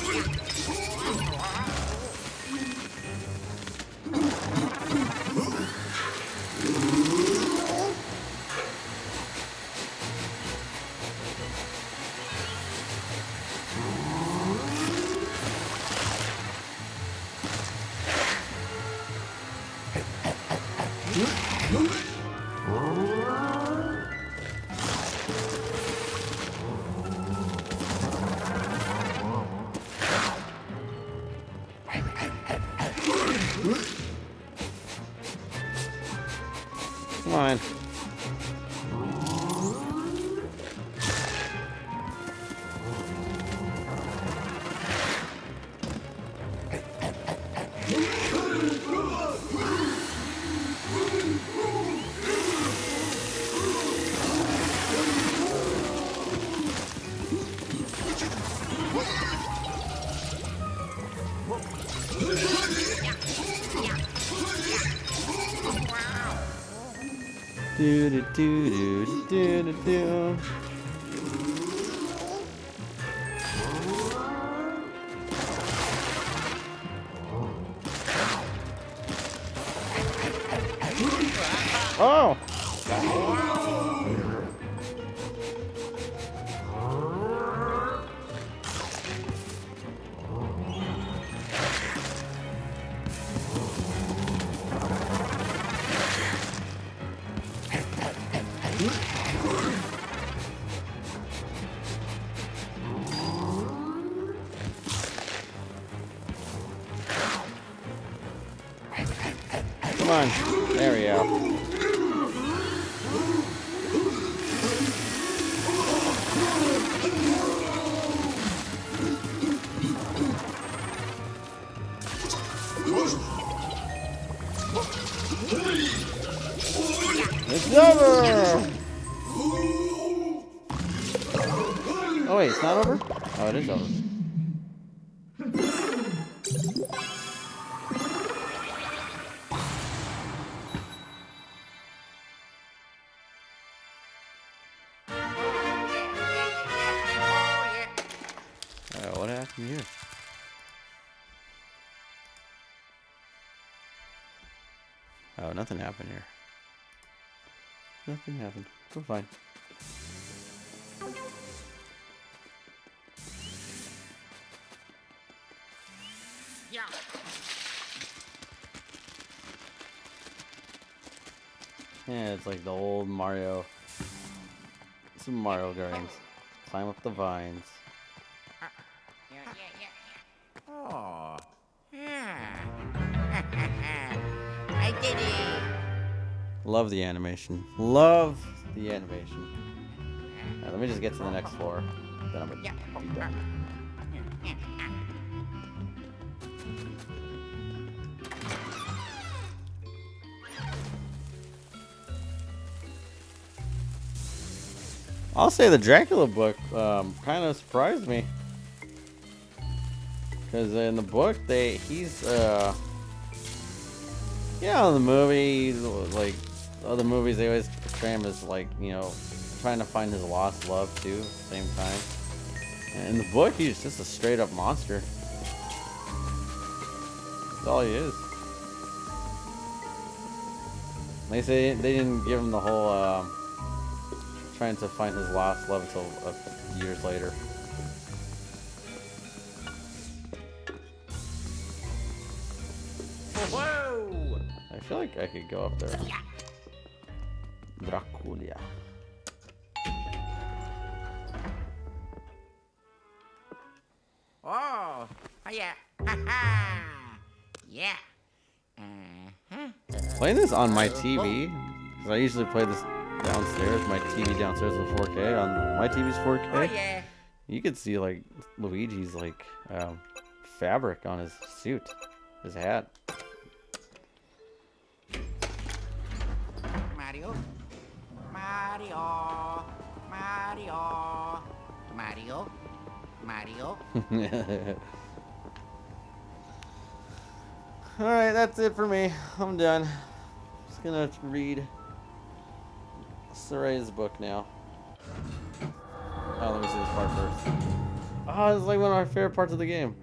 Do do do do do do do. Oh! Come on. There we go. It's over! Oh wait, it's not over? Oh, it is over. What happened here? Oh, nothing happened here. Nothing happened. We're fine. Yeah. Yeah, it's like the old Mario. Some Mario games. Climb up the vines. Oh. Yeah. I did it. Love the animation. Love the animation. Alright, let me just get to the next floor. Then I'm gonna be done. I'll say the Dracula book kind of surprised me. Because in the book, he's yeah, in the movie, like other movies, they always portray him as like, you know, trying to find his lost love too, at the same time. And in the book, he's just a straight up monster. That's all he is. They say they didn't give him the whole trying to find his lost love until years later. Whoa! I feel like I could go up there. Dracula. Oh, yeah. Ha ha. Yeah. Playing this on my TV, because I usually play this downstairs. My TV downstairs is 4K. On my TV's 4K. Oh, yeah. You could see like Luigi's like fabric on his suit, his hat. Mario. Mario. Mario. Mario. Mario. Alright, that's it for me. I'm done. Just gonna read Saray's book now. Oh, let me see this part first. Oh, it's like one of my favorite parts of the game.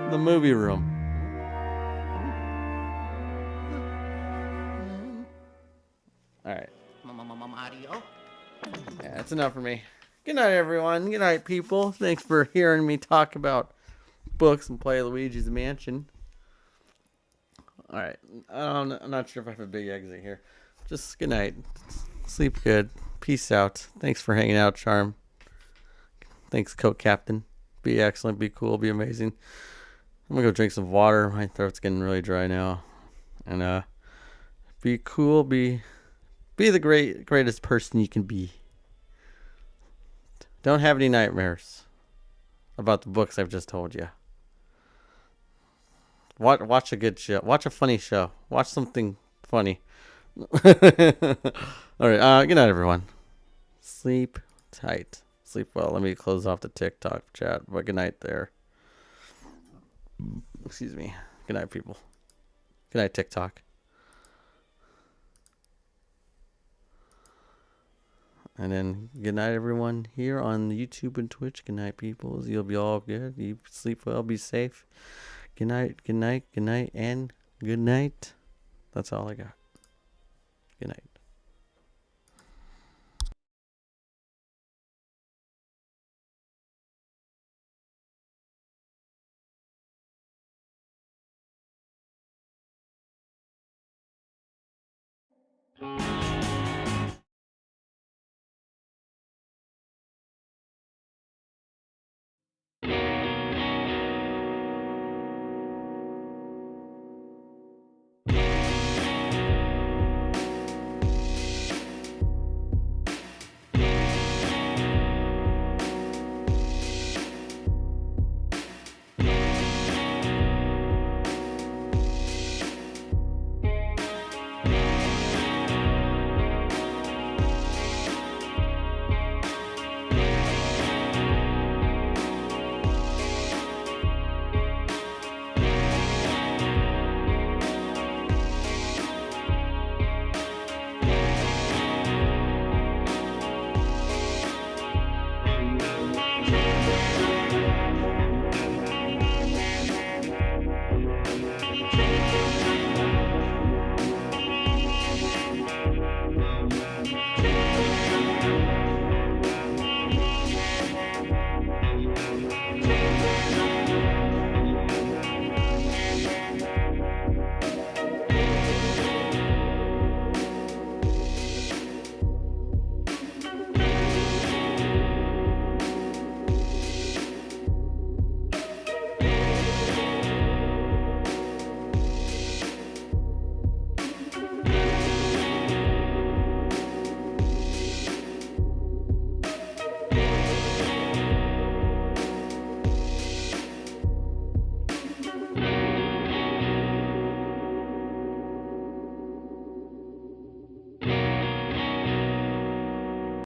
The movie room. Alright. Mario. Yeah, that's enough for me. Good night, everyone. Good night, people. Thanks for hearing me talk about books and play Luigi's Mansion. Alright. I'm not sure if I have a big exit here. Just good night. Sleep good. Peace out. Thanks for hanging out, Charm. Thanks, Coat Captain. Be excellent. Be cool. Be amazing. I'm gonna go drink some water. My throat's getting really dry now. And be cool. Be the greatest person you can be. Don't have any nightmares about the books I've just told you. Watch a good show. Watch a funny show. Watch something funny. All right. Good night, everyone. Sleep tight. Sleep well. Let me close off the TikTok chat. But good night there. Excuse me. Good night, people. Good night, TikTok. And then good night, everyone here on YouTube and Twitch. Good night, people. You'll be all good. You sleep well. Be safe. Good night. Good night. Good night. And good night. That's all I got. Good night.